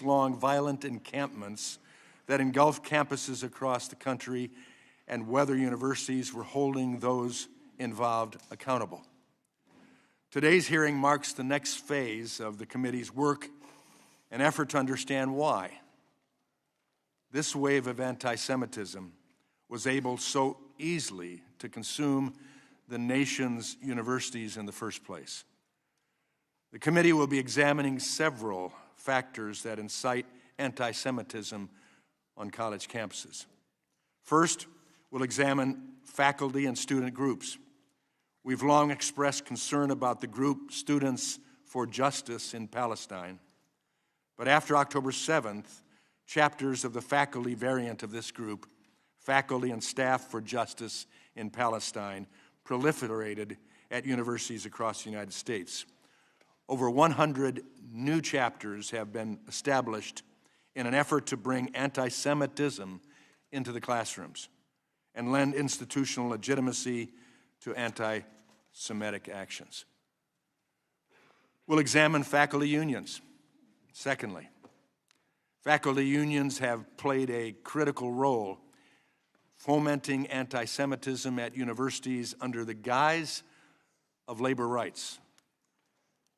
long violent encampments that engulfed campuses across the country and whether universities were holding those involved accountable. Today's hearing marks the next phase of the committee's work, an effort to understand why this wave of anti-Semitism was able so easily to consume the nation's universities in the first place. The committee will be examining several factors that incite anti-Semitism on college campuses. First, we'll examine faculty and student groups. We've long expressed concern about the group Students for Justice in Palestine, but after October 7th, chapters of the faculty variant of this group, Faculty and Staff for Justice in Palestine, proliferated at universities across the United States. Over 100 new chapters have been established in an effort to bring anti-Semitism into the classrooms and lend institutional legitimacy to anti-Semitic actions. We'll examine faculty unions. Secondly, faculty unions have played a critical role fomenting anti-Semitism at universities under the guise of labor rights.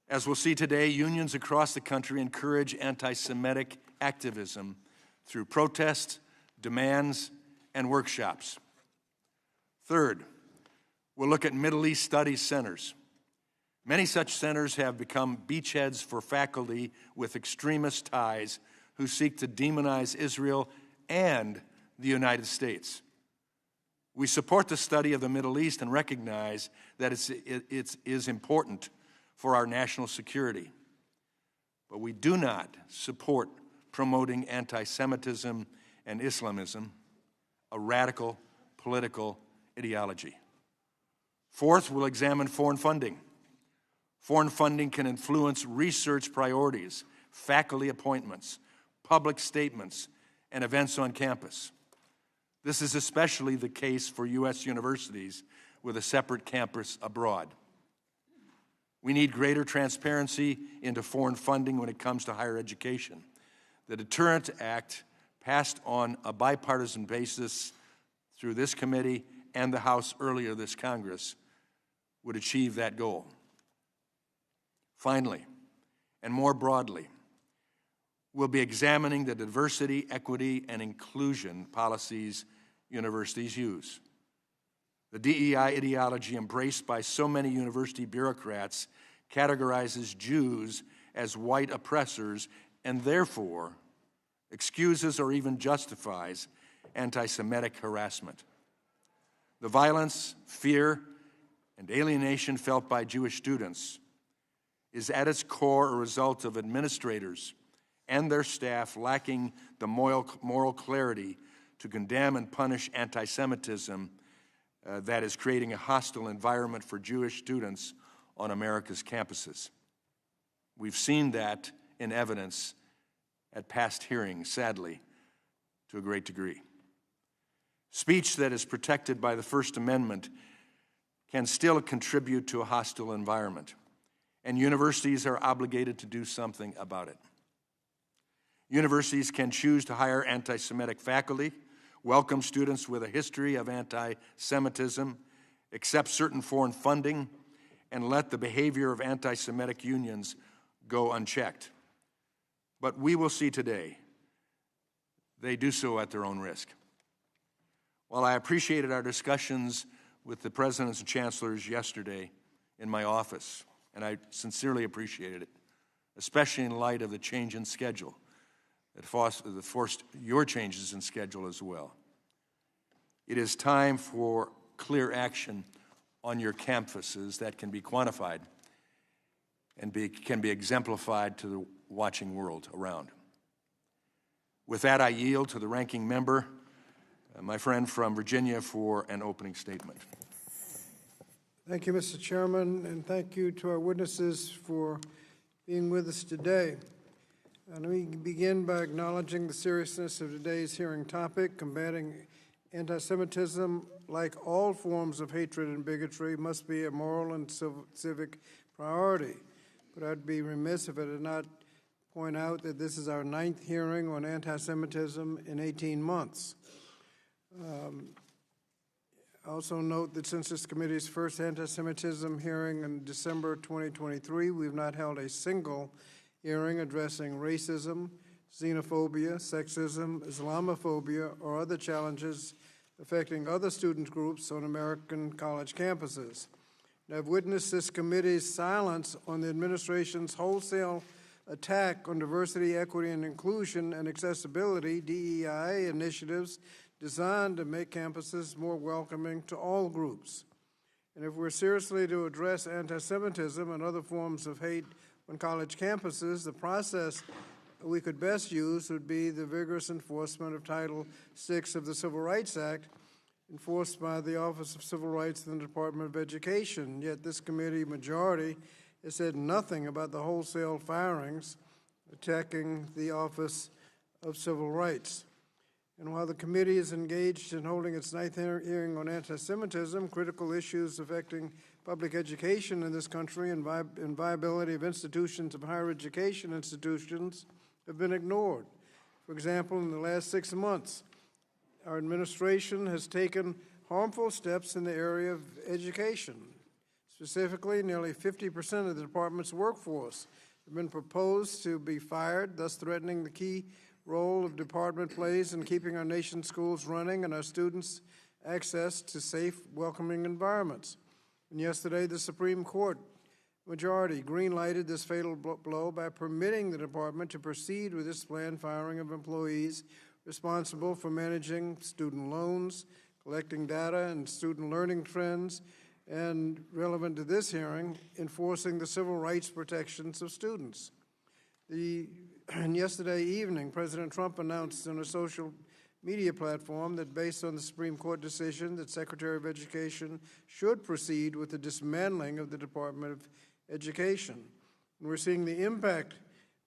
As we'll see today, unions across the country encourage anti-Semitic activism through protests, demands, and workshops. Third, we'll look at Middle East Studies centers. Many such centers have become beachheads for faculty with extremist ties who seek to demonize Israel and the United States. We support the study of the Middle East and recognize that it is important for our national security. But we do not support promoting anti-Semitism and Islamism, a radical political ideology. Fourth, we'll examine foreign funding. Foreign funding can influence research priorities, faculty appointments, public statements, and events on campus. This is especially the case for U.S. universities with a separate campus abroad. We need greater transparency into foreign funding when it comes to higher education. The Deterrent Act, passed on a bipartisan basis through this committee and the House earlier this Congress, would achieve that goal. Finally, and more broadly, we'll be examining the diversity, equity, and inclusion policies universities use. The DEI ideology embraced by so many university bureaucrats categorizes Jews as white oppressors and therefore excuses or even justifies anti-Semitic harassment. The violence, fear, and alienation felt by Jewish students is at its core a result of administrators and their staff lacking the moral clarity to condemn and punish anti-Semitism that is creating a hostile environment for Jewish students on America's campuses. We've seen that in evidence at past hearings, sadly, to a great degree. Speech that is protected by the First Amendment can still contribute to a hostile environment, and universities are obligated to do something about it. Universities can choose to hire anti-Semitic faculty, welcome students with a history of anti-Semitism, accept certain foreign funding, and let the behavior of anti-Semitic unions go unchecked. But we will see today they do so at their own risk. While I appreciated our discussions with the presidents and chancellors yesterday in my office, and I sincerely appreciated it, especially in light of the change in schedule that forced your changes in schedule as well. It is time for clear action on your campuses that can be quantified and can be exemplified to the watching world around. With that, I yield to the ranking member, my friend from Virginia, for an opening statement. Thank you, Mr. Chairman, and thank you to our witnesses for being with us today. Let me begin by acknowledging the seriousness of today's hearing topic. Combating anti-Semitism, like all forms of hatred and bigotry, must be a moral and civic priority. But I'd be remiss if I did not point out that this is our 9th hearing on anti-Semitism in 18 months. Also note that since this committee's first anti-Semitism hearing in December 2023, we've not held a single hearing addressing racism, xenophobia, sexism, Islamophobia, or other challenges affecting other student groups on American college campuses. And I've witnessed this committee's silence on the administration's wholesale attack on diversity, equity, and inclusion and accessibility, DEI initiatives designed to make campuses more welcoming to all groups. And if we're seriously to address anti-Semitism and other forms of hate on college campuses, the process we could best use would be the vigorous enforcement of Title VI of the Civil Rights Act, enforced by the Office of Civil Rights in the Department of Education. Yet this committee majority has said nothing about the wholesale firings attacking the Office of Civil Rights. And while the committee is engaged in holding its 9th hearing on anti-Semitism, critical issues affecting public education in this country and viability of institutions of higher education institutions have been ignored. For example, in the last 6 months, our administration has taken harmful steps in the area of education. Specifically, nearly 50% of the department's workforce have been proposed to be fired, thus threatening the key role the department plays in keeping our nation's schools running and our students' access to safe, welcoming environments. And yesterday, the Supreme Court majority green-lighted this fatal blow by permitting the department to proceed with its planned firing of employees responsible for managing student loans, collecting data and student learning trends, and relevant to this hearing, enforcing the civil rights protections of students. And yesterday evening, President Trump announced on a social media platform that based on the Supreme Court decision that Secretary of Education should proceed with the dismantling of the Department of Education. And we're seeing the impact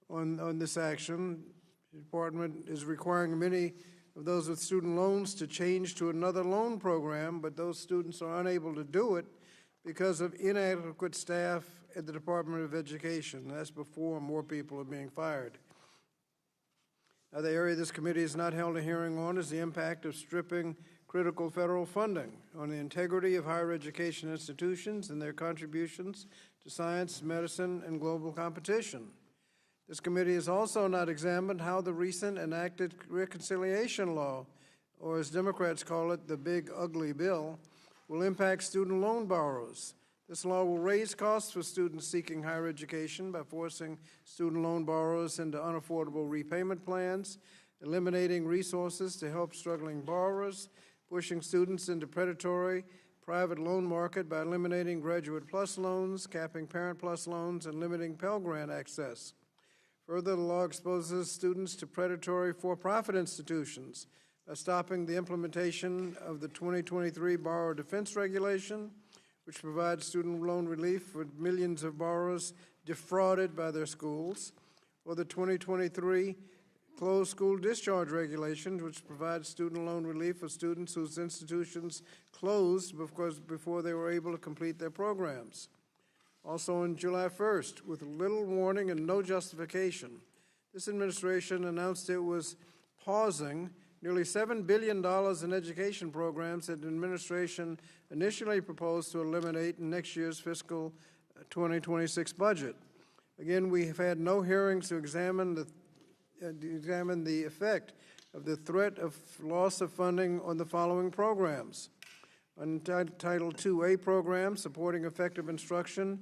on this action. The department is requiring many of those with student loans to change to another loan program, but those students are unable to do it because of inadequate staff at the Department of Education. That's before more people are being fired. Now, the area this committee has not held a hearing on is the impact of stripping critical federal funding on the integrity of higher education institutions and their contributions to science, medicine, and global competition. This committee has also not examined how the recent enacted reconciliation law, or as Democrats call it, the big ugly bill, will impact student loan borrowers. This law will raise costs for students seeking higher education by forcing student loan borrowers into unaffordable repayment plans, eliminating resources to help struggling borrowers, pushing students into predatory private loan market by eliminating Graduate Plus loans, capping Parent Plus loans, and limiting Pell Grant access. Further, the law exposes students to predatory for-profit institutions by stopping the implementation of the 2023 Borrower Defense Regulation, which provides student loan relief for millions of borrowers defrauded by their schools, or the 2023 Closed School Discharge Regulations, which provides student loan relief for students whose institutions closed before they were able to complete their programs. Also on July 1st, with little warning and no justification, this administration announced it was pausing nearly $7 billion in education programs that the administration initially proposed to eliminate in next year's fiscal 2026 budget. Again, we have had no hearings to examine the effect of the threat of loss of funding on the following programs. On Title IIA programs, supporting effective instruction,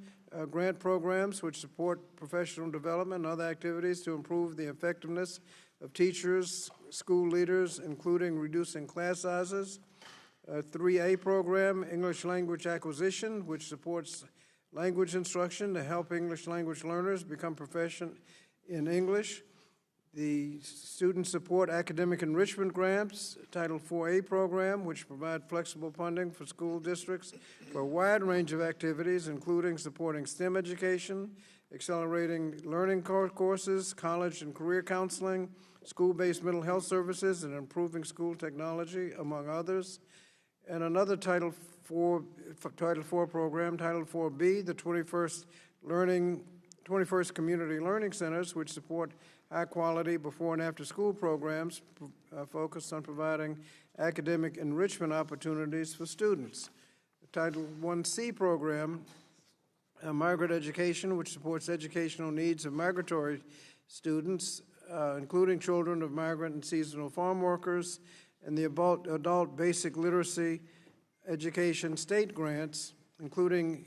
grant programs which support professional development and other activities to improve the effectiveness of teachers, school leaders, including reducing class sizes. 3A program, English language acquisition, which supports language instruction to help English language learners become proficient in English. The Student Support Academic Enrichment Grants, Title IVA program, which provide flexible funding for school districts for a wide range of activities, including supporting STEM education, accelerating learning courses, college and career counseling, school-based mental health services, and improving school technology, among others. And another Title IV program, Title IVB, the 21st Learning 21st Community Learning Centers, which support high-quality before and after-school programs focused on providing academic enrichment opportunities for students. The Title I-C program, Margaret Education, which supports educational needs of migratory students, including children of migrant and seasonal farm workers, and the Adult Basic Literacy Education State Grants, including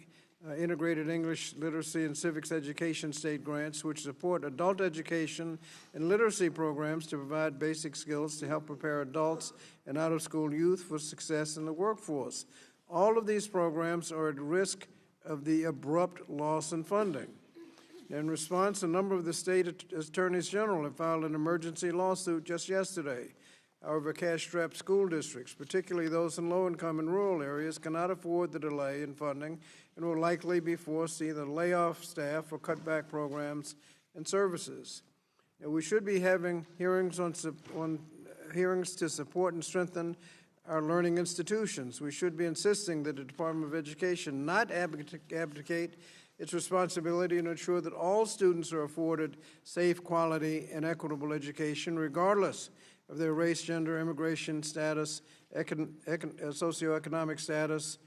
Integrated English Literacy and Civics Education State Grants, which support adult education and literacy programs to provide basic skills to help prepare adults and out-of-school youth for success in the workforce. All of these programs are at risk of the abrupt loss in funding. In response, a number of the state attorneys general have filed an emergency lawsuit just yesterday. However, cash-strapped school districts, particularly those in low-income and rural areas, cannot afford the delay in funding and will likely be forced to either lay off staff or cut back programs and services. Now, we should be having hearings hearings to support and strengthen our learning institutions. We should be insisting that the Department of Education not abdicate its responsibility to ensure that all students are afforded safe, quality, and equitable education, regardless of their race, gender, immigration status, socioeconomic status,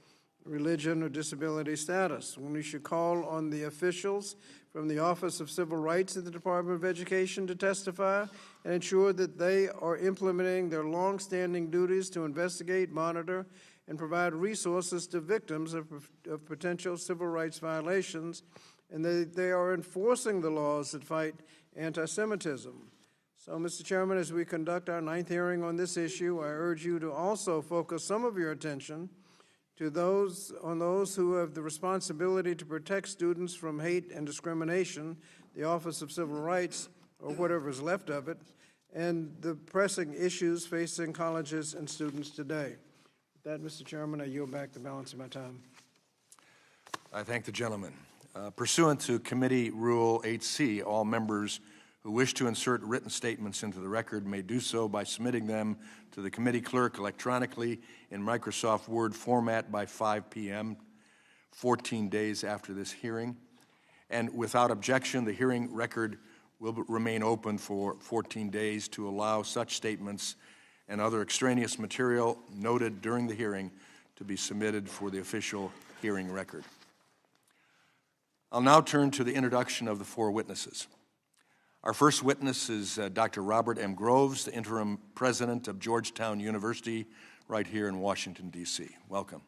religion, or disability status. When we should call on the officials from the Office of Civil Rights at the Department of Education to testify and ensure that they are implementing their long-standing duties to investigate, monitor, and provide resources to victims of potential civil rights violations, and that they are enforcing the laws that fight anti-Semitism. So, Mr. Chairman, as we conduct our 9th hearing on this issue, I urge you to also focus some of your attention to those who have the responsibility to protect students from hate and discrimination, the Office of Civil Rights, or whatever is left of it, and the pressing issues facing colleges and students today. With that, Mr. Chairman, I yield back the balance of my time. I thank the gentleman. Pursuant to Committee Rule 8C, all members who wish to insert written statements into the record may do so by submitting them to the committee clerk electronically in Microsoft Word format by 5 p.m., 14 days after this hearing. And without objection, the hearing record will remain open for 14 days to allow such statements and other extraneous material noted during the hearing to be submitted for the official hearing record. I'll now turn to the introduction of the 4 witnesses. Our first witness is Dr. Robert M. Groves, the interim president of Georgetown University, right here in Washington, D.C. Welcome.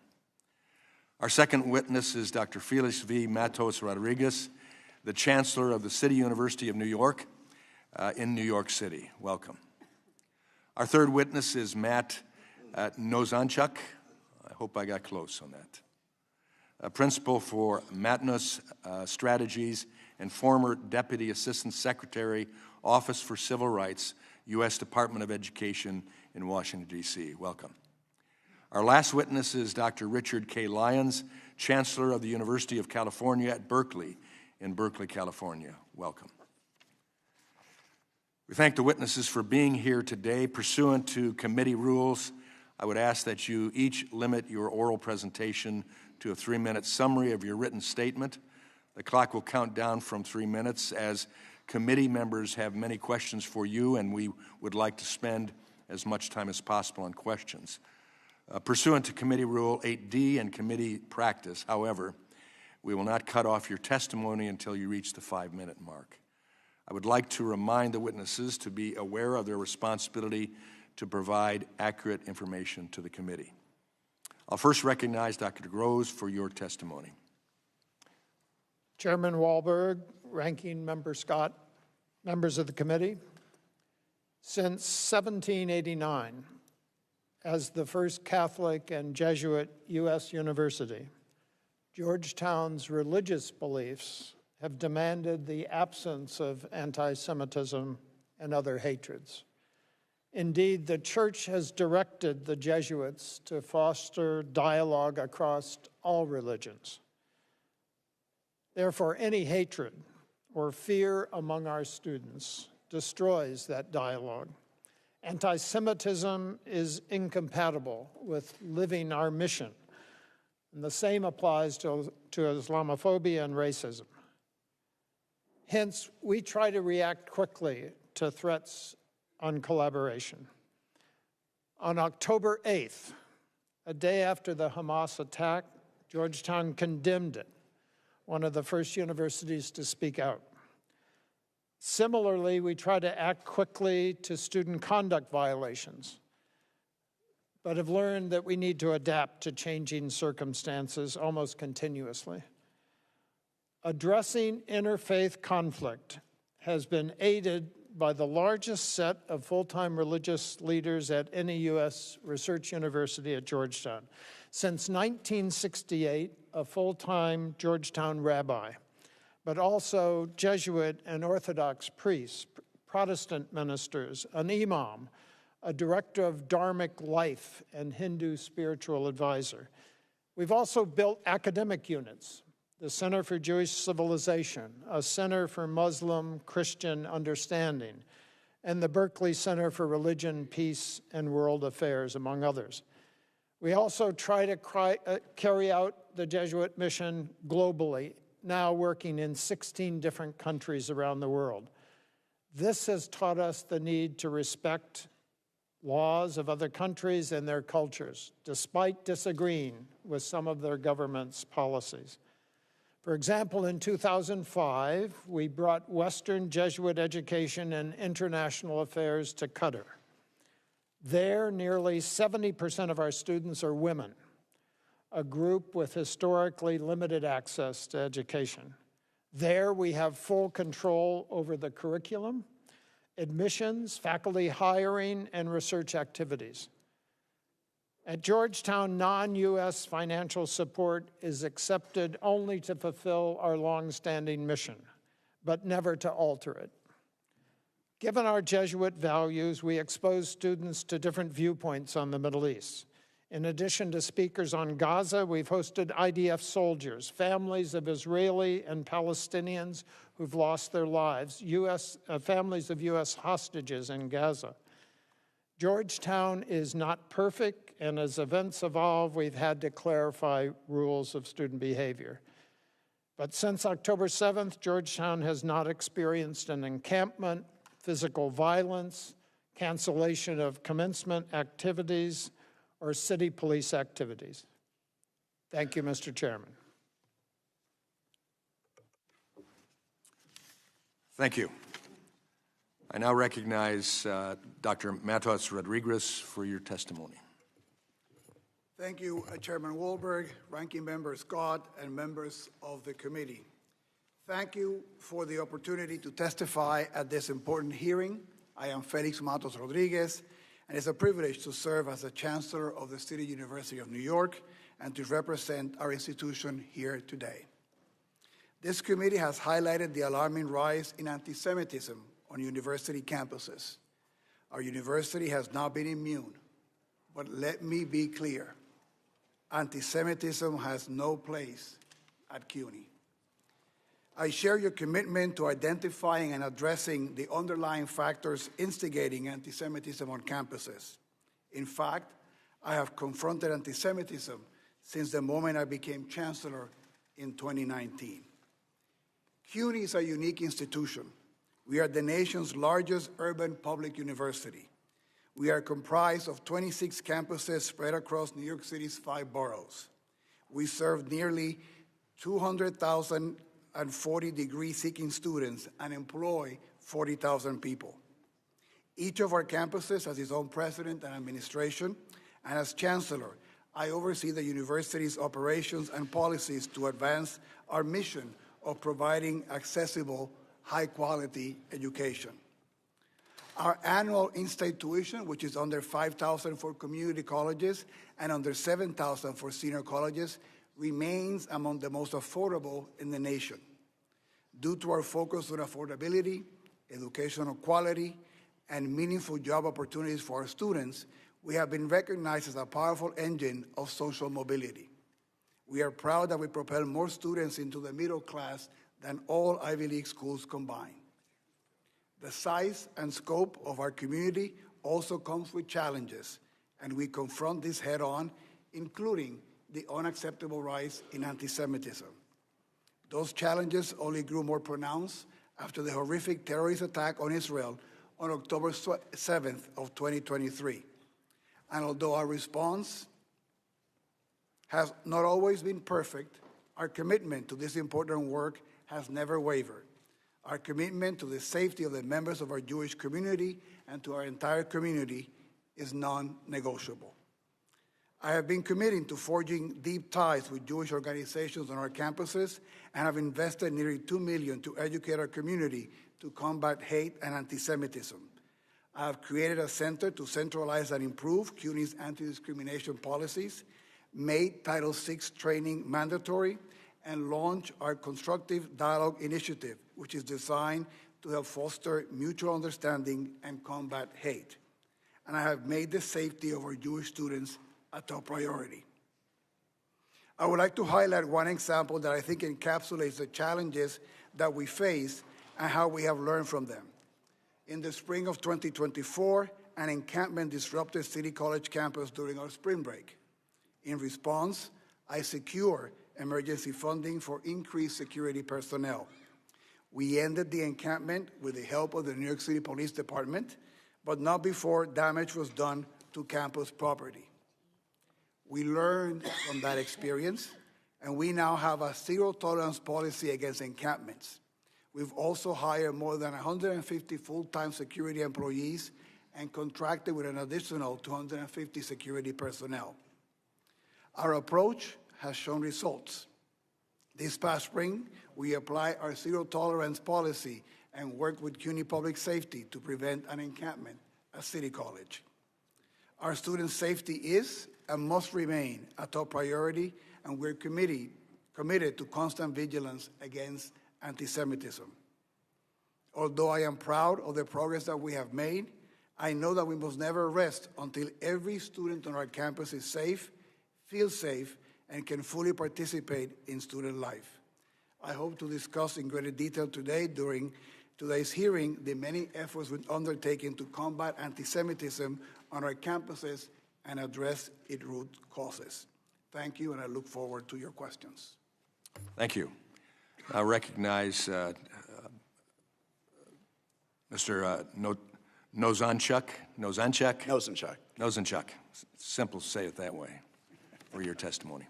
Our second witness is Dr. Félix V. Matos Rodríguez, the Chancellor of the City University of New York in New York City. Welcome. Our third witness is Matt Nozanchuk. I hope I got close on that. A principal for Matos Strategies and former Deputy Assistant Secretary, Office for Civil Rights, U.S. Department of Education in Washington, D.C. Welcome. Our last witness is Dr. Richard K. Lyons, Chancellor of the University of California at Berkeley in Berkeley, California. Welcome. We thank the witnesses for being here today. Pursuant to committee rules, I would ask that you each limit your oral presentation to a 3-minute summary of your written statement. The clock will count down from 3 minutes as committee members have many questions for you, and we would like to spend as much time as possible on questions. Pursuant to Committee Rule 8D and committee practice, however, we will not cut off your testimony until you reach the 5-minute mark. I would like to remind the witnesses to be aware of their responsibility to provide accurate information to the committee. I'll first recognize Dr. Groves for your testimony. Chairman Walberg, Ranking Member Scott, members of the committee, since 1789, as the first Catholic and Jesuit U.S. university, Georgetown's religious beliefs have demanded the absence of anti-Semitism and other hatreds. Indeed, the Church has directed the Jesuits to foster dialogue across all religions. Therefore, any hatred or fear among our students destroys that dialogue. Anti-Semitism is incompatible with living our mission, and the same applies to Islamophobia and racism. Hence, we try to react quickly to threats on collaboration. On October 8th, a day after the Hamas attack, Georgetown condemned it, one of the first universities to speak out. Similarly, we try to act quickly to student conduct violations, but have learned that we need to adapt to changing circumstances almost continuously. Addressing interfaith conflict has been aided by the largest set of full-time religious leaders at any U.S. research university at Georgetown. Since 1968, a full-time Georgetown rabbi, but also Jesuit and Orthodox priests, Protestant ministers, an imam, a director of Dharmic life, and Hindu spiritual advisor. We've also built academic units, the Center for Jewish Civilization, a Center for Muslim Christian Understanding, and the Berkeley Center for Religion, Peace, and World Affairs, among others. We also try to carry out the Jesuit mission globally, now working in 16 different countries around the world. This has taught us the need to respect laws of other countries and their cultures, despite disagreeing with some of their government's policies. For example, in 2005, we brought Western Jesuit education and international affairs to Qatar. There, nearly 70% of our students are women, a group with historically limited access to education. There, we have full control over the curriculum, admissions, faculty hiring, and research activities. At Georgetown, non-U.S. financial support is accepted only to fulfill our long-standing mission, but never to alter it. Given our Jesuit values, we expose students to different viewpoints on the Middle East. In addition to speakers on Gaza, we've hosted IDF soldiers, families of Israeli and Palestinians who've lost their lives, families of U.S. hostages in Gaza. Georgetown is not perfect, and as events evolve, we've had to clarify rules of student behavior. But since October 7th, Georgetown has not experienced an encampment, physical violence, cancellation of commencement activities, or city police activities. Thank you, Mr. Chairman. Thank you. I now recognize Dr. Matos Rodríguez for your testimony. Thank you, Chairman Wahlberg, Ranking Member Scott, and members of the committee. Thank you for the opportunity to testify at this important hearing. I am Félix Matos Rodríguez, and it's a privilege to serve as the Chancellor of the City University of New York and to represent our institution here today. This committee has highlighted the alarming rise in anti-Semitism on university campuses. Our university has not been immune, but let me be clear. Anti-Semitism has no place at CUNY. I share your commitment to identifying and addressing the underlying factors instigating anti-Semitism on campuses. In fact, I have confronted anti-Semitism since the moment I became Chancellor in 2019. CUNY is a unique institution. We are the nation's largest urban public university. We are comprised of 26 campuses spread across New York City's 5 boroughs. We serve nearly 200,040 degree-seeking students and employ 40,000 people. Each of our campuses has its own president and administration, and as Chancellor, I oversee the university's operations and policies to advance our mission of providing accessible, high-quality education. Our annual in-state tuition, which is under $5,000 for community colleges and under $7,000 for senior colleges, remains among the most affordable in the nation. Due to our focus on affordability, educational quality, and meaningful job opportunities for our students, we have been recognized as a powerful engine of social mobility. We are proud that we propel more students into the middle class than all Ivy League schools combined. The size and scope of our community also comes with challenges, and we confront this head-on, including the unacceptable rise in anti-Semitism. Those challenges only grew more pronounced after the horrific terrorist attack on Israel on October 7th of 2023. And although our response has not always been perfect, our commitment to this important work has never wavered. Our commitment to the safety of the members of our Jewish community and to our entire community is non-negotiable. I have been committing to forging deep ties with Jewish organizations on our campuses and have invested nearly $2 million to educate our community to combat hate and anti-Semitism. I have created a center to centralize and improve CUNY's anti-discrimination policies, made Title VI training mandatory, and launched our Constructive Dialogue Initiative, which is designed to help foster mutual understanding and combat hate. And I have made the safety of our Jewish students a top priority. I would like to highlight one example that I think encapsulates the challenges that we face and how we have learned from them. In the spring of 2024, an encampment disrupted City College campus during our spring break. In response, I secured emergency funding for increased security personnel. We ended the encampment with the help of the New York City Police Department, but not before damage was done to campus property. We learned from that experience, and we now have a zero-tolerance policy against encampments. We've also hired more than 150 full-time security employees and contracted with an additional 250 security personnel. Our approach has shown results. This past spring, we applied our zero-tolerance policy and worked with CUNY Public Safety to prevent an encampment at City College. Our student safety is and must remain a top priority, and we're committed to constant vigilance against anti-Semitism. Although I am proud of the progress that we have made, I know that we must never rest until every student on our campus is safe, feels safe, and can fully participate in student life. I hope to discuss in greater detail today during today's hearing the many efforts we've undertaken to combat anti-Semitism on our campuses and address its root causes. Thank you, and I look forward to your questions. Thank you. I recognize Mr. Nozanchuk. Simple to say it that way for your testimony.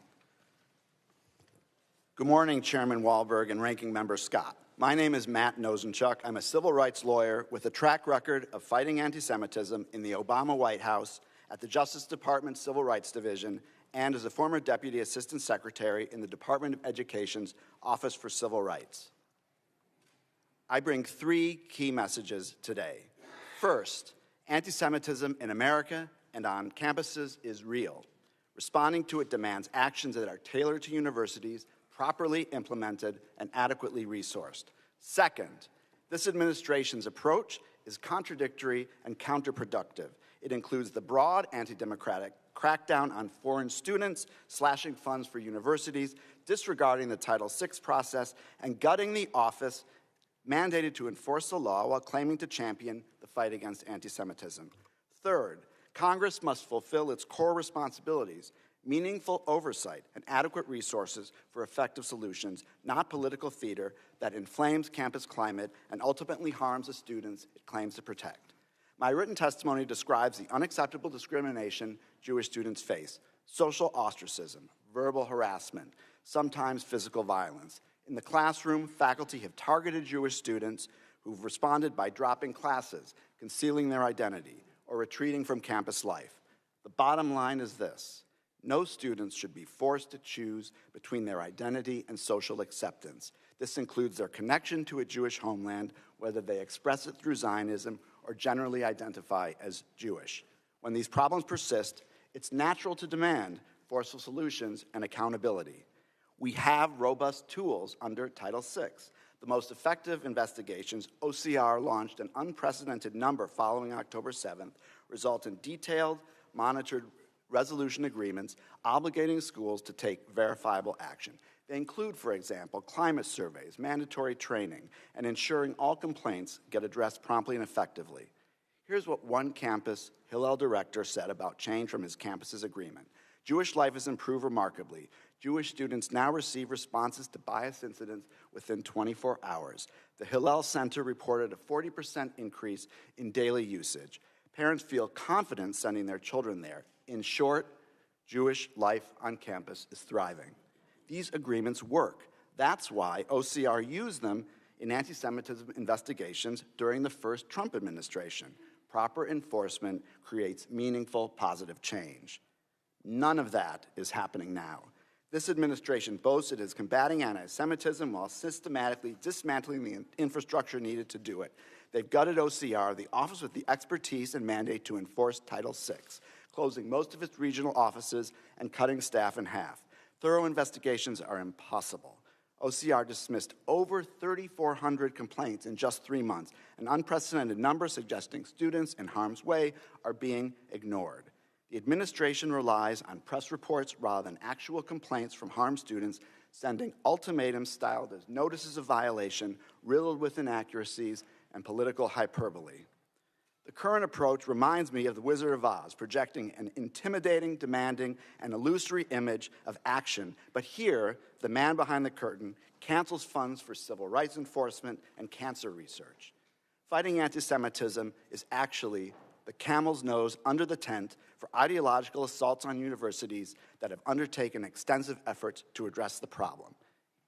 Good morning, Chairman Wahlberg and Ranking Member Scott. My name is Matt Nozanchuk. I'm a civil rights lawyer with a track record of fighting anti-Semitism in the Obama White House, at the Justice Department Civil Rights Division, and as a former Deputy Assistant Secretary in the Department of Education's Office for Civil Rights. I bring three key messages today. First, anti-Semitism in America and on campuses is real. Responding to it demands actions that are tailored to universities, properly implemented, and adequately resourced. Second, this administration's approach is contradictory and counterproductive. It includes the broad anti-democratic crackdown on foreign students, slashing funds for universities, disregarding the Title VI process, and gutting the office mandated to enforce the law while claiming to champion the fight against anti-Semitism. Third, Congress must fulfill its core responsibilities, meaningful oversight and adequate resources for effective solutions, not political theater that inflames campus climate and ultimately harms the students it claims to protect. My written testimony describes the unacceptable discrimination Jewish students face: social ostracism, verbal harassment, sometimes physical violence. In the classroom, faculty have targeted Jewish students who've responded by dropping classes, concealing their identity, or retreating from campus life. The bottom line is this: no students should be forced to choose between their identity and social acceptance. This includes their connection to a Jewish homeland, whether they express it through Zionism or generally identify as Jewish. When these problems persist, it's natural to demand forceful solutions and accountability. We have robust tools under Title VI. The most effective investigations, OCR launched an unprecedented number following October 7th, result in detailed, monitored resolution agreements obligating schools to take verifiable action. They include, for example, climate surveys, mandatory training, and ensuring all complaints get addressed promptly and effectively. Here's what one campus Hillel director said about change from his campus's agreement. Jewish life has improved remarkably. Jewish students now receive responses to bias incidents within 24 hours. The Hillel Center reported a 40% increase in daily usage. Parents feel confident sending their children there. In short, Jewish life on campus is thriving. These agreements work. That's why OCR used them in anti-Semitism investigations during the first Trump administration. Proper enforcement creates meaningful, positive change. None of that is happening now. This administration boasts it is combating anti-Semitism while systematically dismantling the infrastructure needed to do it. They've gutted OCR, the office with the expertise and mandate to enforce Title VI, closing most of its regional offices and cutting staff in half. Thorough investigations are impossible. OCR dismissed over 3,400 complaints in just 3 months, an unprecedented number suggesting students in harm's way are being ignored. The administration relies on press reports rather than actual complaints from harmed students, sending ultimatums styled as notices of violation, riddled with inaccuracies and political hyperbole. The current approach reminds me of the Wizard of Oz, projecting an intimidating, demanding, and illusory image of action. But here, the man behind the curtain cancels funds for civil rights enforcement and cancer research. Fighting anti-Semitism is actually the camel's nose under the tent for ideological assaults on universities that have undertaken extensive efforts to address the problem.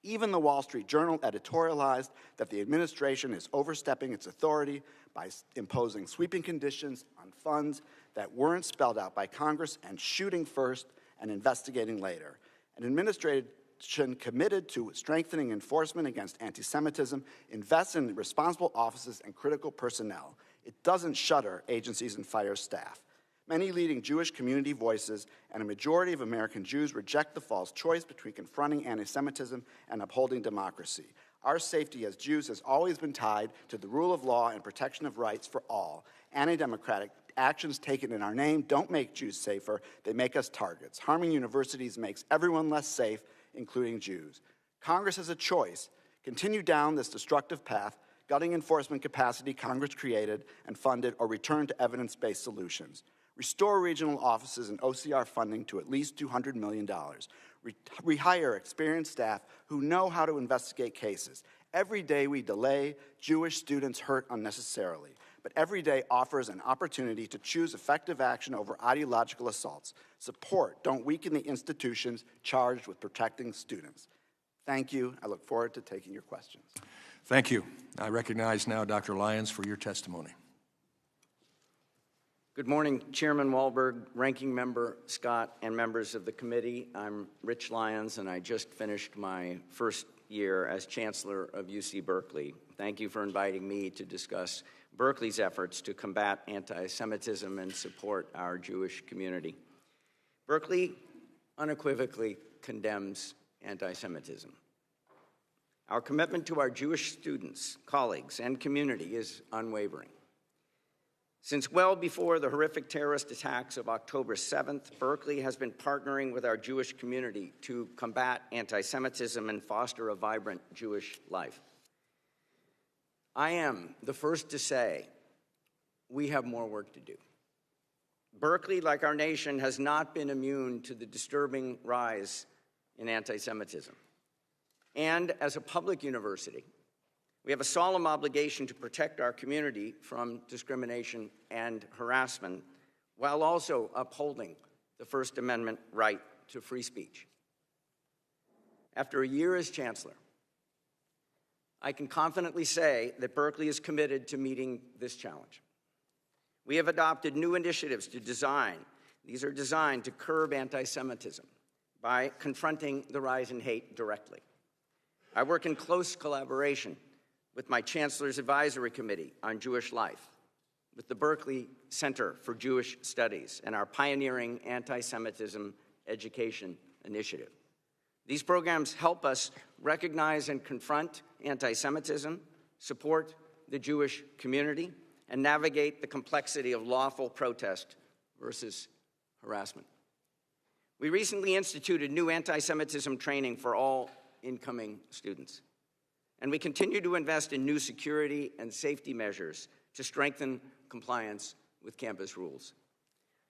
Even the Wall Street Journal editorialized that the administration is overstepping its authority by imposing sweeping conditions on funds that weren't spelled out by Congress and shooting first and investigating later. An administration committed to strengthening enforcement against anti-Semitism invests in responsible offices and critical personnel. It doesn't shutter agencies and fire staff. Many leading Jewish community voices and a majority of American Jews reject the false choice between confronting anti-Semitism and upholding democracy. Our safety as Jews has always been tied to the rule of law and protection of rights for all. Anti-democratic actions taken in our name don't make Jews safer, they make us targets. Harming universities makes everyone less safe, including Jews. Congress has a choice: continue down this destructive path, gutting enforcement capacity Congress created and funded, or return to evidence-based solutions. Restore regional offices and OCR funding to at least $200 million. Rehire experienced staff who know how to investigate cases. Every day we delay, Jewish students hurt unnecessarily. But every day offers an opportunity to choose effective action over ideological assaults. Support, don't weaken the institutions charged with protecting students. Thank you. I look forward to taking your questions. Thank you. I recognize now Dr. Lyons for your testimony. Good morning, Chairman Wahlberg, Ranking Member Scott, and members of the committee. I'm Rich Lyons, and I just finished my first year as Chancellor of UC Berkeley. Thank you for inviting me to discuss Berkeley's efforts to combat anti-Semitism and support our Jewish community. Berkeley unequivocally condemns anti-Semitism. Our commitment to our Jewish students, colleagues, and community is unwavering. Since well before the horrific terrorist attacks of October 7th, Berkeley has been partnering with our Jewish community to combat anti-Semitism and foster a vibrant Jewish life. I am the first to say we have more work to do. Berkeley, like our nation, has not been immune to the disturbing rise in anti-Semitism. And as a public university, we have a solemn obligation to protect our community from discrimination and harassment while also upholding the First Amendment right to free speech. After a year as Chancellor, I can confidently say that Berkeley is committed to meeting this challenge. We have adopted new initiatives to these are designed to curb anti-Semitism by confronting the rise in hate directly. I work in close collaboration with my Chancellor's Advisory Committee on Jewish Life, with the Berkeley Center for Jewish Studies, and our pioneering anti-Semitism education initiative. These programs help us recognize and confront anti-Semitism, support the Jewish community, and navigate the complexity of lawful protest versus harassment. We recently instituted new anti-Semitism training for all incoming students. And we continue to invest in new security and safety measures to strengthen compliance with campus rules.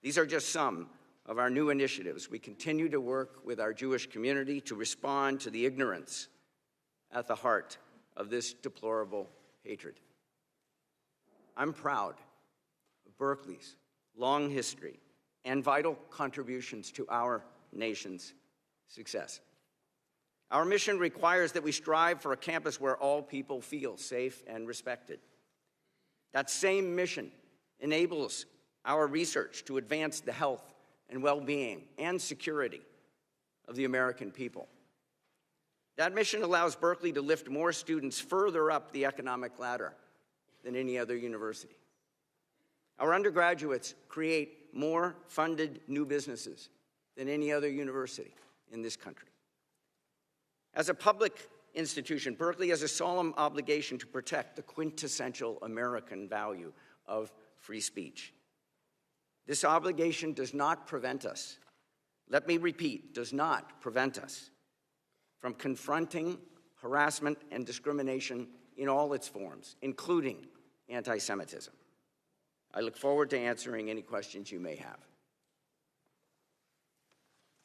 These are just some of our new initiatives, we continue to work with our Jewish community to respond to the ignorance at the heart of this deplorable hatred. I'm proud of Berkeley's long history and vital contributions to our nation's success. Our mission requires that we strive for a campus where all people feel safe and respected. That same mission enables our research to advance the health and well-being and security of the American people. That mission allows Berkeley to lift more students further up the economic ladder than any other university. Our undergraduates create more funded new businesses than any other university in this country. As a public institution, Berkeley has a solemn obligation to protect the quintessential American value of free speech. This obligation does not prevent us, let me repeat, does not prevent us from confronting harassment and discrimination in all its forms, including anti-Semitism. I look forward to answering any questions you may have.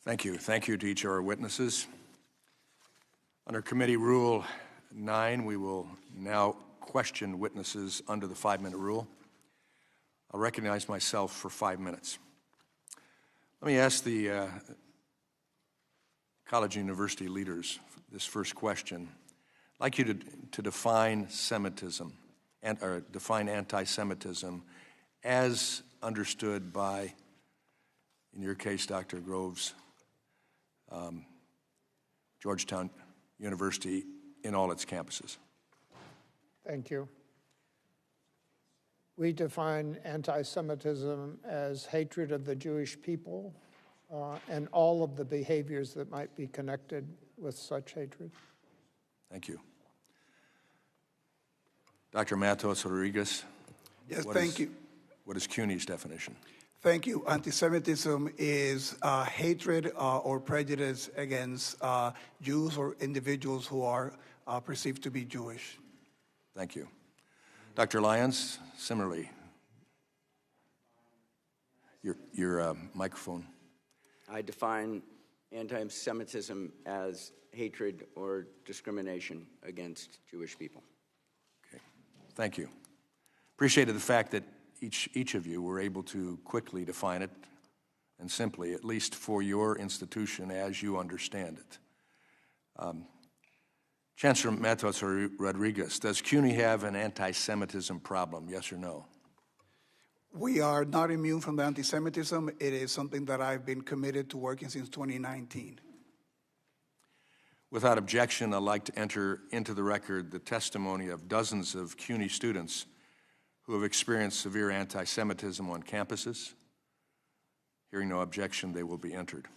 Thank you. Thank you to each of our witnesses. Under Committee Rule 9, we will now question witnesses under the 5-minute rule. I'll recognize myself for 5 minutes. Let me ask the college and university leaders this first question. I'd like you to define Semitism, or define anti-Semitism as understood by, in your case, Dr. Groves, Georgetown University in all its campuses. Thank you. We define anti-Semitism as hatred of the Jewish people and all of the behaviors that might be connected with such hatred. Thank you. Dr. Matos Rodríguez. Yes, thank you. What is CUNY's definition? Thank you. Antisemitism is hatred or prejudice against Jews or individuals who are perceived to be Jewish. Thank you. Dr. Lyons, similarly. Your microphone. I define anti-Semitism as hatred or discrimination against Jewish people. Okay. Thank you. Appreciated the fact that each of you were able to quickly define it and simply, at least for your institution as you understand it. Chancellor Matos Rodríguez, does CUNY have an anti-Semitism problem, yes or no? We are not immune from the anti-Semitism. It is something that I've been committed to working since 2019. Without objection, I'd like to enter into the record the testimony of dozens of CUNY students who have experienced severe anti-Semitism on campuses. Hearing no objection, they will be entered.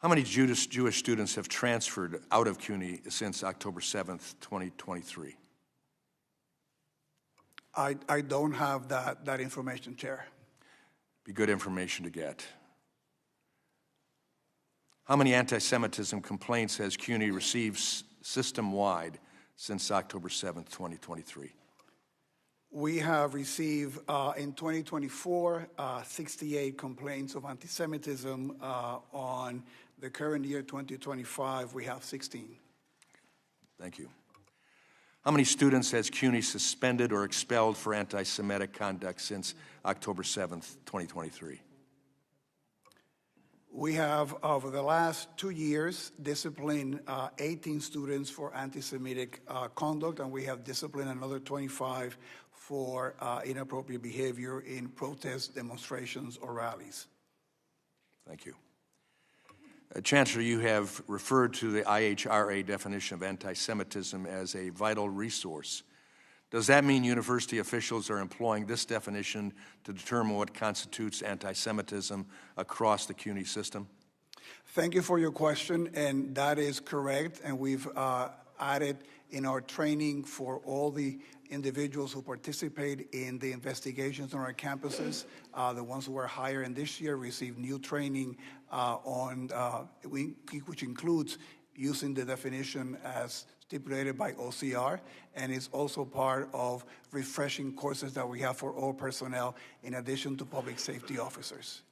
How many Jewish students have transferred out of CUNY since October 7th, 2023? I don't have that information, Chair. Be good information to get. How many anti-Semitism complaints has CUNY received system-wide since October 7th, 2023? We have received in 2024 68 complaints of anti-Semitism. On the current year, 2025, we have 16. Thank you. How many students has CUNY suspended or expelled for anti-Semitic conduct since October 7th, 2023? We have, over the last 2 years, disciplined 18 students for anti-Semitic conduct, and we have disciplined another 25 for inappropriate behavior in protests, demonstrations, or rallies. Thank you. Chancellor, you have referred to the IHRA definition of anti-Semitism as a vital resource. Does that mean university officials are employing this definition to determine what constitutes anti-Semitism across the CUNY system? Thank you for your question, and that is correct. And we've added in our training for all the individuals who participate in the investigations on our campuses. The ones who were hired in this year received new training which includes using the definition as stipulated by OCR, and is also part of refreshing courses that we have for all personnel in addition to public safety officers.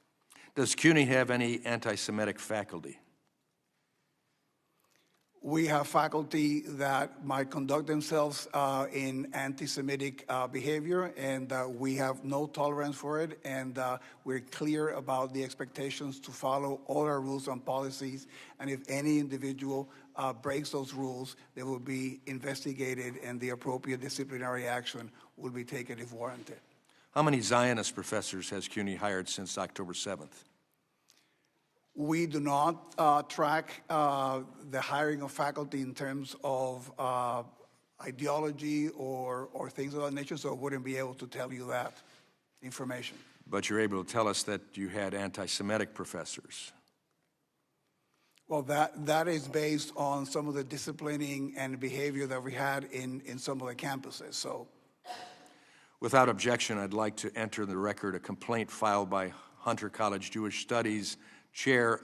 Does CUNY have any anti-Semitic faculty? We have faculty that might conduct themselves in anti-Semitic behavior, and we have no tolerance for it, and we're clear about the expectations to follow all our rules and policies, and if any individual breaks those rules, they will be investigated and the appropriate disciplinary action will be taken if warranted. How many Zionist professors has CUNY hired since October 7th? We do not track the hiring of faculty in terms of ideology or things of that nature, so I wouldn't be able to tell you that information. But you're able to tell us that you had anti-Semitic professors. Well, that is based on some of the disciplining and behavior that we had in some of the campuses. So, without objection, I'd like to enter in the record a complaint filed by Hunter College Jewish Studies Chair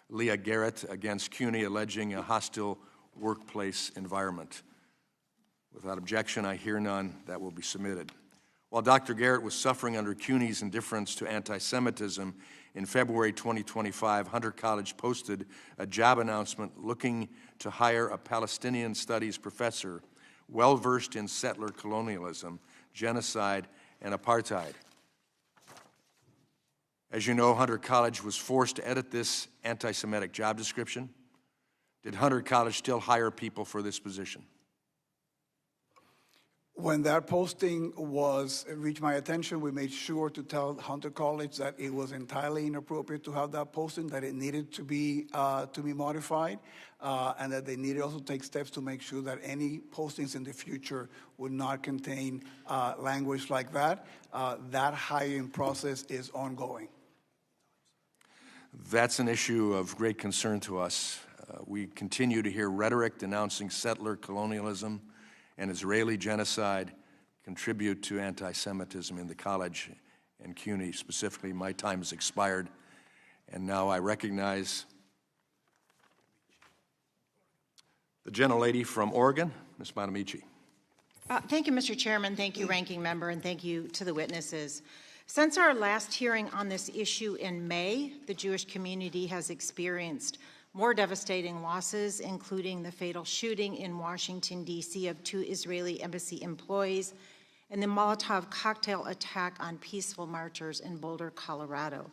Leah Garrett against CUNY alleging a hostile workplace environment. Without objection, I hear none. That will be submitted. While Dr. Garrett was suffering under CUNY's indifference to anti-Semitism, in February 2025, Hunter College posted a job announcement looking to hire a Palestinian studies professor well-versed in settler colonialism, genocide, and apartheid. As you know, Hunter College was forced to edit this anti-Semitic job description. Did Hunter College still hire people for this position? When that posting reached my attention, we made sure to tell Hunter College that it was entirely inappropriate to have that posting, that it needed to be modified, and that they needed also to take steps to make sure that any postings in the future would not contain language like that. That hiring process is ongoing. That's an issue of great concern to us. We continue to hear rhetoric denouncing settler colonialism and Israeli genocide contribute to anti-Semitism in the college and CUNY specifically. My time has expired, and now I recognize the gentlelady from Oregon, Ms. Bonamici. Thank you, Mr. Chairman. Thank you, Ranking Member, and thank you to the witnesses. Since our last hearing on this issue in May, the Jewish community has experienced more devastating losses, including the fatal shooting in Washington, D.C. of 2 Israeli embassy employees and the Molotov cocktail attack on peaceful marchers in Boulder, Colorado.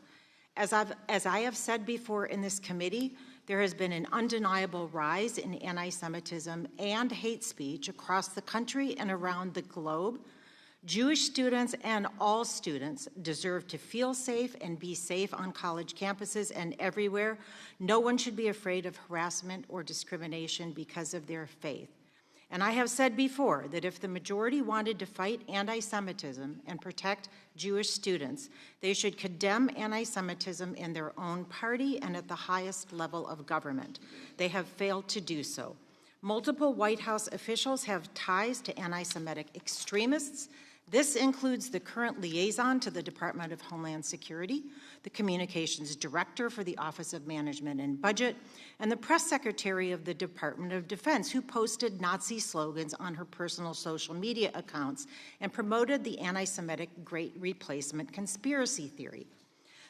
As I have said before in this committee, there has been an undeniable rise in anti-Semitism and hate speech across the country and around the globe. Jewish students and all students deserve to feel safe and be safe on college campuses and everywhere. No one should be afraid of harassment or discrimination because of their faith. And I have said before that if the majority wanted to fight anti-Semitism and protect Jewish students, they should condemn anti-Semitism in their own party and at the highest level of government. They have failed to do so. Multiple White House officials have ties to anti-Semitic extremists. This includes the current liaison to the Department of Homeland Security, the communications director for the Office of Management and Budget, and the press secretary of the Department of Defense, who posted Nazi slogans on her personal social media accounts and promoted the anti-Semitic Great Replacement conspiracy theory.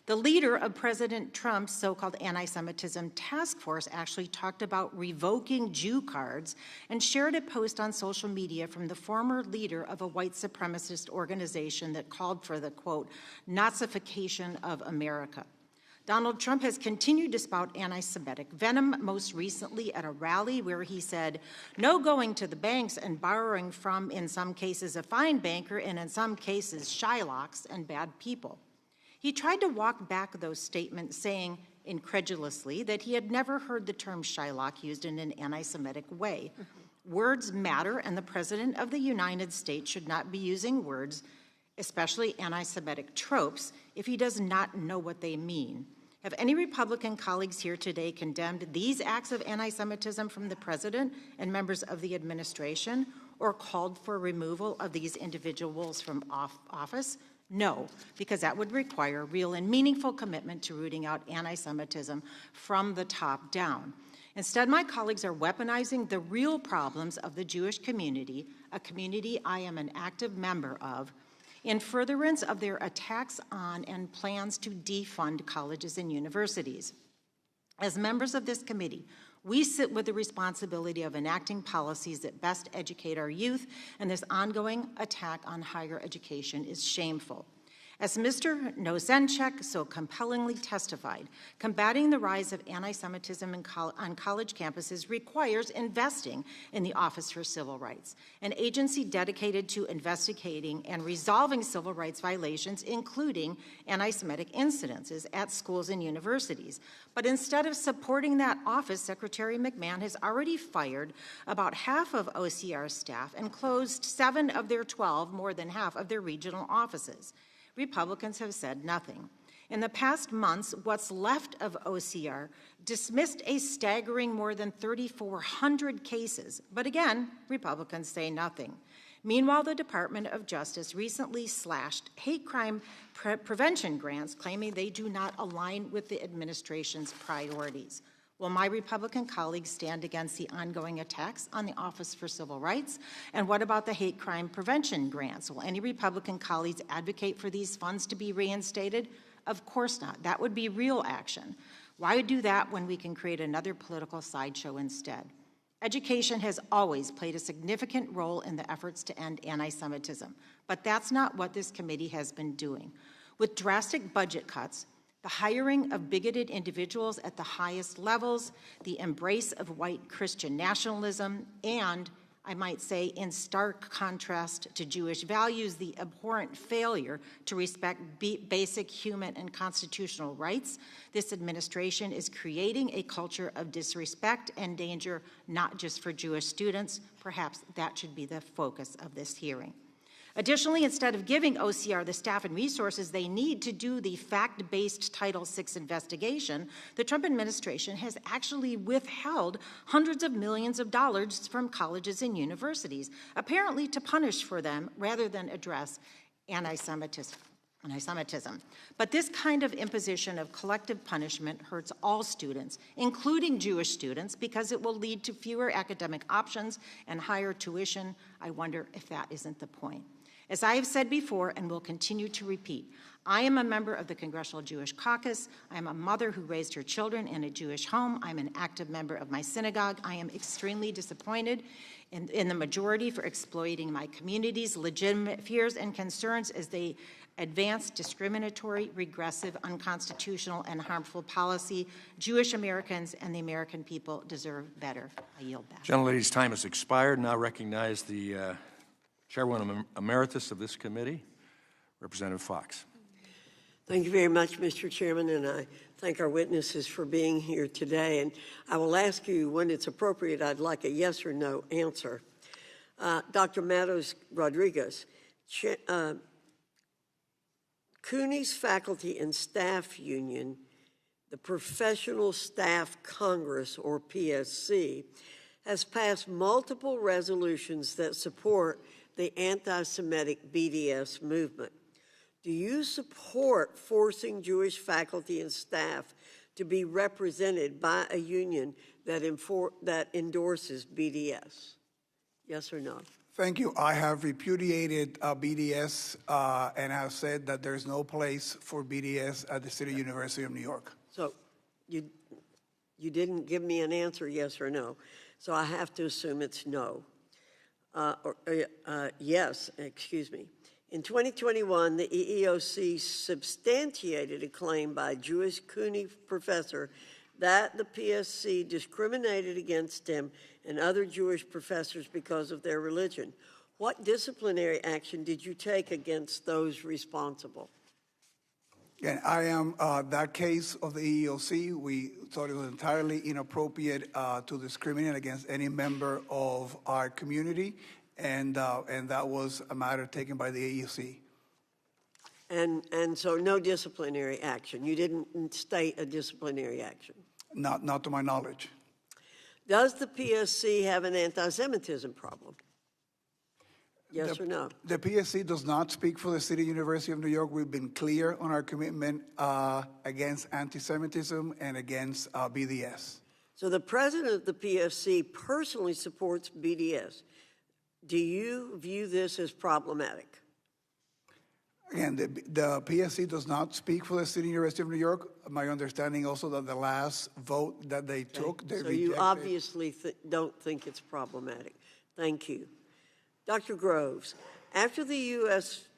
The leader of President Trump's so-called anti-Semitism task force actually talked about revoking Jew cards and shared a post on social media from the former leader of a white supremacist organization that called for the, quote, Nazification of America. Donald Trump has continued to spout anti-Semitic venom, most recently at a rally where he said, no going to the banks and borrowing from, in some cases, a fine banker and in some cases, Shylocks and bad people. He tried to walk back those statements, saying incredulously that he had never heard the term Shylock used in an anti-Semitic way. Words matter, and the President of the United States should not be using words, especially anti-Semitic tropes, if he does not know what they mean. Have any Republican colleagues here today condemned these acts of anti-Semitism from the President and members of the administration, or called for removal of these individuals from office? No, because that would require real and meaningful commitment to rooting out anti-Semitism from the top down. Instead, my colleagues are weaponizing the real problems of the Jewish community, a community I am an active member of, in furtherance of their attacks on and plans to defund colleges and universities. As members of this committee, we sit with the responsibility of enacting policies that best educate our youth, and this ongoing attack on higher education is shameful. As Mr. Nozenchuk so compellingly testified, combating the rise of anti-Semitism on college campuses requires investing in the Office for Civil Rights, an agency dedicated to investigating and resolving civil rights violations, including anti-Semitic incidences at schools and universities. But instead of supporting that office, Secretary McMahon has already fired about half of OCR's staff and closed 7 of their 12, more than half of their regional offices. Republicans have said nothing. In the past months, what's left of OCR dismissed a staggering more than 3,400 cases, but again, Republicans say nothing. Meanwhile, the Department of Justice recently slashed hate crime prevention grants, claiming they do not align with the administration's priorities. Will my Republican colleagues stand against the ongoing attacks on the Office for Civil Rights? And what about the hate crime prevention grants? Will any Republican colleagues advocate for these funds to be reinstated? Of course not. That would be real action. Why do that when we can create another political sideshow instead? Education has always played a significant role in the efforts to end anti-Semitism, but that's not what this committee has been doing. With drastic budget cuts, the hiring of bigoted individuals at the highest levels, the embrace of white Christian nationalism, and, I might say, in stark contrast to Jewish values, the abhorrent failure to respect basic human and constitutional rights, this administration is creating a culture of disrespect and danger, not just for Jewish students. Perhaps that should be the focus of this hearing. Additionally, instead of giving OCR the staff and resources they need to do the fact-based Title VI investigation, the Trump administration has actually withheld hundreds of millions of dollars from colleges and universities, apparently to punish for them rather than address anti-Semitism. But this kind of imposition of collective punishment hurts all students, including Jewish students, because it will lead to fewer academic options and higher tuition. I wonder if that isn't the point. As I have said before and will continue to repeat, I am a member of the Congressional Jewish Caucus. I am a mother who raised her children in a Jewish home. I'm an active member of my synagogue. I am extremely disappointed in the majority for exploiting my community's legitimate fears and concerns as they advance discriminatory, regressive, unconstitutional, and harmful policy. Jewish Americans and the American people deserve better. I yield back. Gentlelady's time has expired. Now recognize the Chairwoman Emeritus of this committee, Representative Fox. Thank you very much, Mr. Chairman, and I thank our witnesses for being here today. And I will ask you, when it's appropriate, I'd like a yes or no answer. Dr. Matos Rodríguez, CUNY's Faculty and Staff Union, the Professional Staff Congress, or PSC, has passed multiple resolutions that support the anti-Semitic BDS movement. Do you support forcing Jewish faculty and staff to be represented by a union that endorses BDS? Yes or no? Thank you. I have repudiated BDS and have said that there's no place for BDS at the City University of New York. So you didn't give me an answer, yes or no. So I have to assume it's no. Yes, excuse me. In 2021, the EEOC substantiated a claim by a Jewish CUNY professor that the PSC discriminated against him and other Jewish professors because of their religion. What disciplinary action did you take against those responsible? And I am, that case of the EEOC, we thought it was entirely inappropriate to discriminate against any member of our community, and that was a matter taken by the EEOC. And so no disciplinary action. You didn't state a disciplinary action? Not to my knowledge. Does the PSC have an anti-Semitism problem? Yes or no? The PSC does not speak for the City University of New York. We've been clear on our commitment against anti-Semitism and against BDS. So the president of the PSC personally supports BDS. Do you view this as problematic? Again, the PSC does not speak for the City University of New York. My understanding also that the last vote that they took, they So rejected. you obviously don't think it's problematic. Thank you. Dr. Groves, after the U.S.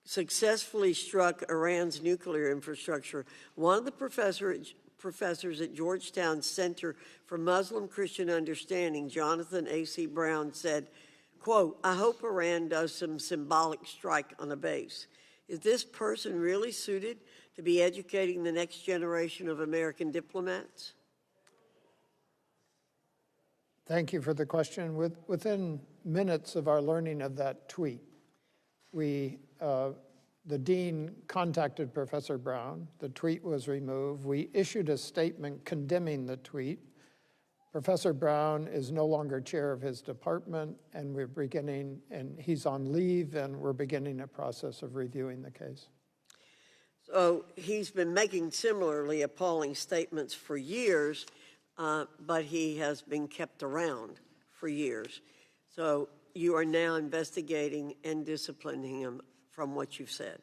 Successfully struck Iran's nuclear infrastructure, one of the professors at Georgetown Center for Muslim-Christian Understanding, Jonathan A.C. Brown, said, quote, "I hope Iran does some symbolic strike on a base." Is this person really suited to be educating the next generation of American diplomats? Thank you for the question. Within minutes of our learning of that tweet, the dean contacted Professor Brown. The tweet was removed. We issued a statement condemning the tweet. Professor Brown is no longer chair of his department, and he's on leave, and we're beginning a process of reviewing the case. So he's been making similarly appalling statements for years, but he has been kept around for years. So you are now investigating and disciplining him from what you've said.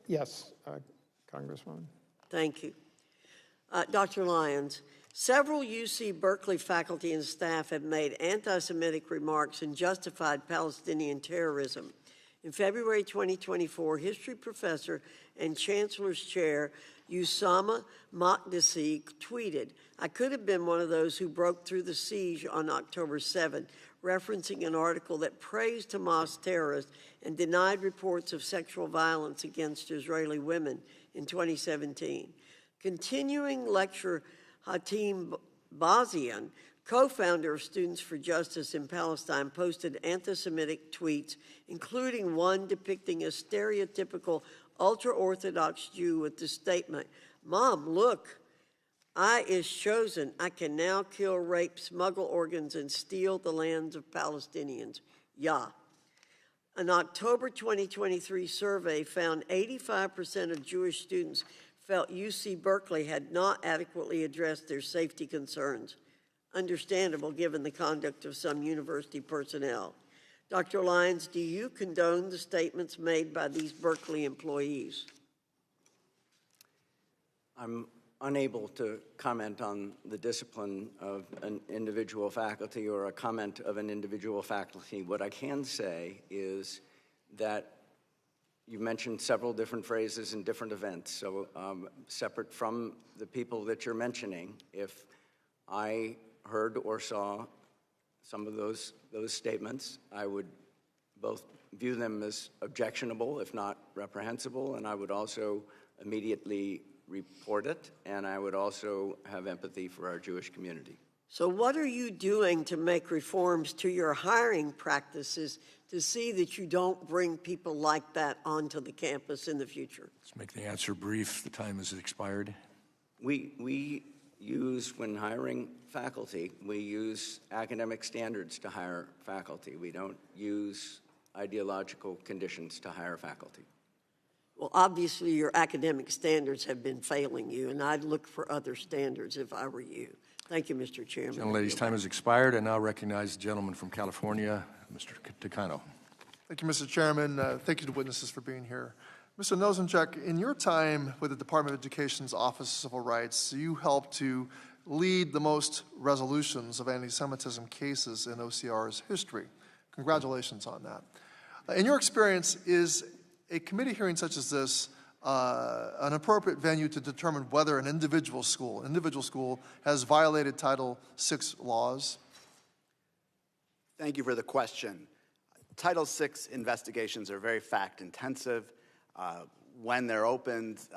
Yes, Congresswoman. Thank you. Dr. Lyons, several UC Berkeley faculty and staff have made anti-Semitic remarks and justified Palestinian terrorism. In February 2024, history professor and chancellor's chair Usama Makdisi tweeted, "I could have been one of those who broke through the siege on October 7, referencing an article that praised Hamas terrorists and denied reports of sexual violence against Israeli women in 2017. Continuing lecturer Hatim Bazian, co-founder of Students for Justice in Palestine, posted anti-Semitic tweets, including one depicting a stereotypical ultra-Orthodox Jew with the statement, "Mom, look, I is chosen. I can now kill, rape, smuggle organs, and steal the lands of Palestinians. Yah." An October 2023 survey found 85% of Jewish students felt UC Berkeley had not adequately addressed their safety concerns. Understandable given the conduct of some university personnel. Dr. Lyons, do you condone the statements made by these Berkeley employees? I'm unable to comment on the discipline of an individual faculty or a comment of an individual faculty. What I can say is that you mentioned several different phrases in different events. So separate from the people that you're mentioning, if I heard or saw some of those statements, I would both view them as objectionable, if not reprehensible, and I would also immediately report it, and I would also have empathy for our Jewish community. So what are you doing to make reforms to your hiring practices to see that you don't bring people like that onto the campus in the future? Let's make the answer brief. The time has expired. We use, when hiring faculty, we use academic standards to hire faculty. We don't use ideological conditions to hire faculty. Well, obviously your academic standards have been failing you, and I'd look for other standards if I were you. Thank you, Mr. Chairman. Gentlelady's time has expired. I now recognize the gentleman from California, Mr. Takano. Thank you, Mr. Chairman. Thank you to witnesses for being here. Mr. Nosenchuk, in your time with the Department of Education's Office of Civil Rights, you helped to lead the most resolutions of anti-Semitism cases in OCR's history. Congratulations on that. In your experience, is a committee hearing such as this an appropriate venue to determine whether an individual school has violated Title VI laws? Thank you for the question. Title VI investigations are very fact-intensive. When they're opened,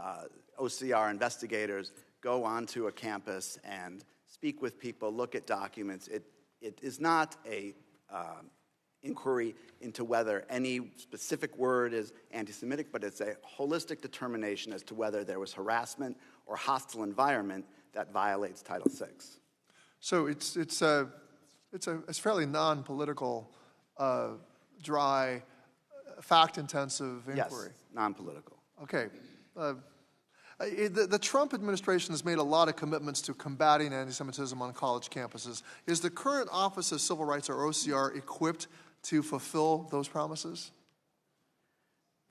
OCR investigators go onto a campus and speak with people, look at documents. It is not a inquiry into whether any specific word is anti-Semitic, but it's a holistic determination as to whether there was harassment or hostile environment that violates Title VI. So it's fairly non-political, dry, fact-intensive inquiry. Yes, non-political. Okay. The Trump administration has made a lot of commitments to combating anti-Semitism on college campuses. Is the current Office of Civil Rights, or OCR, equipped to fulfill those promises?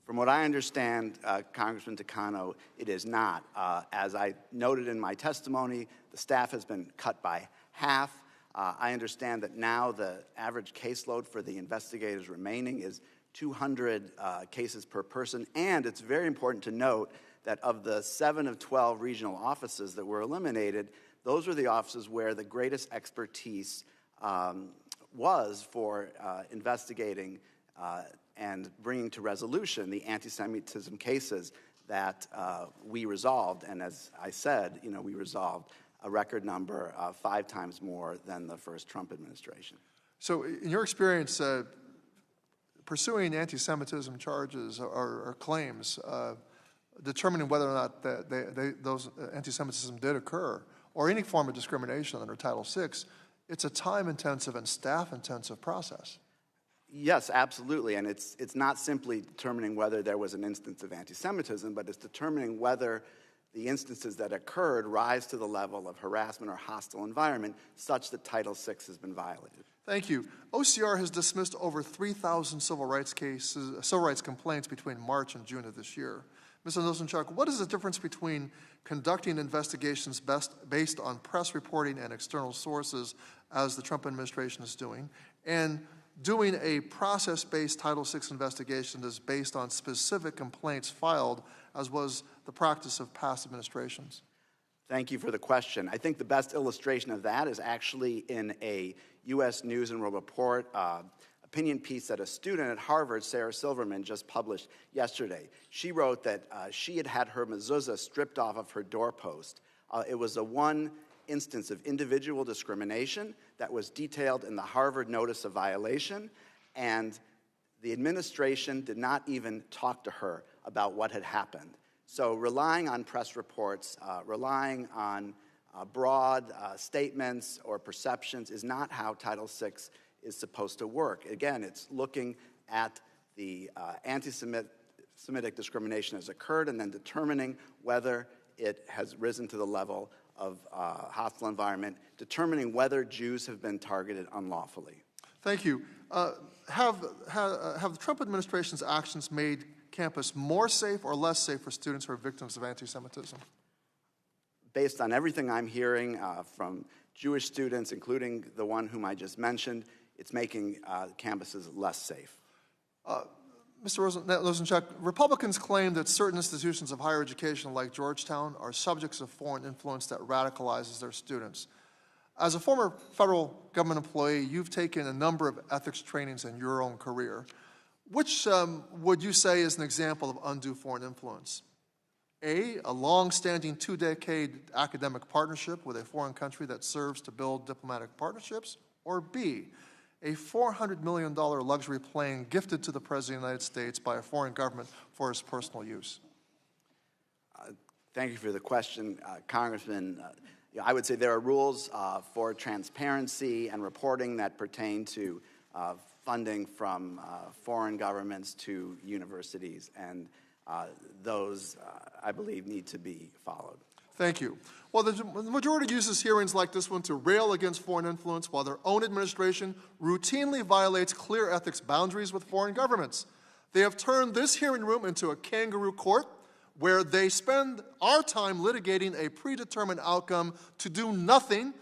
From what I understand, Congressman Takano, it is not. As I noted in my testimony, the staff has been cut by half. I understand that now the average caseload for the investigators remaining is 200 cases per person, and it's very important to note that of the 7 of 12 regional offices that were eliminated, those were the offices where the greatest expertise was for investigating and bringing to resolution the anti-Semitism cases that we resolved. And as I said, we resolved a record number, 5 times more than the first Trump administration. So in your experience, pursuing anti-Semitism charges or claims, determining whether or not those anti-Semitism did occur, or any form of discrimination under Title VI, it's a time-intensive and staff-intensive process. Yes, absolutely, and it's not simply determining whether there was an instance of anti-Semitism, but it's determining whether the instances that occurred rise to the level of harassment or hostile environment such that Title VI has been violated. Thank you. OCR has dismissed over 3,000 civil rights complaints between March and June of this year. Mr. Nosenchuk, what is the difference between conducting investigations based on press reporting and external sources, as the Trump administration is doing, and doing a process-based Title VI investigation that's based on specific complaints filed, as was the practice of past administrations? Thank you for the question. I think the best illustration of that is actually in a U.S. News and World Report opinion piece that a student at Harvard, Sarah Silverman, just published yesterday. She wrote that she had had her mezuzah stripped off of her doorpost. It was one instance of individual discrimination that was detailed in the Harvard Notice of Violation, and the administration did not even talk to her about what had happened. So relying on press reports, relying on broad statements or perceptions is not how Title VI is supposed to work. Again, it's looking at the anti-Semitic discrimination has occurred and then determining whether it has risen to the level of hostile environment, determining whether Jews have been targeted unlawfully. Thank you. Have the Trump administration's actions made campus more safe or less safe for students who are victims of anti-Semitism? Based on everything I'm hearing from Jewish students, including the one whom I just mentioned, it's making campuses less safe. Mr. Nosenchuk, Republicans claim that certain institutions of higher education like Georgetown are subjects of foreign influence that radicalizes their students. As a former federal government employee, you've taken a number of ethics trainings in your own career. Which would you say is an example of undue foreign influence? A long-standing 2-decade academic partnership with a foreign country that serves to build diplomatic partnerships, or B, a $400 million luxury plane gifted to the President of the United States by a foreign government for his personal use? Thank you for the question, Congressman. I would say there are rules for transparency and reporting that pertain to funding from foreign governments to universities, and those, I believe, need to be followed. Thank you. Well, the majority uses hearings like this one to rail against foreign influence, while their own administration routinely violates clear ethics boundaries with foreign governments. They have turned this hearing room into a kangaroo court where they spend our time litigating a predetermined outcome to do nothing,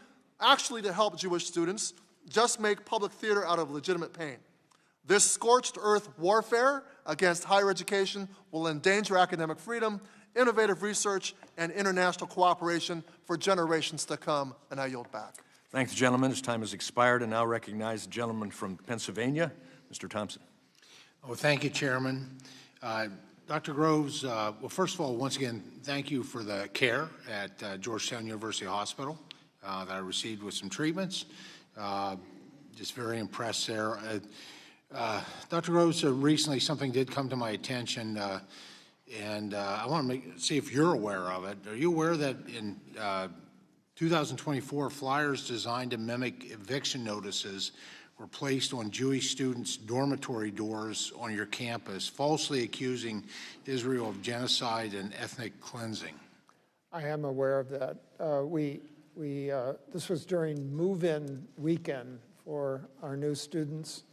actually to help Jewish students, just make public theater out of legitimate pain. This scorched earth warfare against higher education will endanger academic freedom, innovative research, and international cooperation for generations to come, and I yield back. Thank the gentleman. His time has expired, and now recognize the gentleman from Pennsylvania, Mr. Thompson. Oh, thank you, Chairman. Dr. Groves, well, first of all, once again, thank you for the care at Georgetown University Hospital that I received with some treatments. Just very impressed there. Dr. Groves, recently something did come to my attention, and I want to see if you're aware of it. Are you aware that in 2024, flyers designed to mimic eviction notices were placed on Jewish students' dormitory doors on your campus, falsely accusing Israel of genocide and ethnic cleansing? I am aware of that. This was during move-in weekend for our new students.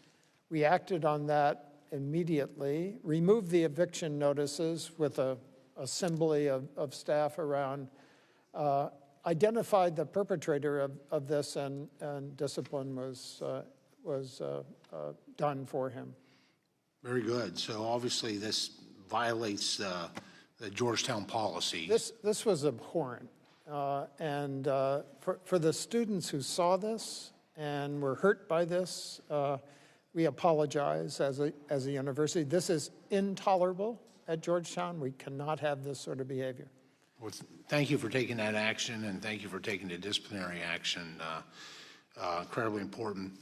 We acted on that immediately, removed the eviction notices with a assembly of staff around, identified the perpetrator of this, and discipline was done for him. Very good. So obviously this violates the Georgetown policy. This was abhorrent. And for the students who saw this and were hurt by this, we apologize as a university. This is intolerable at Georgetown. We cannot have this sort of behavior. Well, thank you for taking that action, and thank you for taking the disciplinary action. Incredibly important.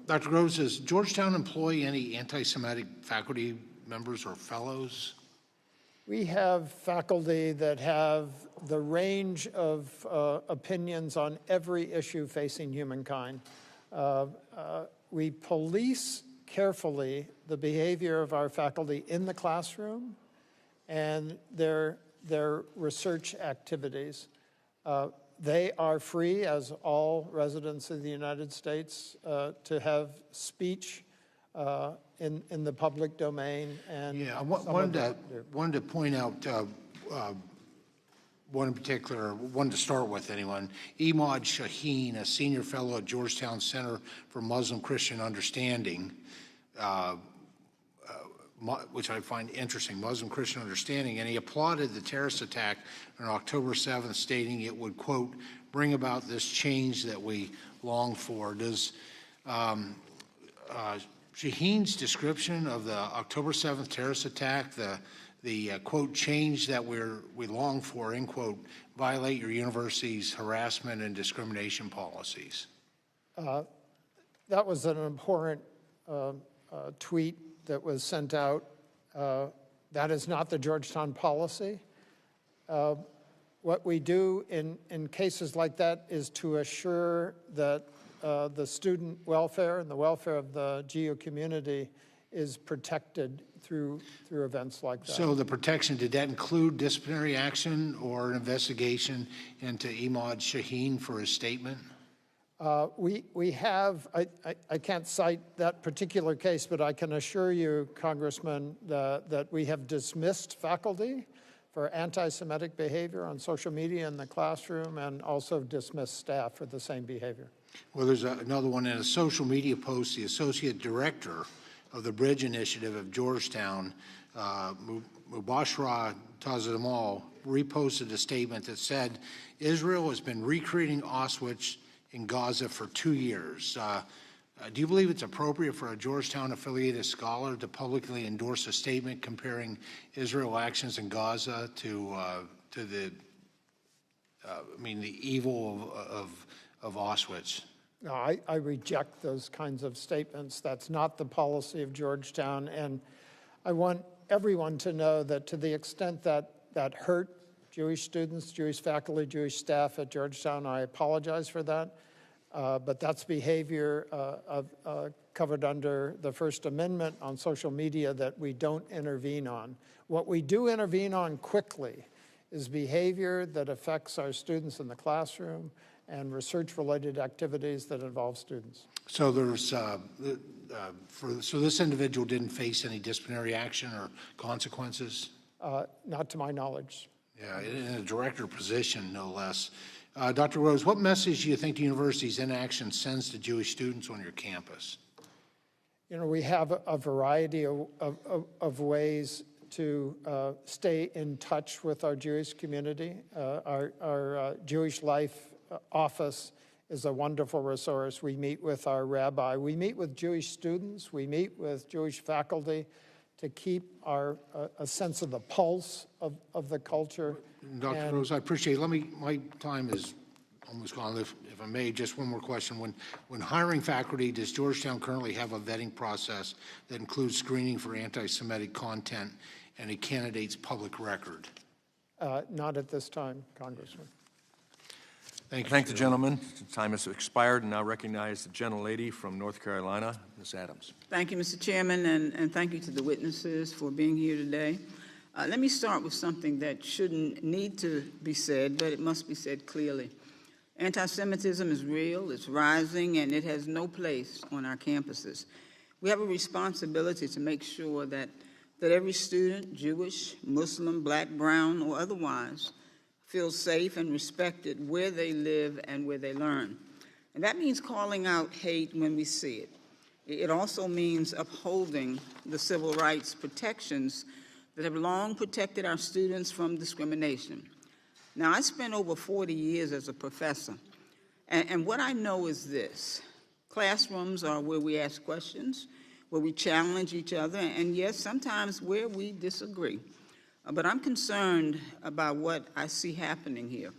Dr. Groves, does Georgetown employ any anti-Semitic faculty members or fellows? We have faculty that have the range of opinions on every issue facing humankind. We police carefully the behavior of our faculty in the classroom and their research activities. They are free, as all residents of the United States, to have speech in the public domain. And yeah, I wanted to point out one in particular, one to start with anyone. Imad Shaheen, a senior fellow at Georgetown Center for Muslim Christian Understanding, which I find interesting, Muslim Christian Understanding, and he applauded the terrorist attack on October 7th, stating it would, quote, bring about this change that we long for. Does Shaheen's description of the October 7th terrorist attack, the quote, change that we long for, end quote, violate your university's harassment and discrimination policies? That was an abhorrent tweet that was sent out. That is not the Georgetown policy. What we do in cases like that is to assure that the student welfare and the welfare of the GU community is protected through events like that. So the protection, did that include disciplinary action or an investigation into Imad Shaheen for his statement? We have, I can't cite that particular case, but I can assure you, Congressman, that we have dismissed faculty for anti-Semitic behavior on social media in the classroom, and also dismissed staff for the same behavior. Well, there's another one in a social media post. The Associate Director of the Bridge Initiative of Georgetown, Mubashra Tazamal, reposted a statement that said, Israel has been recreating Auschwitz in Gaza for 2 years. Do you believe it's appropriate for a Georgetown-affiliated scholar to publicly endorse a statement comparing Israel actions in Gaza to the evil of Auschwitz? No, I reject those kinds of statements. That's not the policy of Georgetown, and I want everyone to know that to the extent that hurt Jewish students, Jewish faculty, Jewish staff at Georgetown, I apologize for that. But that's behavior covered under the First Amendment on social media that we don't intervene on. What we do intervene on quickly is behavior that affects our students in the classroom and research-related activities that involve students. So there's, so this individual didn't face any disciplinary action or consequences? Not to my knowledge. Yeah, in a director position, no less. Dr. Rose, what message do you think the university's inaction sends to Jewish students on your campus? You know, we have a variety of ways to stay in touch with our Jewish community. Our Jewish Life office is a wonderful resource. We meet with our rabbi. We meet with Jewish students. We meet with Jewish faculty to keep a sense of the pulse of the culture. Dr. Rose, I appreciate it. My time is almost gone. If I may, just one more question. When hiring faculty, does Georgetown currently have a vetting process that includes screening for anti-Semitic content and a candidate's public record? Not at this time, Congressman. Thank you. Thank the gentleman. Time has expired, and now recognize the gentlelady from North Carolina, Ms. Adams. Thank you, Mr. Chairman, and thank you to the witnesses for being here today. Let me start with something that shouldn't need to be said, but it must be said clearly. Anti-Semitism is real, it's rising, and it has no place on our campuses. We have a responsibility to make sure that every student, Jewish, Muslim, black, brown, or otherwise, feels safe and respected where they live and where they learn. And that means calling out hate when we see it. It also means upholding the civil rights protections that have long protected our students from discrimination. Now, I spent over 40 years as a professor, and what I know is this. Classrooms are where we ask questions, where we challenge each other, and yes, sometimes where we disagree. But I'm concerned about what I see happening here.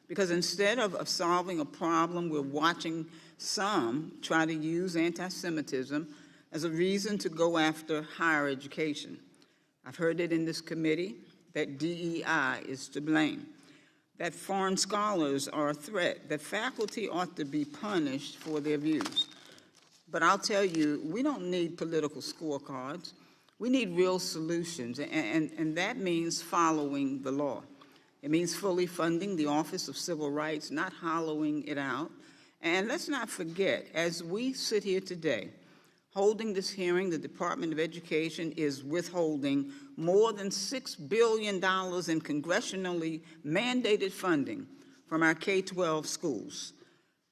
Because instead of solving a problem, we're watching some try to use anti-Semitism as a reason to go after higher education. I've heard it in this committee that DEI is to blame, that foreign scholars are a threat, that faculty ought to be punished for their views. But I'll tell you, we don't need political scorecards. We need real solutions, and that means following the law. It means fully funding the Office of Civil Rights, not hollowing it out. And let's not forget, as we sit here today, holding this hearing, the Department of Education is withholding more than $6 billion in congressionally mandated funding from our K-12 schools.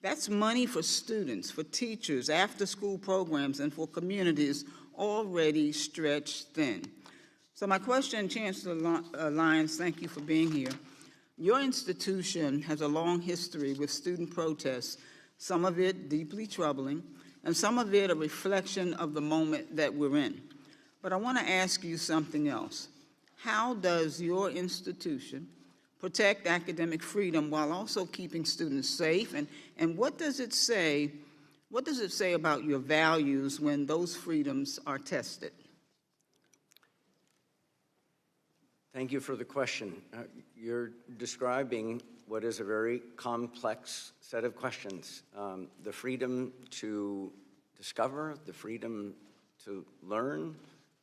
That's money for students, for teachers, after-school programs, and for communities already stretched thin. So my question, Chancellor Lyons, thank you for being here. Your institution has a long history with student protests, some of it deeply troubling, and some of it a reflection of the moment that we're in. But I want to ask you something else. How does your institution protect academic freedom while also keeping students safe? And what does it say about your values when those freedoms are tested? Thank you for the question. You're describing what is a very complex set of questions. The freedom to discover, the freedom to learn,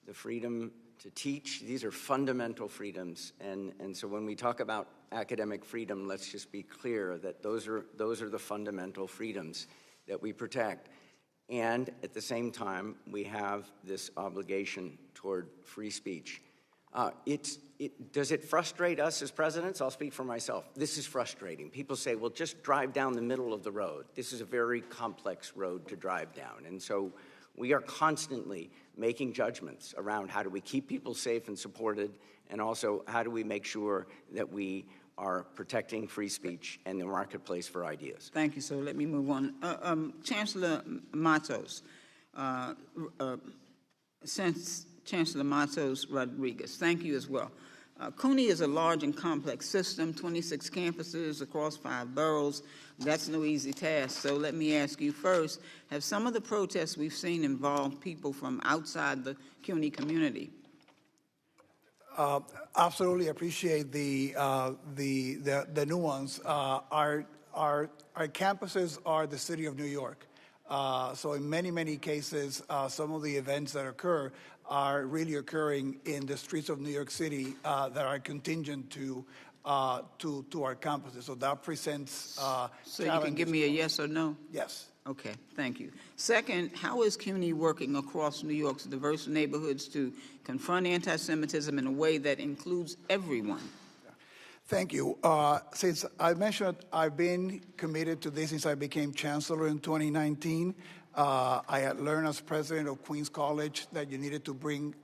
the freedom to teach, these are fundamental freedoms. And so when we talk about academic freedom, let's just be clear that those are the fundamental freedoms that we protect. And at the same time, we have this obligation toward free speech. Does it frustrate us as presidents? I'll speak for myself. This is frustrating. People say, well, just drive down the middle of the road. This is a very complex road to drive down. And so we are constantly making judgments around how do we keep people safe and supported, and also how do we make sure that we are protecting free speech and the marketplace for ideas. Thank you, sir. Let me move on. Chancellor Matos, Chancellor Matos Rodríguez, thank you as well. CUNY is a large and complex system, 26 campuses across 5 boroughs. That's no easy task. So let me ask you first, have some of the protests we've seen involved people from outside the CUNY community? Absolutely appreciate the nuance. Our campuses are the city of New York. So in many cases, some of the events that occur are really occurring in the streets of New York City that are contingent to our campuses. So that presents So you can give me a yes or no? Yes. Okay, thank you. Second, how is CUNY working across New York's diverse neighborhoods to confront anti-Semitism in a way that includes everyone? Thank you. Since I mentioned, I've been committed to this since I became Chancellor in 2019. I had learned as president of Queens College that you needed to bring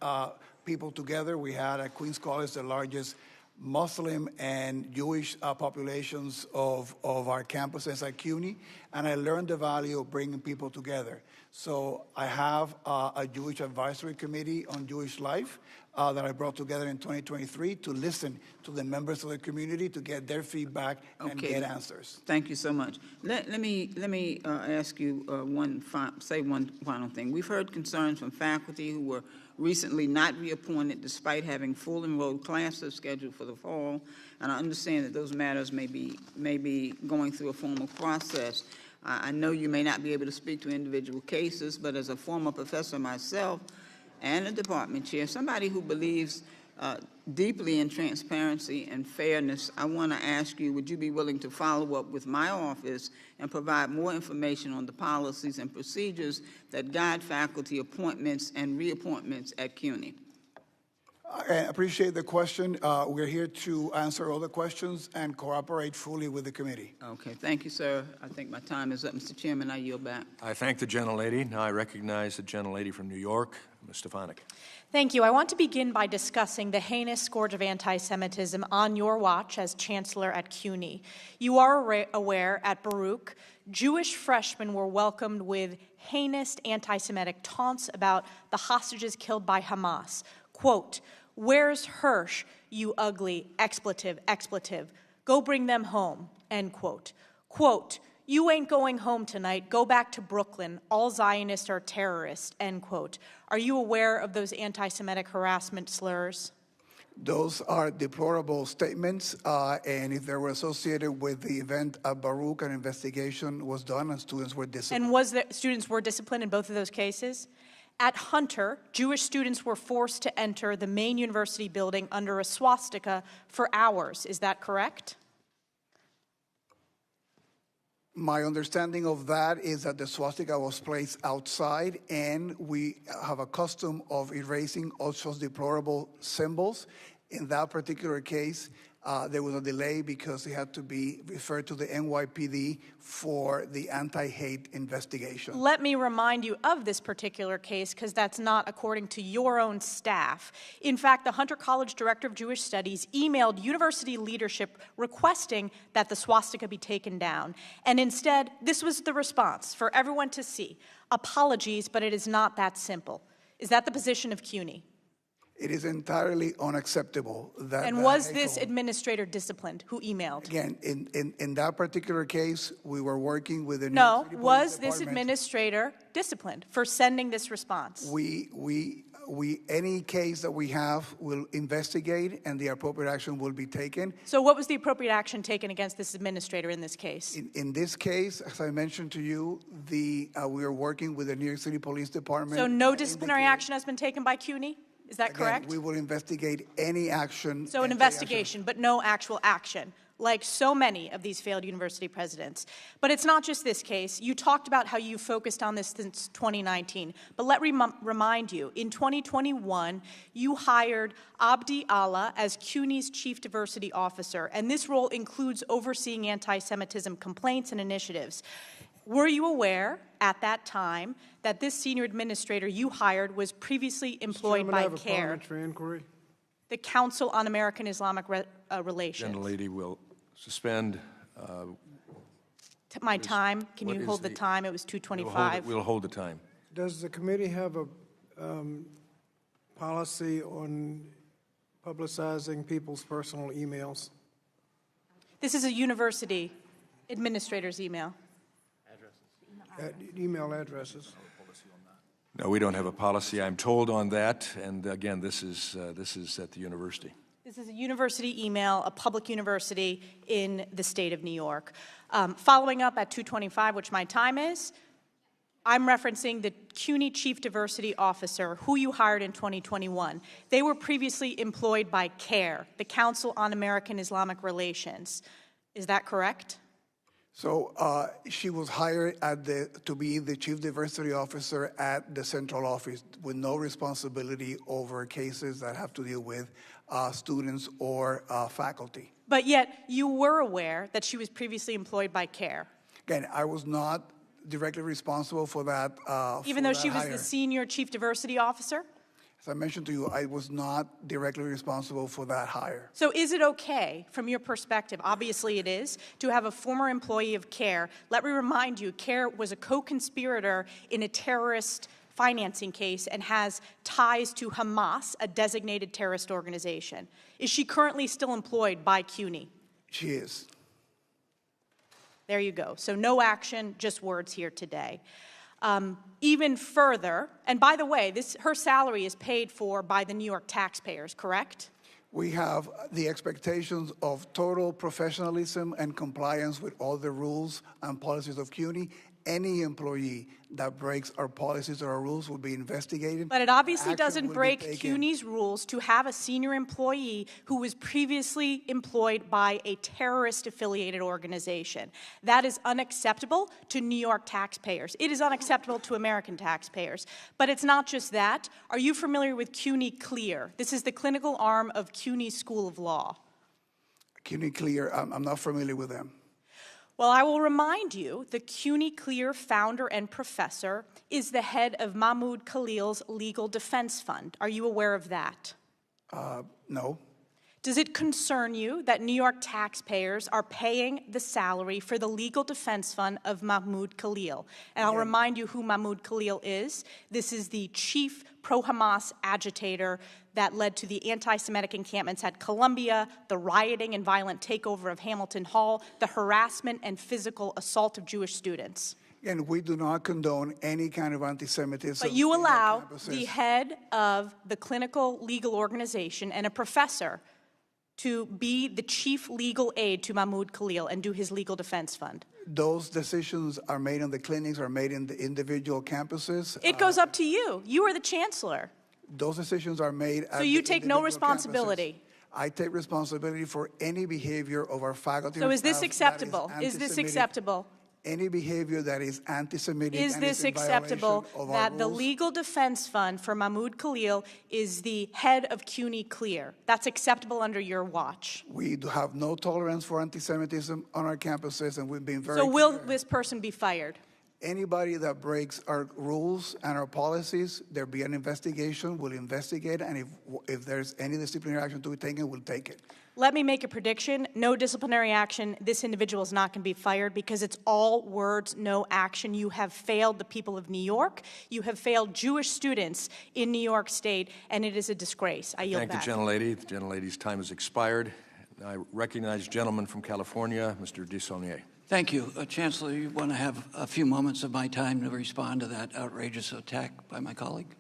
people together. We had at Queens College the largest Muslim and Jewish populations of our campuses at CUNY, and I learned the value of bringing people together. So I have a Jewish advisory committee on Jewish life that I brought together in 2023 to listen to the members of the community to get their feedback and get answers. Thank you so much. Let me ask you one final thing. We've heard concerns from faculty who were recently not reappointed despite having full enrolled classes scheduled for the fall, and I understand that those matters may be going through a formal process. I know you may not be able to speak to individual cases, but as a former professor myself and a department chair, somebody who believes deeply in transparency and fairness, I want to ask you, would you be willing to follow up with my office and provide more information on the policies and procedures that guide faculty appointments and reappointments at CUNY? I appreciate the question. We're here to answer all the questions and cooperate fully with the committee. Okay, thank you, sir. I think my time is up. Mr. Chairman, I yield back. I thank the gentlelady. Now I recognize the gentlelady from New York, Ms. Stefanik. Thank you. I want to begin by discussing the heinous scourge of anti-Semitism on your watch as Chancellor at CUNY. You are aware at Baruch, Jewish freshmen were welcomed with heinous anti-Semitic taunts about the hostages killed by Hamas. Quote, "Where's Hirsch, you ugly expletive, expletive? Go bring them home," end quote. Quote, "You ain't going home tonight. Go back to Brooklyn. All Zionists are terrorists," end quote. Are you aware of those anti-Semitic harassment slurs? Those are deplorable statements, and if they were associated with the event at Baruch, an investigation was done and students were disciplined. And students were disciplined in both of those cases? At Hunter, Jewish students were forced to enter the main university building under a swastika for hours. Is that correct? My understanding of that is that the swastika was placed outside, and we have a custom of erasing all such deplorable symbols. In that particular case, there was a delay because it had to be referred to the NYPD for the anti-hate investigation. Let me remind you of this particular case because that's not according to your own staff. In fact, the Hunter College Director of Jewish Studies emailed university leadership requesting that the swastika be taken down. And instead, this was the response for everyone to see. Apologies, but it is not that simple. Is that the position of CUNY? It is entirely unacceptable that. And was this administrator disciplined who emailed? Again, in that particular case, we were working with the No, New York City was Police this Department. administrator disciplined for sending this response? Any case that we have will investigate, and the appropriate action will be taken. So what was the appropriate action taken against this administrator in this case? In this case, as I mentioned to you, we are working with the New York City Police Department. So no disciplinary action has been taken by CUNY? Is that correct? Again, we will investigate any action. So an investigation, but no actual action, like so many of these failed university presidents. But it's not just this case. You talked about how you focused on this since 2019. But let me remind you, in 2021, you hired Abdi Allah as CUNY's Chief Diversity Officer, and this role includes overseeing anti-Semitism complaints and initiatives. Were you aware at that time that this senior administrator you hired was previously employed by I have a CARE, parliamentary inquiry. the Council on American Islamic Relations? Gentlelady will suspend. My time. Can what you is hold the time? It was 2:25. We'll hold the time. Does the committee have a policy on publicizing people's personal emails? This is a university administrator's email. Email addresses. No, we don't have a policy, I'm told, on that. And again, this is at the university. This is a university email, a public university in the state of New York. Following up at 2:25, which my time is, I'm referencing the CUNY Chief Diversity Officer, who you hired in 2021. They were previously employed by CARE, the Council on American Islamic Relations. Is that correct? So she was hired to be the Chief Diversity Officer at the central office with no responsibility over cases that have to deal with students or faculty. But yet you were aware that she was previously employed by CARE. Again, I was not directly responsible for that. Even though she was the Senior Chief Diversity Officer? As I mentioned to you, I was not directly responsible for that hire. So is it okay, from your perspective, obviously it is, to have a former employee of CARE? Let me remind you, CARE was a co-conspirator in a terrorist financing case and has ties to Hamas, a designated terrorist organization. Is she currently still employed by CUNY? She is. There you go. So no action, just words here today. Even further, and by the way, her salary is paid for by the New York taxpayers, correct? We have the expectations of total professionalism and compliance with all the rules and policies of CUNY any employee that breaks our policies or our rules will be investigated. But it obviously Action doesn't will be break taken. CUNY's rules to have a senior employee who was previously employed by a terrorist-affiliated organization. That is unacceptable to New York taxpayers. It is unacceptable to American taxpayers. But it's not just that. Are you familiar with CUNY Clear? This is the clinical arm of CUNY School of Law. CUNY Clear, I'm not familiar with them. Well, I will remind you, the CUNY Clear founder and professor is the head of Mahmoud Khalil's Legal Defense Fund. Are you aware of that? No. Does it concern you that New York taxpayers are paying the salary for the legal defense fund of Mahmoud Khalil? And I'll remind you who Mahmoud Khalil is. This is the chief pro-Hamas agitator that led to the anti-Semitic encampments at Columbia, the rioting and violent takeover of Hamilton Hall, the harassment and physical assault of Jewish students. And we do not condone any kind of anti-Semitism. But you in our allow campuses. the head of the clinical legal organization and a professor to be the chief legal aide to Mahmoud Khalil and do his legal defense fund. Those decisions are made in the clinics, are made in the individual campuses. It goes up to you. You are the chancellor. Those decisions are made at So you the take no individual responsibility. campuses. I take responsibility for any behavior of our faculty. So and is this staff acceptable? that Is this anti-Semitic. acceptable? Any behavior that is anti-Semitic Is and this in violation acceptable of our that the rules. legal defense fund for Mahmoud Khalil is the head of CUNY Clear? That's acceptable under your watch. We do have no tolerance for anti-Semitism on our campuses, and we've been very So will clear. this person be fired? Anybody that breaks our rules and our policies, there'll be an investigation. We'll investigate, and if there's any disciplinary action to be taken, we'll take it. Let me make a prediction. No disciplinary action. This individual is not going to be fired because it's all words, no action. You have failed the people of New York. You have failed Jewish students in New York State, and it is a disgrace. I yield Thank back. the gentlelady. The gentlelady's time has expired. I recognize the gentleman from California, Mr. Desaulniers. Thank you. Chancellor, you want to have a few moments of my time to respond to that outrageous attack by my colleague?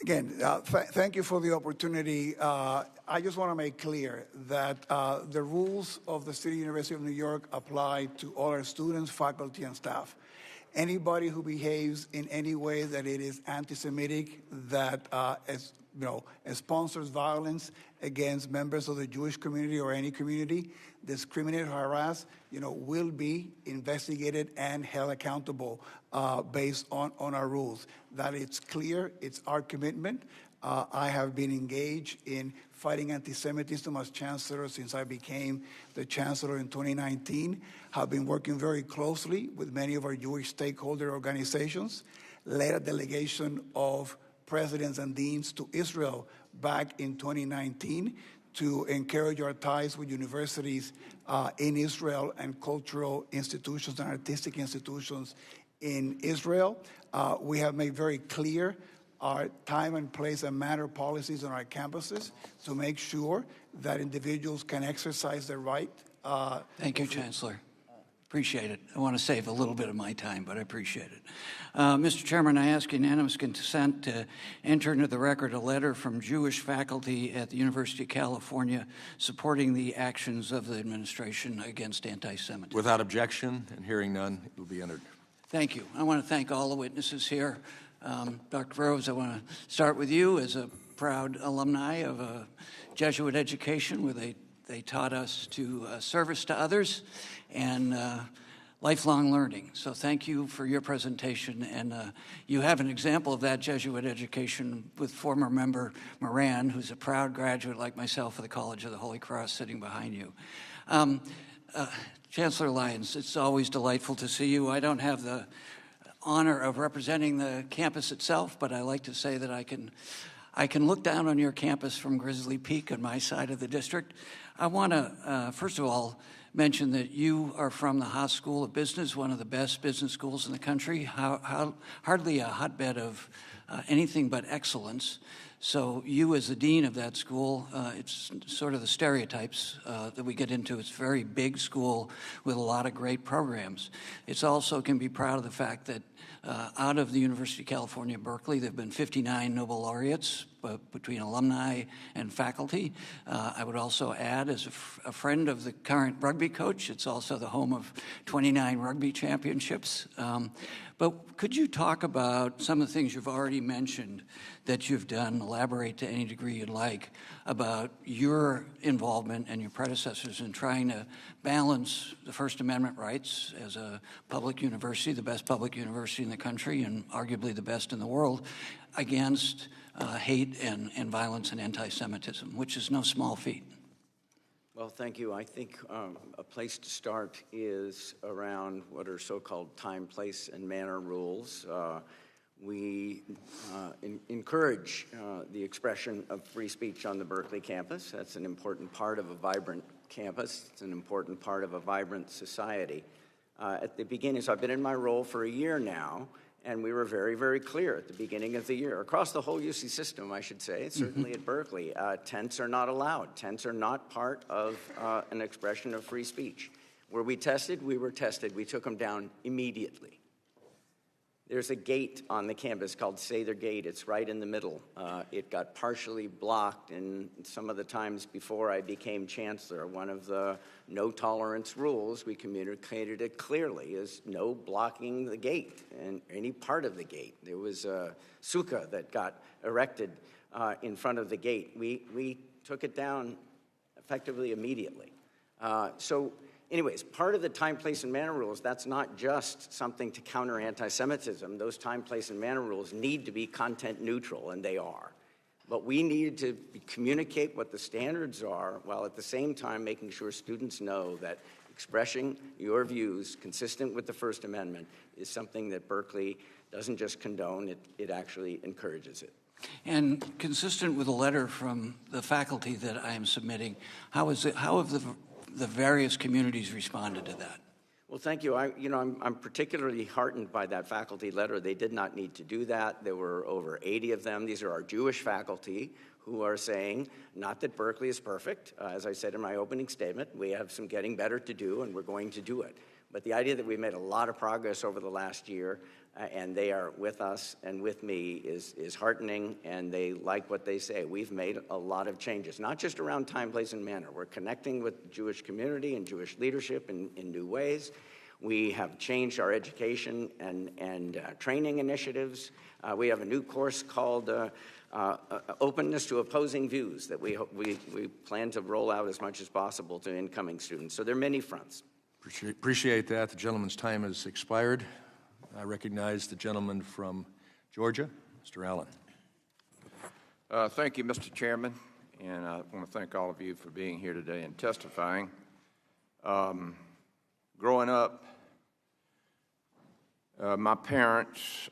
Again, thank you for the opportunity. I just want to make clear that the rules of the City University of New York apply to all our students, faculty, and staff. Anybody who behaves in any way that it is anti-Semitic, that sponsors violence against members of the Jewish community or any community, discriminate or harass, will be investigated and held accountable based on our rules. That it's clear, it's our commitment. I have been engaged in fighting anti-Semitism as Chancellor since I became the Chancellor in 2019. Have been working very closely with many of our Jewish stakeholder organizations, led a delegation of presidents and deans to Israel back in 2019 to encourage our ties with universities in Israel and cultural institutions and artistic institutions in Israel. We have made very clear our time and place and manner policies on our campuses to make sure that individuals can exercise their right. Thank you, Chancellor. Appreciate it. I want to save a little bit of my time, but I appreciate it. Mr. Chairman, I ask unanimous consent to enter into the record a letter from Jewish faculty at the University of California supporting the actions of the administration against anti-Semitism. Without objection and hearing none, it will be entered. Thank you. I want to thank all the witnesses here. Dr. Groves, I want to start with you as a proud alumni of a Jesuit education where they taught us to service to others and lifelong learning. So thank you for your presentation. And you have an example of that Jesuit education with former member Moran, who's a proud graduate like myself of the College of the Holy Cross sitting behind you. Chancellor Lyons, it's always delightful to see you. I don't have the honor of representing the campus itself, but I like to say that I can look down on your campus from Grizzly Peak on my side of the district. I want to, first of all, mention that you are from the Haas School of Business, one of the best business schools in the country, hardly a hotbed of anything but excellence. So you as the dean of that school, it's sort of the stereotypes that we get into. It's a very big school with a lot of great programs. It's also can be proud of the fact that out of the University of California, Berkeley. There have been 59 Nobel laureates between alumni and faculty. I would also add, as a friend of the current rugby coach, it's also the home of 29 rugby championships. But could you talk about some of the things you've already mentioned that you've done, elaborate to any degree you'd like, about your involvement and your predecessors in trying to balance the First Amendment rights as a public university, the best public university in the country and arguably the best in the world, against hate and violence and anti-Semitism, which is no small feat? Well, thank you. I think a place to start is around what are so-called time, place, and manner rules. We encourage the expression of free speech on the Berkeley campus. That's an important part of a vibrant campus. It's an important part of a vibrant society. At the beginning, so I've been in my role for a year now, and we were very, very clear at the beginning of the year, across the whole UC system, I should say, certainly at Berkeley, tents are not allowed. Tents are not part of an expression of free speech. Were we tested? We were tested. We took them down immediately. There's a gate on the campus called Sather Gate. It's right in the middle. It got partially blocked, and some of the times before I became chancellor, one of the no-tolerance rules, we communicated it clearly, is no blocking the gate and any part of the gate. There was a sukkah that got erected in front of the gate. We took it down effectively immediately. Anyways, part of the time, place, and manner rules, that's not just something to counter anti-Semitism. Those time, place, and manner rules need to be content neutral, and they are. But we needed to communicate what the standards are, while at the same time making sure students know that expressing your views consistent with the First Amendment is something that Berkeley doesn't just condone, it actually encourages it. And consistent with a letter from the faculty that I am submitting, how have the various communities responded to that? Well, thank you. I'm particularly heartened by that faculty letter. They did not need to do that. There were over 80 of them. These are our Jewish faculty who are saying, not that Berkeley is perfect. As I said in my opening statement, we have some getting better to do, and we're going to do it. But the idea that we made a lot of progress over the last year, and they are with us and with me, is heartening, and they like what they say. We've made a lot of changes, not just around time, place, and manner. We're connecting with the Jewish community and Jewish leadership in new ways. We have changed our education and training initiatives. We have a new course called Openness to Opposing Views that we plan to roll out as much as possible to incoming students. So there are many fronts. Appreciate that. The gentleman's time has expired. I recognize the gentleman from Georgia, Mr. Allen. Thank you, Mr. Chairman, and I want to thank all of you for being here today and testifying. Growing up, my parents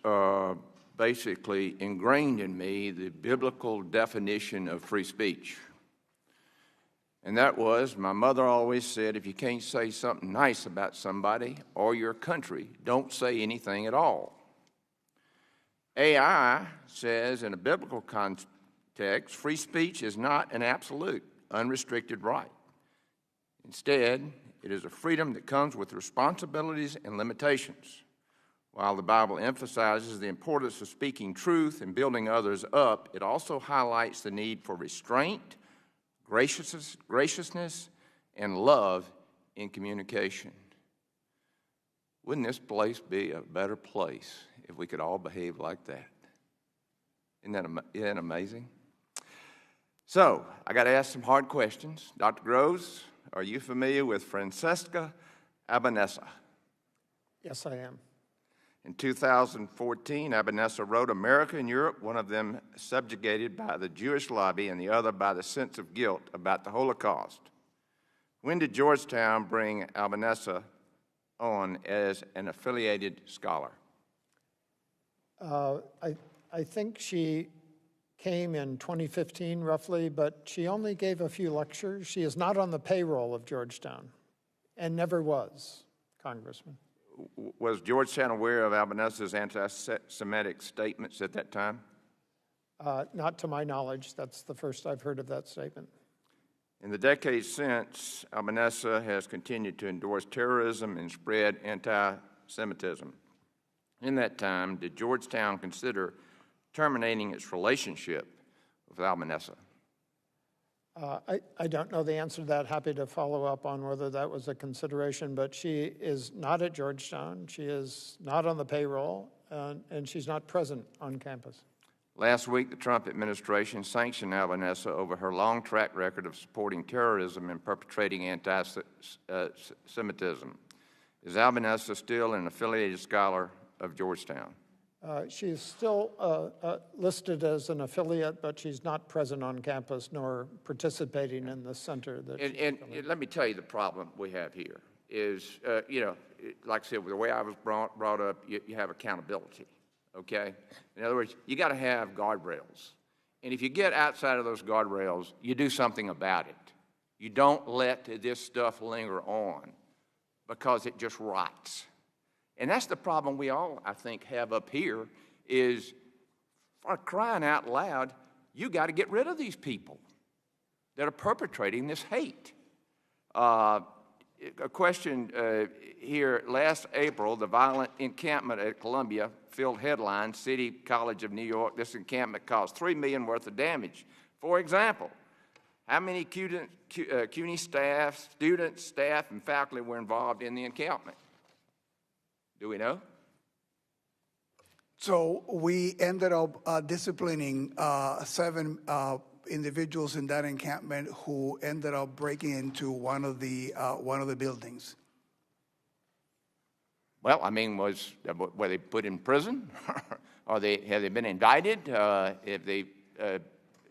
basically ingrained in me the biblical definition of free speech. And that was, my mother always said, if you can't say something nice about somebody or your country, don't say anything at all. AI says, in a biblical context, free speech is not an absolute, unrestricted right. Instead, it is a freedom that comes with responsibilities and limitations. While the Bible emphasizes the importance of speaking truth and building others up, it also highlights the need for restraint, graciousness, and love in communication. Wouldn't this place be a better place if we could all behave like that? Isn't that amazing? So, I got to ask some hard questions. Dr. Groves, are you familiar with Francesca Albanese? Yes, I am. In 2014, Albanese wrote, America and Europe, one of them subjugated by the Jewish lobby and the other by the sense of guilt about the Holocaust. When did Georgetown bring Albanese on as an affiliated scholar? I think she came in 2015, roughly, but she only gave a few lectures. She is not on the payroll of Georgetown and never was, Congressman. Was Georgetown aware of Albanese's anti-Semitic statements at that time? Not to my knowledge. That's the first I've heard of that statement. In the decades since, Albanese has continued to endorse terrorism and spread anti-Semitism. In that time, did Georgetown consider terminating its relationship with Albanesa? I don't know the answer to that. Happy to follow up on whether that was a consideration, but she is not at Georgetown. She is not on the payroll, and she's not present on campus. Last week, the Trump administration sanctioned Albanesa over her long track record of supporting terrorism and perpetrating anti-Semitism. Is Albanesa still an affiliated scholar of Georgetown? She's still listed as an affiliate, but she's not present on campus nor participating in the center. And let me tell you the problem we have here is, like I said, the way I was brought up, you have accountability, okay? In other words, you got to have guardrails. And if you get outside of those guardrails, you do something about it. You don't let this stuff linger on because it just rots. And that's the problem we all, I think, have up here is, for crying out loud, you got to get rid of these people that are perpetrating this hate. A question here. Last April, the violent encampment at Columbia filled headlines. City College of New York, this encampment caused $3 million worth of damage. For example, how many CUNY staff, students, staff, and faculty were involved in the encampment? Do we know? So we ended up disciplining 7 individuals in that encampment who ended up breaking into one of the buildings. Well, I mean, were they put in prison? Have they been indicted? Have they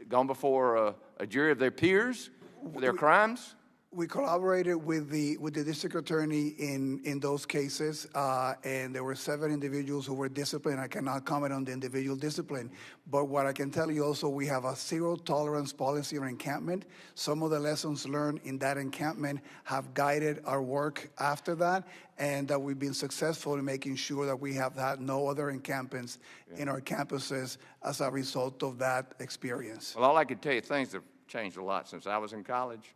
gone before a jury of their peers for their crimes? We collaborated with the district attorney in those cases, and there were 7 individuals who were disciplined. I cannot comment on the individual discipline, but what I can tell you also, we have a zero tolerance policy on encampment. Some of the lessons learned in that encampment have guided our work after that, and that we've been successful in making sure that we have had no other encampments in our campuses as a result of that experience. Well, all I can tell you, things have changed a lot since I was in college.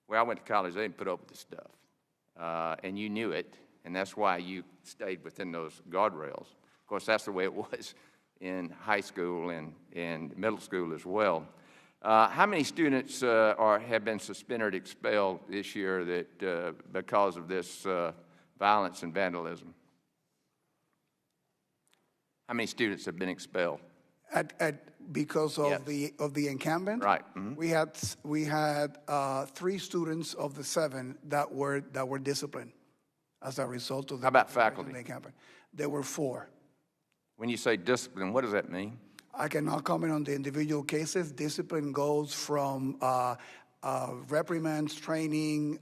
Where I went to college, they didn't put up with this stuff. And you knew it, and that's why you stayed within those guardrails. Of course, that's the way it was in high school and middle school as well. How many students have been suspended or expelled this year because of this violence and vandalism? How many students have been expelled? Because of the encampment, right? Mm-hmm. We had 3 students of the 7 that were disciplined as a result of the. How about faculty? The encampment. There were 4. When you say discipline, what does that mean? I cannot comment on the individual cases. Discipline goes from reprimands, training,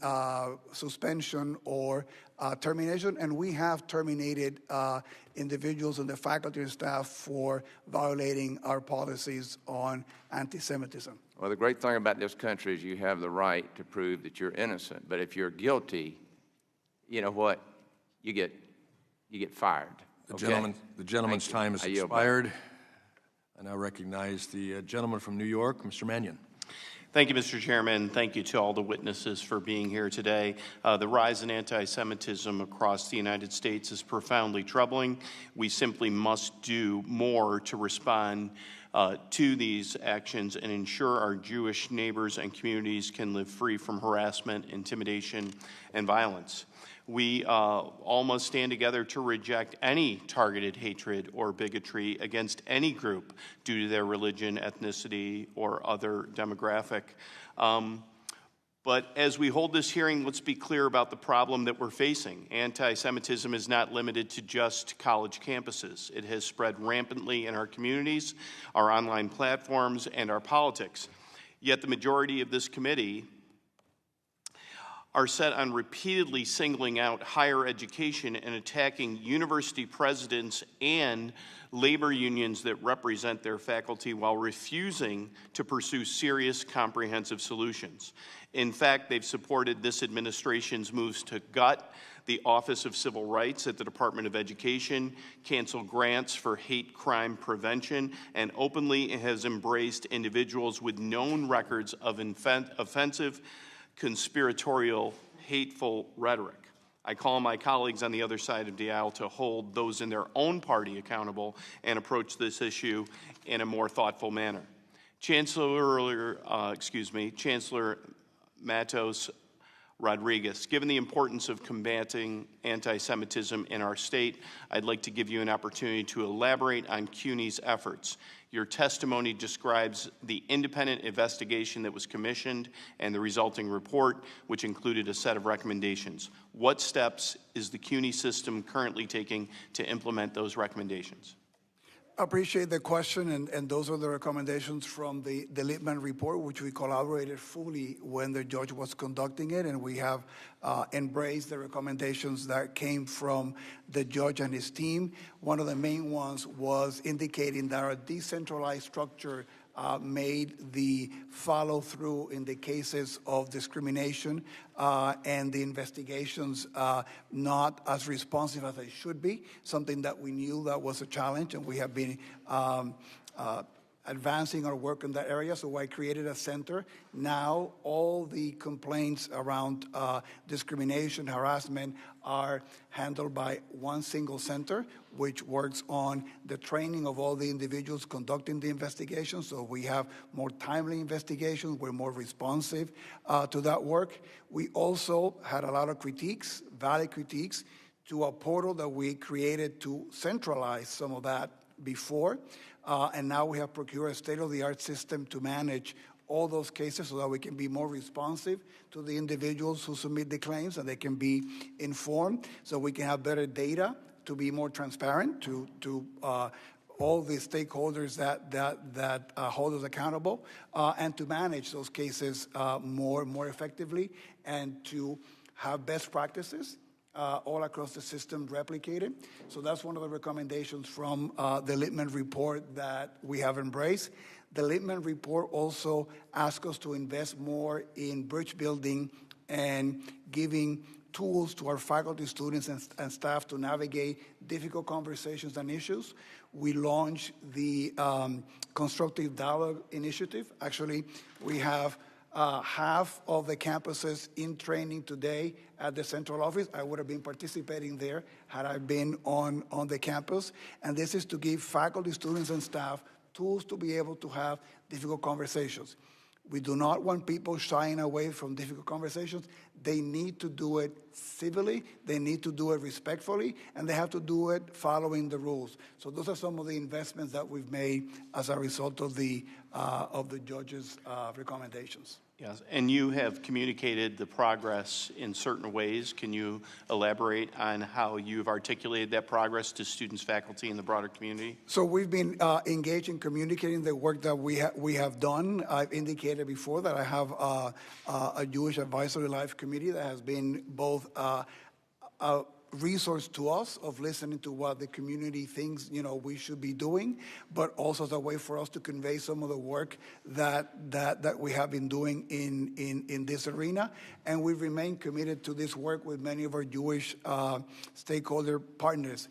suspension, or termination, and we have terminated individuals on the faculty and staff for violating our policies on anti-Semitism. Well, the great thing about this country is you have the right to prove that you're innocent, but if you're guilty, you know what? You get fired. The gentleman's time has expired. I now recognize the gentleman from New York, Mr. Mannion. Thank you, Mr. Chairman. Thank you to all the witnesses for being here today. The rise in anti-Semitism across the United States is profoundly troubling. We simply must do more to respond to these actions and ensure our Jewish neighbors and communities can live free from harassment, intimidation, and violence. We all must stand together to reject any targeted hatred or bigotry against any group due to their religion, ethnicity, or other demographic. But as we hold this hearing, let's be clear about the problem that we're facing. Anti-Semitism is not limited to just college campuses. It has spread rampantly in our communities, our online platforms, and our politics. Yet the majority of this committee are set on repeatedly singling out higher education and attacking university presidents and labor unions that represent their faculty while refusing to pursue serious, comprehensive solutions. In fact, they've supported this administration's moves to gut the Office of Civil Rights at the Department of Education, cancel grants for hate crime prevention, and openly has embraced individuals with known records of offensive, conspiratorial, hateful rhetoric. I call on my colleagues on the other side of the aisle to hold those in their own party accountable and approach this issue in a more thoughtful manner. Chancellor Matos Rodríguez, given the importance of combating anti-Semitism in our state, I'd like to give you an opportunity to elaborate on CUNY's efforts. Your testimony describes the independent investigation that was commissioned and the resulting report, which included a set of recommendations. What steps is the CUNY system currently taking to implement those recommendations? I appreciate the question, and those are the recommendations from the Lippman report, which we collaborated fully when the judge was conducting it, and we have embraced the recommendations that came from the judge and his team. One of the main ones was indicating that our decentralized structure made the follow-through in the cases of discrimination and the investigations not as responsive as they should be, something that we knew that was a challenge, and we have been advancing our work in that area, so I created a center. Now all the complaints around discrimination, harassment are handled by one single center, which works on the training of all the individuals conducting the investigation, so we have more timely investigations, we're more responsive to that work. We also had a lot of critiques, valid critiques, to a portal that we created to centralize some of that before. And now we have procured a state-of-the-art system to manage all those cases so that we can be more responsive to the individuals who submit the claims and they can be informed, so we can have better data to be more transparent to all the stakeholders that hold us accountable, and to manage those cases more effectively, and to have best practices all across the system replicated. So that's one of the recommendations from the Lippman report that we have embraced. The Lippman report also asks us to invest more in bridge building and giving tools to our faculty, students, and staff to navigate difficult conversations and issues. We launched the Constructive Dialogue Initiative. Actually, we have half of the campuses in training today at the central office. I would have been participating there had I been on the campus. And this is to give faculty, students, and staff tools to be able to have difficult conversations. We do not want people shying away from difficult conversations. They need to do it civilly, they need to do it respectfully, and they have to do it following the rules. So those are some of the investments that we've made as a result of the judge's recommendations. Yes, and you have communicated the progress in certain ways. Can you elaborate on how you've articulated that progress to students, faculty, and the broader community? So we've been engaged in communicating the work that we have done. I've indicated before that I have a Jewish Advisory Life Committee that has been both a resource to us of listening to what the community thinks we should be doing, but also as a way for us to convey some of the work that we have been doing in this arena. And we remain committed to this work with many of our Jewish stakeholder partners.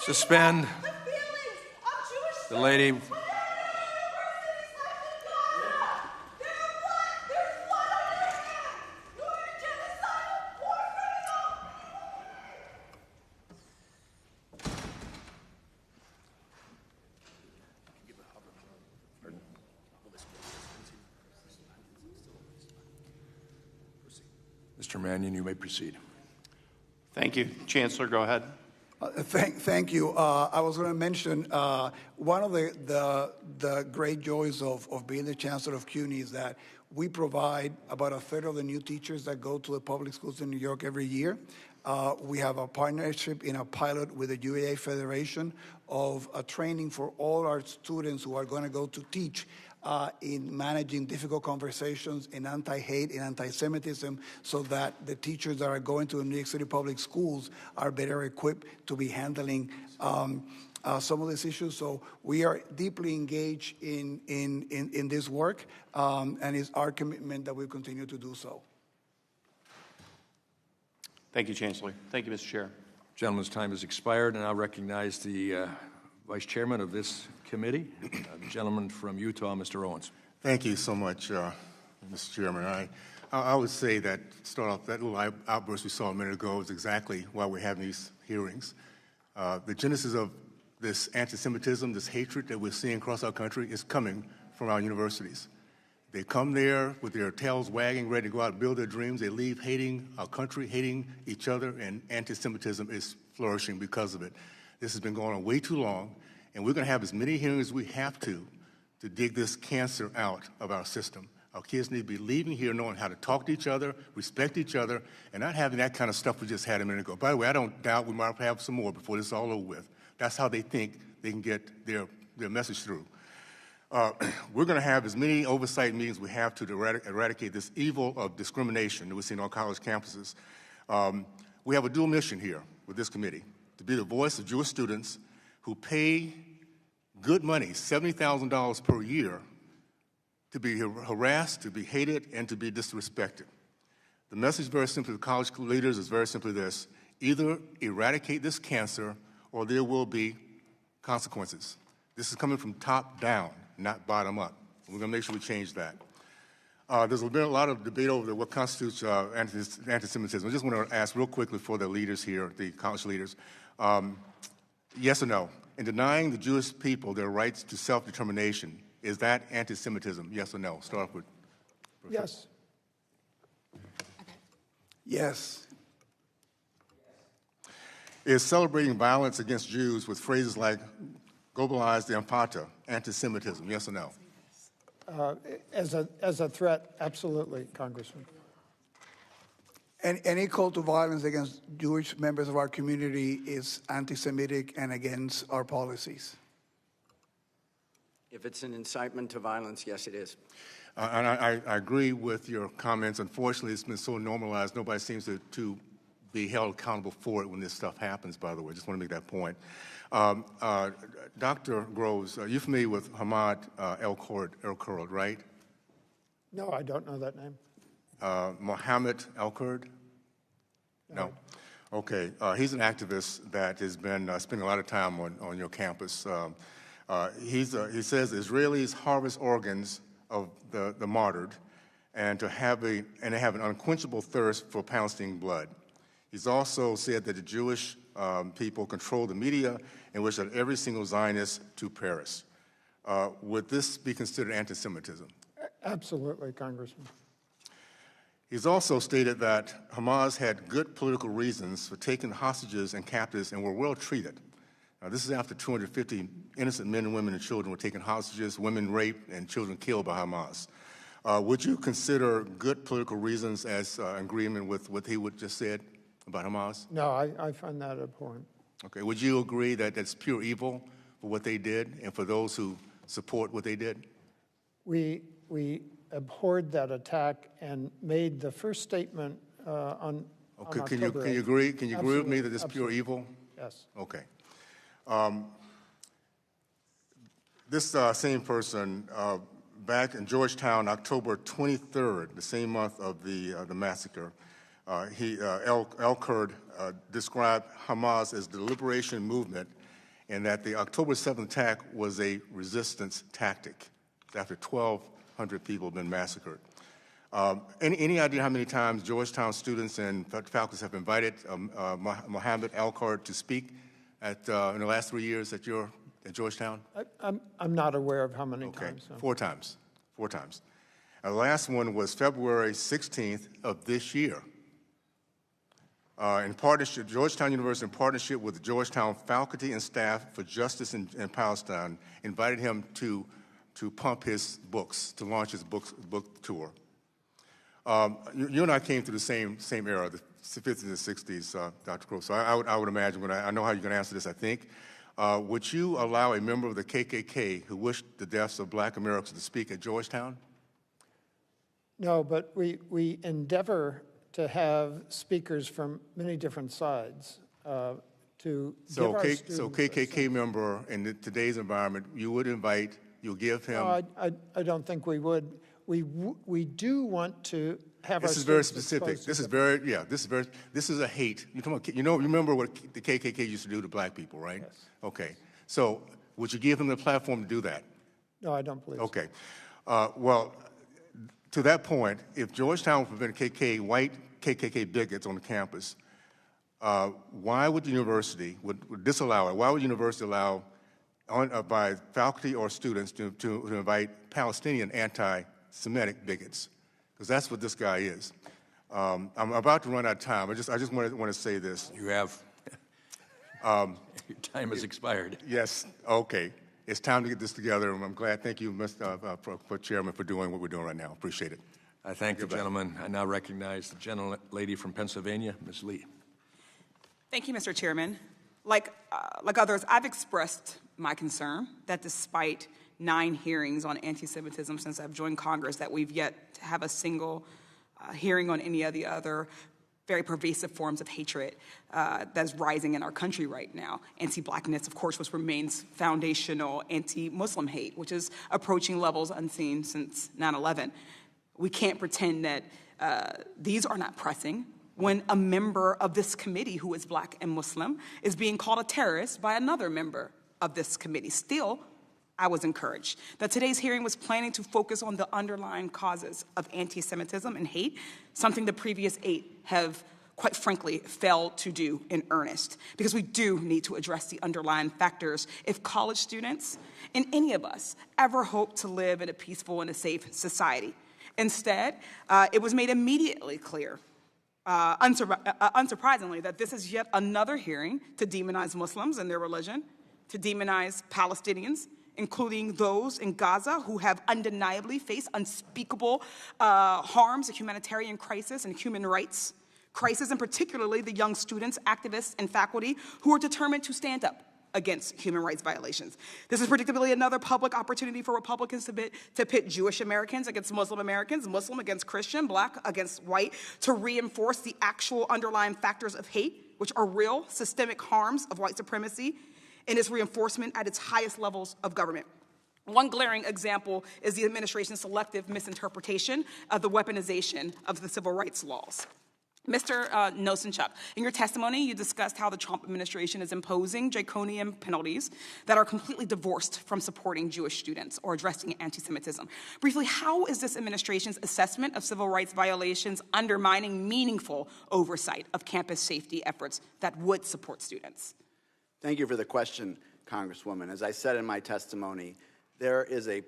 Suspend the lady. Mr. Mannion, you may proceed. Thank you. Chancellor, go ahead. Thank you. I was going to mention one of the great joys of being the Chancellor of CUNY is that we provide about a third of the new teachers that go to the public schools in New York every year. We have a partnership in a pilot with the UAA Federation of a training for all our students who are going to go to teach in managing difficult conversations in anti-hate and anti-Semitism, so that the teachers that are going to the New York City public schools are better equipped to be handling some of these issues. So we are deeply engaged in this work, and it's our commitment that we continue to do so. Thank you, Chancellor. Thank you, Mr. Chair. Gentleman's time has expired, and I recognize the Vice Chairman of this committee, the gentleman from Utah, Mr. Owens. Thank you so much, Mr. Chairman. I would say that, start off, that little outburst we saw a minute ago is exactly why we're having these hearings. The genesis of this anti-Semitism, this hatred that we're seeing across our country is coming from our universities. They come there with their tails wagging, ready to go out and build their dreams. They leave hating our country, hating each other, and anti-Semitism is flourishing because of it. This has been going on way too long, and we're going to have as many hearings as we have to dig this cancer out of our system. Our kids need to be leaving here knowing how to talk to each other, respect each other, and not having that kind of stuff we just had a minute ago. By the way, I don't doubt we might have some more before this is all over with. That's how they think they can get their message through. We're going to have as many oversight meetings we have to eradicate this evil of discrimination that we're seeing on college campuses. We have a dual mission here with this committee, to be the voice of Jewish students who pay good money, $70,000 per year, to be harassed, to be hated, and to be disrespected. The message very simply to college leaders is very simply this: either eradicate this cancer or there will be consequences. This is coming from top down, not bottom up. We're going to make sure we change that. There's been a lot of debate over what constitutes anti-Semitism. I just want to ask real quickly for the leaders here, the college leaders, yes or no? In denying the Jewish people their rights to self-determination, is that anti-Semitism? Yes or no? Start off with Professor. Yes. Yes. Is celebrating violence against Jews with phrases like globalized empata anti-Semitism? Yes or no? As a threat, absolutely, Congressman. And any call to violence against Jewish members of our community is anti-Semitic and against our policies. If it's an incitement to violence, yes, it is. And I agree with your comments. Unfortunately, it's been so normalized, nobody seems to be held accountable for it when this stuff happens, by the way. Just want to make that point. Dr. Groves, are you familiar with Hamad El-Kurd, right? No, I don't know that name. Mohammed El-Kurd? No. Okay. He's an activist that has been spending a lot of time on your campus. He says Israelis harvest organs of the martyred and they have an unquenchable thirst for Palestinian blood. He's also said that the Jewish people control the media and wish that every single Zionist to perish. Would this be considered anti-Semitism? Absolutely, Congressman. He's also stated that Hamas had good political reasons for taking hostages and captives and were well treated. Now, this is after 250 innocent men and women and children were taken hostages, women raped, and children killed by Hamas. Would you consider good political reasons as agreement with what he just said about Hamas? No, I find that abhorrent. Okay. Would you agree that that's pure evil for what they did and for those who support what they did? We abhorred that attack and made the first statement on Can you agree? Can you agree with me that it's pure evil? Yes. Okay. This same person, back in Georgetown, October 23rd, the same month of the massacre, El-Kurd described Hamas as the liberation movement and that the October 7th attack was a resistance tactic after 1,200 people have been massacred. Any idea how many times Georgetown students and faculty have invited Mohammed El-Kurd to speak in the last 3 years at Georgetown? I'm not aware of how many times. Okay, 4 times. 4 times. The last one was February 16th of this year. In partnership, Georgetown University, in partnership with the Georgetown faculty and staff for justice in Palestine, invited him to pump his books, to launch his book tour. You and I came through the same era, the 50s and 60s, Dr. Crow. So I would imagine, I know how you're going to answer this, I think. Would you allow a member of the KKK who wished the deaths of black Americans to speak at Georgetown? No, but we endeavor to have speakers from many different sides to give our students. So KKK member in today's environment, you would invite, you'll give him. No, I don't think we would. We do want to have our. This is very specific. This is very This is a hate. You remember what the KKK used to do to black people, right? Yes. Okay. So would you give him the platform to do that? No, I don't believe so. Okay. Well, to that point, if Georgetown would prevent white KKK bigots on the campus, why would the university would disallow it? Why would the university allow by faculty or students to invite Palestinian anti-Semitic bigots? Because that's what this guy is. I'm about to run out of time. I just want to say this. You have. Your time has expired. Yes. Okay. It's time to get this together. I'm glad. Thank you, Mr. Chairman, for doing what we're doing right now. Appreciate it. I thank the gentleman. I now recognize the gentlelady from Pennsylvania, Ms. Lee. Thank you, Mr. Chairman. Like others, I've expressed my concern that despite 9 hearings on anti-Semitism since I've joined Congress, that we've yet to have a single hearing on any of the other very pervasive forms of hatred that's rising in our country right now. Anti-Blackness, of course, which remains foundational, anti-Muslim hate, which is approaching levels unseen since 9/11. We can't pretend that these are not pressing when a member of this committee who is Black and Muslim is being called a terrorist by another member of this committee. Still, I was encouraged that today's hearing was planning to focus on the underlying causes of anti-Semitism and hate, something the previous 8 have, quite frankly, failed to do in earnest, because we do need to address the underlying factors if college students and any of us ever hope to live in a peaceful and a safe society. Instead, it was made immediately clear, unsurprisingly, that this is yet another hearing to demonize Muslims and their religion, to demonize Palestinians, including those in Gaza who have undeniably faced unspeakable harms, a humanitarian crisis, and human rights crisis, and particularly the young students, activists, and faculty who are determined to stand up against human rights violations. This is predictably another public opportunity for Republicans to pit Jewish Americans against Muslim Americans, Muslim against Christian, Black against white, to reinforce the actual underlying factors of hate, which are real systemic harms of white supremacy, and its reinforcement at its highest levels of government. One glaring example is the administration's selective misinterpretation of the weaponization of the civil rights laws. Mr. Nosenchuk, in your testimony, you discussed how the Trump administration is imposing draconian penalties that are completely divorced from supporting Jewish students or addressing anti-Semitism. Briefly, how is this administration's assessment of civil rights violations undermining meaningful oversight of campus safety efforts that would support students? Thank you for the question, Congresswoman. As I said in my testimony, there is a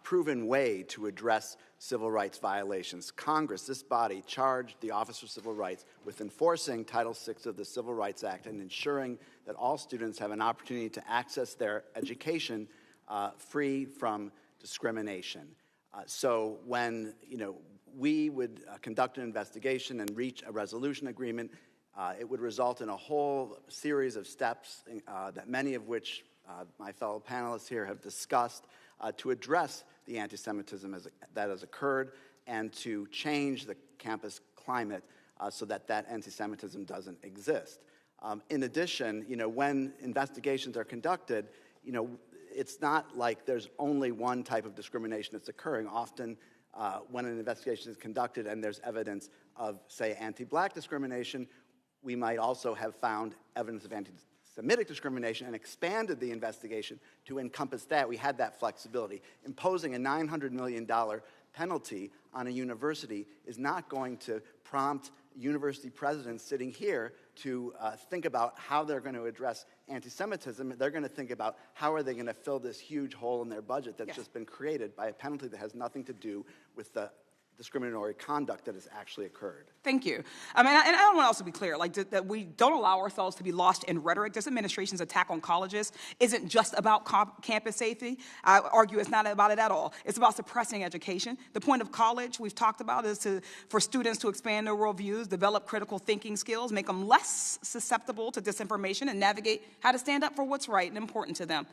proven way to address civil rights violations. Congress, this body, charged the Office for Civil Rights with enforcing Title VI of the Civil Rights Act and ensuring that all students have an opportunity to access their education free from discrimination. So when we would conduct an investigation and reach a resolution agreement, it would result in a whole series of steps, that many of which my fellow panelists here have discussed, to address the anti-Semitism that has occurred and to change the campus climate so that anti-Semitism doesn't exist. In addition, when investigations are conducted, it's not like there's only one type of discrimination that's occurring. Often, when an investigation is conducted and there's evidence of, say, anti-Black discrimination, we might also have found evidence of anti-Semitic discrimination and expanded the investigation to encompass that. We had that flexibility. Imposing a $900 million penalty on a university is not going to prompt university presidents sitting here to think about how they're going to address anti-Semitism. They're going to think about how are they going to fill this huge hole in their budget that's just been created by a penalty that has nothing to do with the discriminatory conduct that has actually occurred. Thank you. And I want to also be clear, that we don't allow ourselves to be lost in rhetoric. This administration's attack on colleges isn't just about campus safety. I argue it's not about it at all. It's about suppressing education. The point of college, we've talked about, is for students to expand their worldviews, develop critical thinking skills, make them less susceptible to disinformation, and navigate how to stand up for what's right and important to them.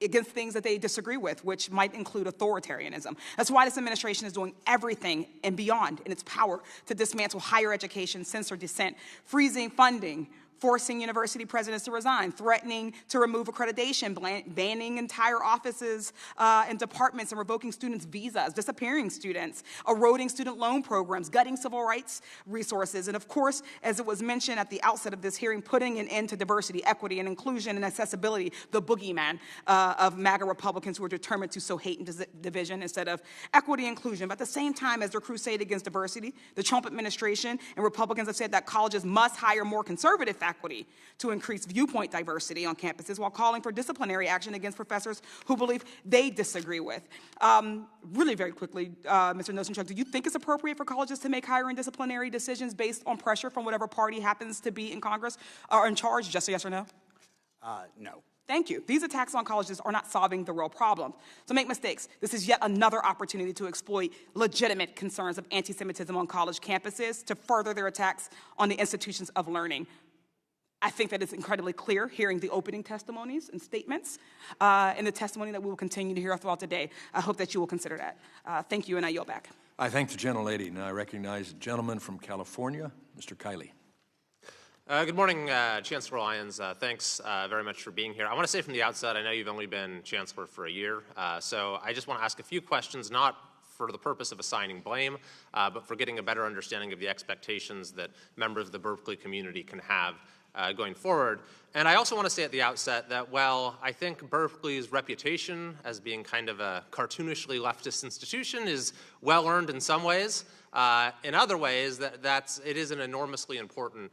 Against things that they disagree with, which might include authoritarianism. That's why this administration is doing everything and beyond in its power to dismantle higher education, censor dissent, freezing funding forcing university presidents to resign, threatening to remove accreditation, banning entire offices and departments, and revoking students' visas, disappearing students, eroding student loan programs, gutting civil rights resources, and of course, as it was mentioned at the outset of this hearing, putting an end to diversity, equity, and inclusion and accessibility, the boogeyman of MAGA Republicans who are determined to sow hate and division instead of equity and inclusion. But at the same time as their crusade against diversity, the Trump administration and Republicans have said that colleges must hire more conservative faculty to increase viewpoint diversity on campuses while calling for disciplinary action against professors who believe they disagree with. Really very quickly, Mr. Nosenchuk, do you think it's appropriate for colleges to make hiring disciplinary decisions based on pressure from whatever party happens to be in Congress or in charge? Just a yes or no? No. Thank you. These attacks on colleges are not solving the real problem. So make mistakes. This is yet another opportunity to exploit legitimate concerns of anti-Semitism on college campuses to further their attacks on the institutions of learning. I think that it's incredibly clear hearing the opening testimonies and statements and the testimony that we will continue to hear throughout the day. I hope that you will consider that. Thank you, and I yield back. I thank the gentlelady. Now I recognize the gentleman from California, Mr. Kiley. Good morning, Chancellor Lyons. Thanks very much for being here. I want to say from the outset, I know you've only been Chancellor for a year, so I just want to ask a few questions, not for the purpose of assigning blame, but for getting a better understanding of the expectations that members of the Berkeley community can have going forward. And I also want to say at the outset that while I think Berkeley's reputation as being kind of a cartoonishly leftist institution is well-earned in some ways, in other ways, it is an enormously important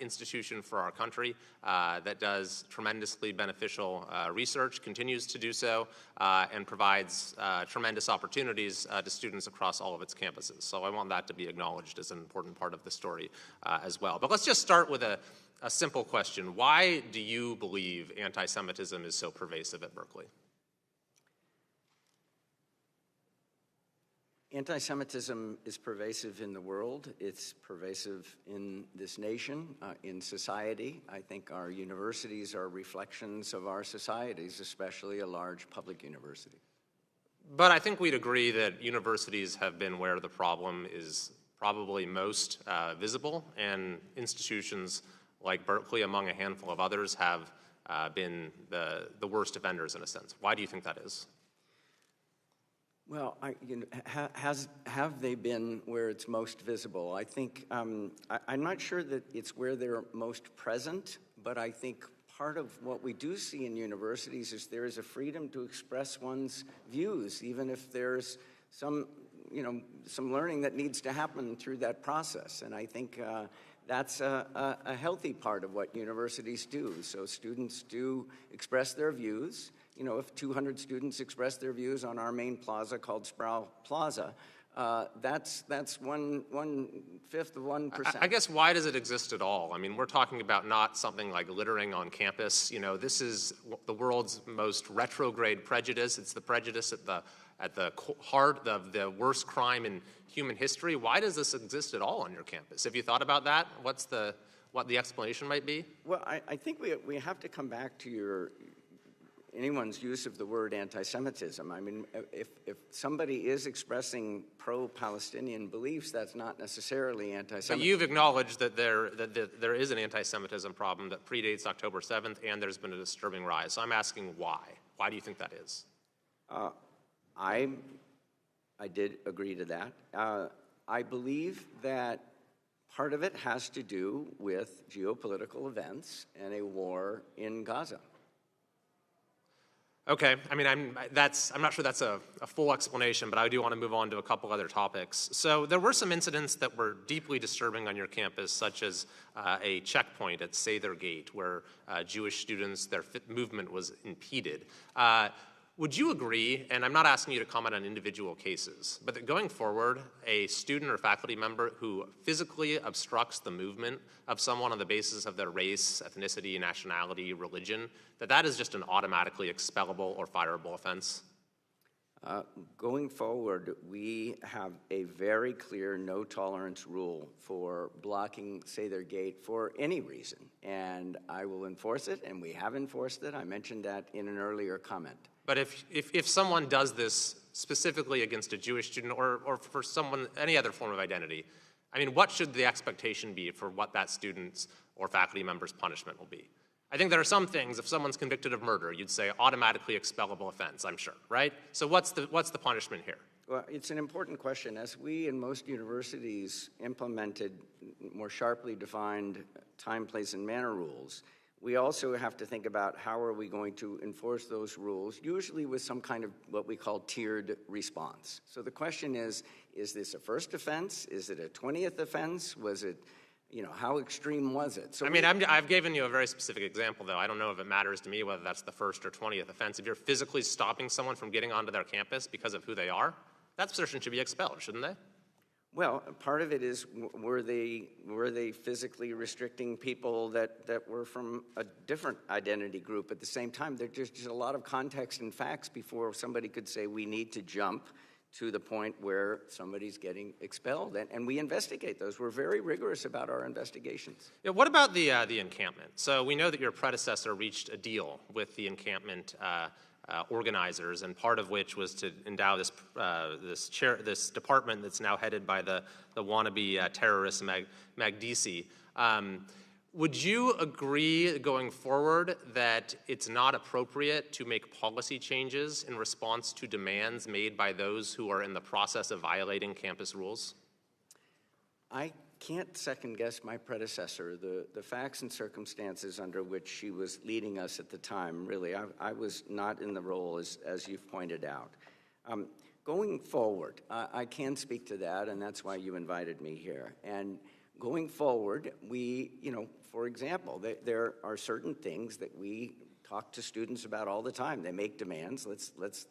institution for our country that does tremendously beneficial research, continues to do so, and provides tremendous opportunities to students across all of its campuses. So I want that to be acknowledged as an important part of the story as well. But let's just start with a simple question. Why do you believe anti-Semitism is so pervasive at Berkeley? Anti-Semitism is pervasive in the world. It's pervasive in this nation, in society. I think our universities are reflections of our societies, especially a large public university. But I think we'd agree that universities have been where the problem is probably most visible, and institutions like Berkeley, among a handful of others, have been the worst offenders in a sense. Why do you think that is? Well, have they been where it's most visible? I think, I'm not sure that it's where they're most present, but I think part of what we do see in universities is there is a freedom to express one's views, even if there's some learning that needs to happen through that process. And I think that's a healthy part of what universities do. So students do express their views. You know, if 200 students express their views on our main plaza called Sproul Plaza, that's 1/5 of 1%. I guess why does it exist at all? I mean, we're talking about not something like littering on campus. You know, this is the world's most retrograde prejudice. It's the prejudice at the heart of the worst crime in human history. Why does this exist at all on your campus? Have you thought about that? What the explanation might be? Well, I think we have to come back to anyone's use of the word anti-Semitism. I mean, if somebody is expressing pro-Palestinian beliefs, that's not necessarily anti-Semitism. But you've acknowledged that there is an anti-Semitism problem that predates October 7th, and there's been a disturbing rise. So I'm asking why. Why do you think that is? I did agree to that. I believe that part of it has to do with geopolitical events and a war in Gaza. Okay, I mean, I'm not sure that's a full explanation, but I do want to move on to a couple other topics. So there were some incidents that were deeply disturbing on your campus, such as a checkpoint at Sather Gate, where Jewish students, their movement was impeded. Would you agree, and I'm not asking you to comment on individual cases, but that going forward, a student or faculty member who physically obstructs the movement of someone on the basis of their race, ethnicity, nationality, religion, that is just an automatically expellable or fireable offense? Going forward, we have a very clear no-tolerance rule for blocking Sather Gate for any reason, and I will enforce it, and we have enforced it. I mentioned that in an earlier comment. But if someone does this specifically against a Jewish student or for someone, any other form of identity, I mean, what should the expectation be for what that student's or faculty member's punishment will be? I think there are some things, if someone's convicted of murder, you'd say automatically expellable offense, I'm sure, right? So what's the punishment here? Well, it's an important question. As we in most universities implemented more sharply defined time, place, and manner rules, we also have to think about how are we going to enforce those rules, usually with some kind of what we call tiered response. So the question is this a first offense? Is it a 20th offense? Was it, how extreme was it? So I've given you a very specific example, though. I don't know if it matters to me whether that's the first or 20th offense. If you're physically stopping someone from getting onto their campus because of who they are, that person should be expelled, shouldn't they? Well, part of it is, were they physically restricting people that were from a different identity group at the same time? There's just a lot of context and facts before somebody could say we need to jump to the point where somebody's getting expelled, and we investigate those. We're very rigorous about our investigations. Yeah, what about the encampment? So we know that your predecessor reached a deal with the encampment organizers, and part of which was to endow this department that's now headed by the wannabe terrorist Magdisi. Would you agree going forward that it's not appropriate to make policy changes in response to demands made by those who are in the process of violating campus rules? I can't second-guess my predecessor. The facts and circumstances under which she was leading us at the time, really, I was not in the role as you've pointed out. Going forward, I can speak to that, and that's why you invited me here. And going forward, we, for example, there are certain things that we talk to students about all the time. They make demands. Let's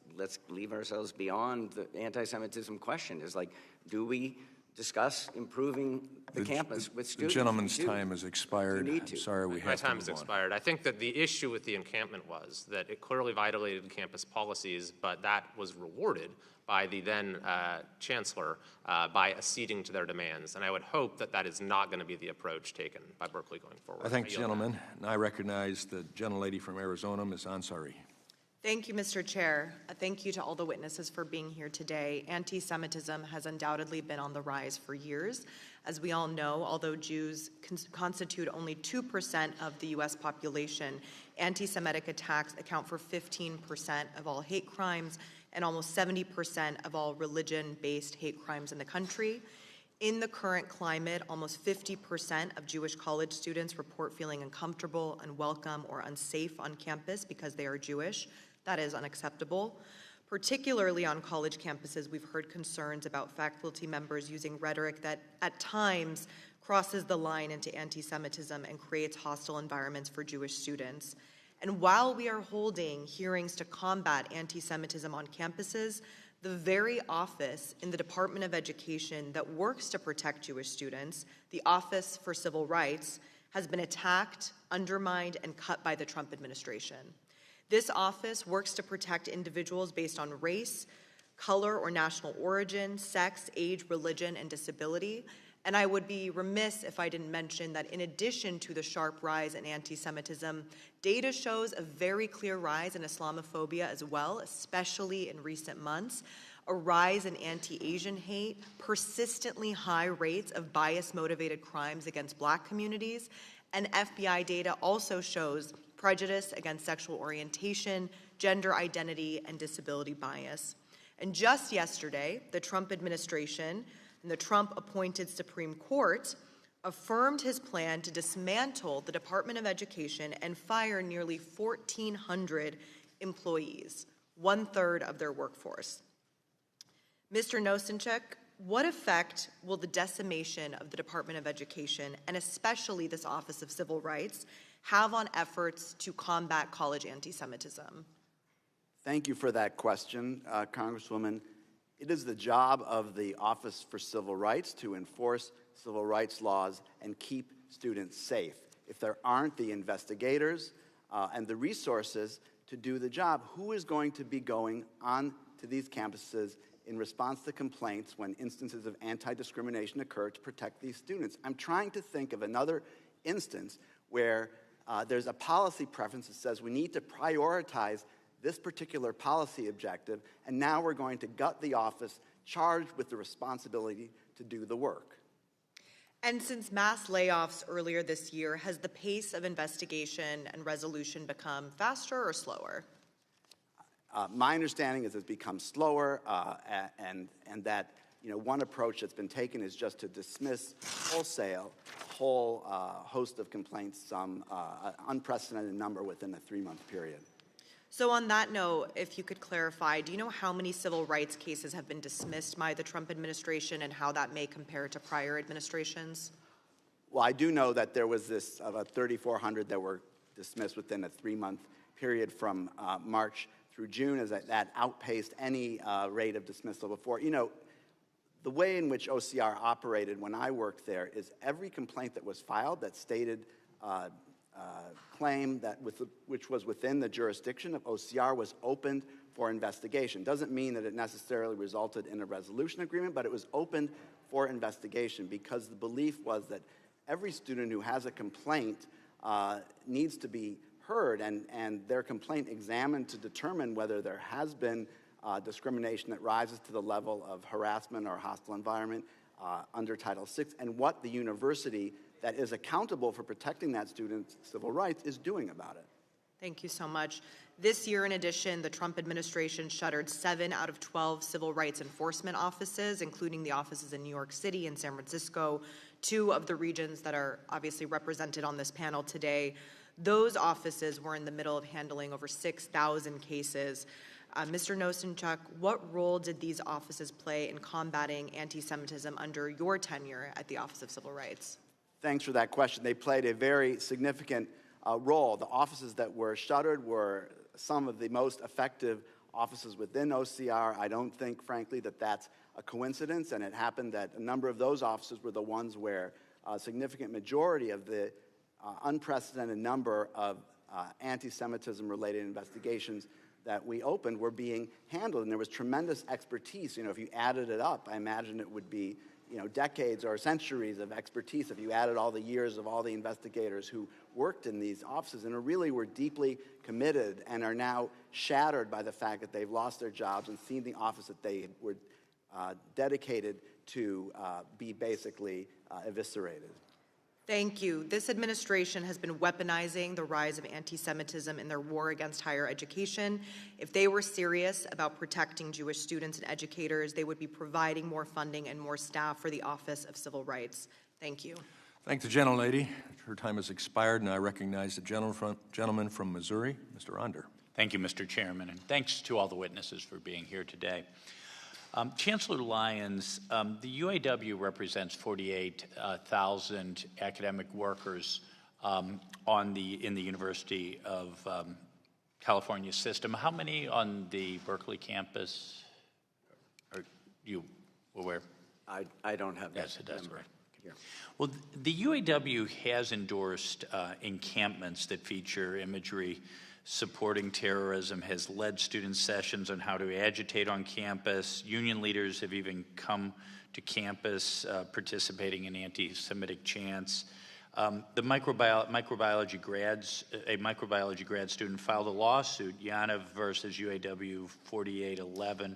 leave ourselves beyond the anti-Semitism question. Is like, do we discuss improving the campus with students? The gentleman's time has expired. I'm sorry, we have to My time move has on. expired. I think that the issue with the encampment was that it clearly violated campus policies, but that was rewarded by the then Chancellor by acceding to their demands. And I would hope that that is not going to be the approach taken by Berkeley going forward. I thank the gentleman, and I recognize the gentlelady from Arizona, Ms. Ansari. Thank you, Mr. Chair. Thank you to all the witnesses for being here today. Anti-Semitism has undoubtedly been on the rise for years. As we all know, although Jews constitute only 2% of the U.S. population, anti-Semitic attacks account for 15% of all hate crimes and almost 70% of all religion-based hate crimes in the country. In the current climate, almost 50% of Jewish college students report feeling uncomfortable, unwelcome, or unsafe on campus because they are Jewish. That is unacceptable. Particularly on college campuses, we've heard concerns about faculty members using rhetoric that at times crosses the line into anti-Semitism and creates hostile environments for Jewish students. And while we are holding hearings to combat anti-Semitism on campuses, the very office in the Department of Education that works to protect Jewish students, the Office for Civil Rights, has been attacked, undermined, and cut by the Trump administration. This office works to protect individuals based on race, color or national origin, sex, age, religion, and disability. And I would be remiss if I didn't mention that in addition to the sharp rise in anti-Semitism, data shows a very clear rise in Islamophobia as well, especially in recent months, a rise in anti-Asian hate, persistently high rates of bias-motivated crimes against Black communities, and FBI data also shows prejudice against sexual orientation, gender identity, and disability bias. And just yesterday, the Trump administration and the Trump-appointed Supreme Court affirmed his plan to dismantle the Department of Education and fire nearly 1,400 employees, 1/3 of their workforce. Mr. Nosenchuk, what effect will the decimation of the Department of Education, and especially this Office of Civil Rights, have on efforts to combat college anti-Semitism? Thank you for that question, Congresswoman. It is the job of the Office for Civil Rights to enforce civil rights laws and keep students safe. If there aren't the investigators and the resources to do the job, who is going to be going on to these campuses in response to complaints when instances of anti-discrimination occur to protect these students? I'm trying to think of another instance where there's a policy preference that says we need to prioritize this particular policy objective, and now we're going to gut the office charged with the responsibility to do the work. And since mass layoffs earlier this year, has the pace of investigation and resolution become faster or slower? My understanding is it's become slower, and that one approach that's been taken is just to dismiss wholesale a whole host of complaints, some unprecedented number within a 3-month period. So on that note, if you could clarify, do you know how many civil rights cases have been dismissed by the Trump administration and how that may compare to prior administrations? Well, I do know that there was this about 3,400 that were dismissed within a 3-month period from March through June, as that outpaced any rate of dismissal before. The way in which OCR operated when I worked there is every complaint that was filed that stated claim that which was within the jurisdiction of OCR was opened for investigation. Doesn't mean that it necessarily resulted in a resolution agreement, but it was opened for investigation because the belief was that every student who has a complaint needs to be heard and their complaint examined to determine whether there has been discrimination that rises to the level of harassment or hostile environment under Title VI, and what the university that is accountable for protecting that student's civil rights is doing about it. Thank you so much. This year, in addition, the Trump administration shuttered 7 out of 12 civil rights enforcement offices, including the offices in New York City and San Francisco, 2 of the regions that are obviously represented on this panel today. Those offices were in the middle of handling over 6,000 cases. Mr. Nosenchuk, what role did these offices play in combating anti-Semitism under your tenure at the Office of Civil Rights? Thanks for that question. They played a very significant role. The offices that were shuttered were some of the most effective offices within OCR. I don't think, frankly, that that's a coincidence, and it happened that a number of those offices were the ones where a significant majority of the unprecedented number of anti-Semitism-related investigations that we opened were being handled, and there was tremendous expertise. If you added it up, I imagine it would be decades or centuries of expertise if you added all the years of all the investigators who worked in these offices and really were deeply committed and are now shattered by the fact that they've lost their jobs and seen the office that they were dedicated to be basically eviscerated. Thank you. This administration has been weaponizing the rise of anti-Semitism in their war against higher education. If they were serious about protecting Jewish students and educators, they would be providing more funding and more staff for the Office of Civil Rights. Thank you. Thank the gentlelady. Her time has expired, and I recognize the gentleman from Missouri, Mr. Onder. Thank you, Mr. Chairman, and thanks to all the witnesses for being here today. Chancellor Lyons, the UAW represents 48,000 academic workers in the University of California system. How many on the Berkeley campus are you aware? I don't have that number. Right. Here. Well, the UAW has endorsed encampments that feature imagery supporting terrorism, has led student sessions on how to agitate on campus. Union leaders have even come to campus participating in anti-Semitic chants. A microbiology grad student filed a lawsuit, Yaniv versus UAW 4811,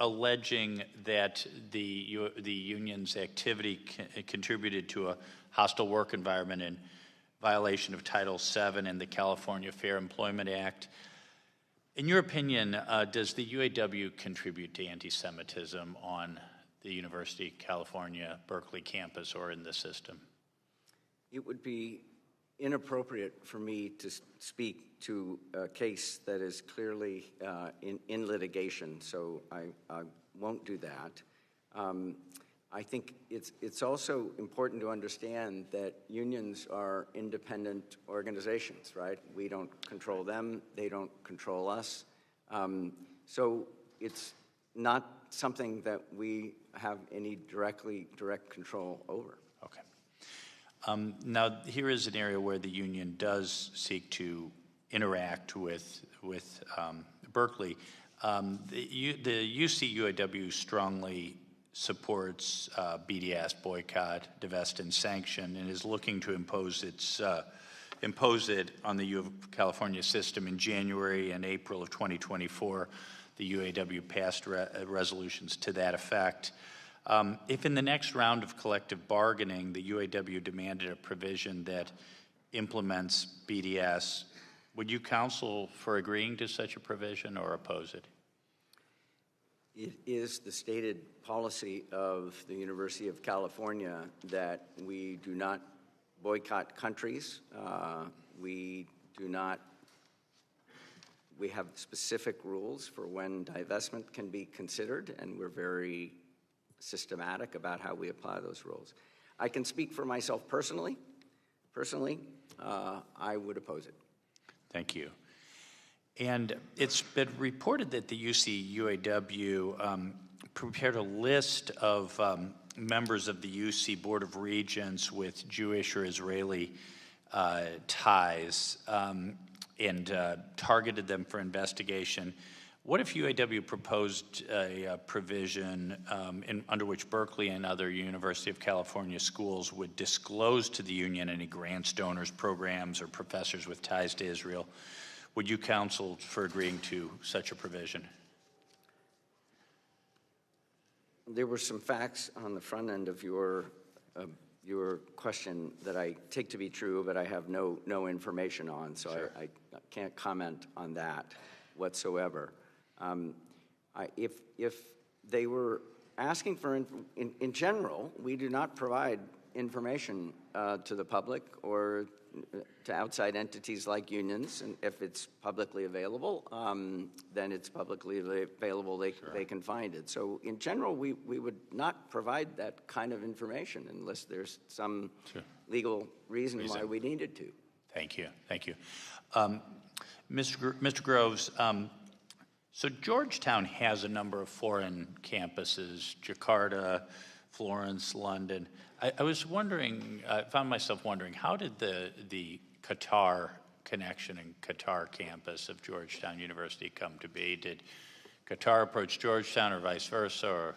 alleging that the union's activity contributed to a hostile work environment and violation of Title VII and the California Fair Employment Act. In your opinion, does the UAW contribute to anti-Semitism on the University of California, Berkeley campus, or in the system? It would be inappropriate for me to speak to a case that is clearly in litigation, so I won't do that. I think it's also important to understand that unions are independent organizations, right? We don't control them, they don't control us. So it's not something that we have any direct control over. Okay. Now, here is an area where the union does seek to interact with Berkeley. The UC UAW strongly supports BDS, boycott, divest, and sanction, and is looking to impose it on the U of California system in January and April of 2024. The UAW passed resolutions to that effect. If in the next round of collective bargaining, the UAW demanded a provision that implements BDS, would you counsel for agreeing to such a provision or oppose it? It is the stated policy of the University of California that we do not boycott countries. We have specific rules for when divestment can be considered, and we're very systematic about how we apply those rules. I can speak for myself personally. I would oppose it. Thank you. And it's been reported that the UC UAW prepared a list of members of the UC Board of Regents with Jewish or Israeli ties and targeted them for investigation. What if UAW proposed a provision under which Berkeley and other University of California schools would disclose to the union any grants, donors, programs, or professors with ties to Israel? Would you counsel for agreeing to such a provision? There were some facts on the front end of your question that I take to be true, but I have no information on, so sure. I can't comment on that whatsoever. If they were asking for, in general, we do not provide information to the public or to outside entities like unions, and if it's publicly available, then it's publicly available, they can find it. So in general, we would not provide that kind of information unless there's some legal reason why we needed to. Thank you. Mr. Groves, so Georgetown has a number of foreign campuses, Jakarta, Florence, London. I was wondering, I found myself wondering, how did the Qatar connection and Qatar campus of Georgetown University come to be? Did Qatar approach Georgetown or vice versa, or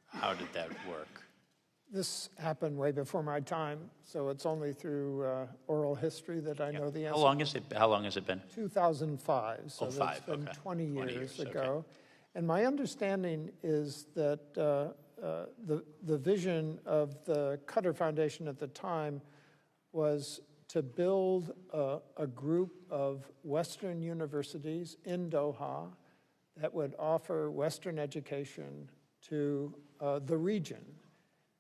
how did that work? This happened way before my time, so it's only through oral history that I know the answer. How long has it been? 2005, so that's been 20 years ago. Okay. And my understanding is that the vision of the Qatar Foundation at the time was to build a group of Western universities in Doha that would offer Western education to the region,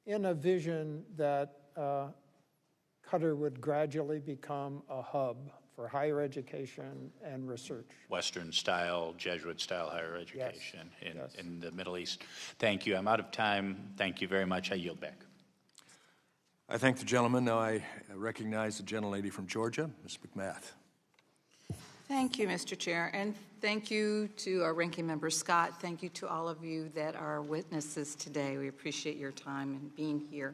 in a vision that Qatar would gradually become a hub for higher education and research. Western-style, Jesuit-style higher education in the Middle East. Thank you. I'm out of time. Thank you very much. I yield back. I thank the gentleman. Now I recognize the gentlelady from Georgia, Ms. McMath. Thank you, Mr. Chair, and thank you to our ranking member, Scott. Thank you to all of you that are witnesses today. We appreciate your time and being here.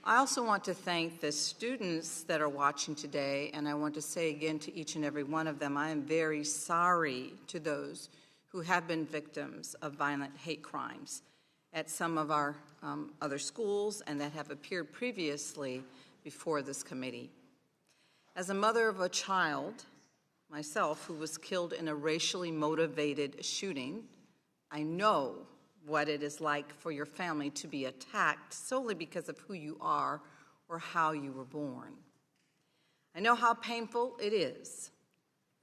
I also want to thank the students that are watching today, and I want to say again to each and every one of them, I am very sorry to those who have been victims of violent hate crimes at some of our other schools and that have appeared previously before this committee. As a mother of a child myself who was killed in a racially motivated shooting, I know what it is like for your family to be attacked solely because of who you are or how you were born. I know how painful it is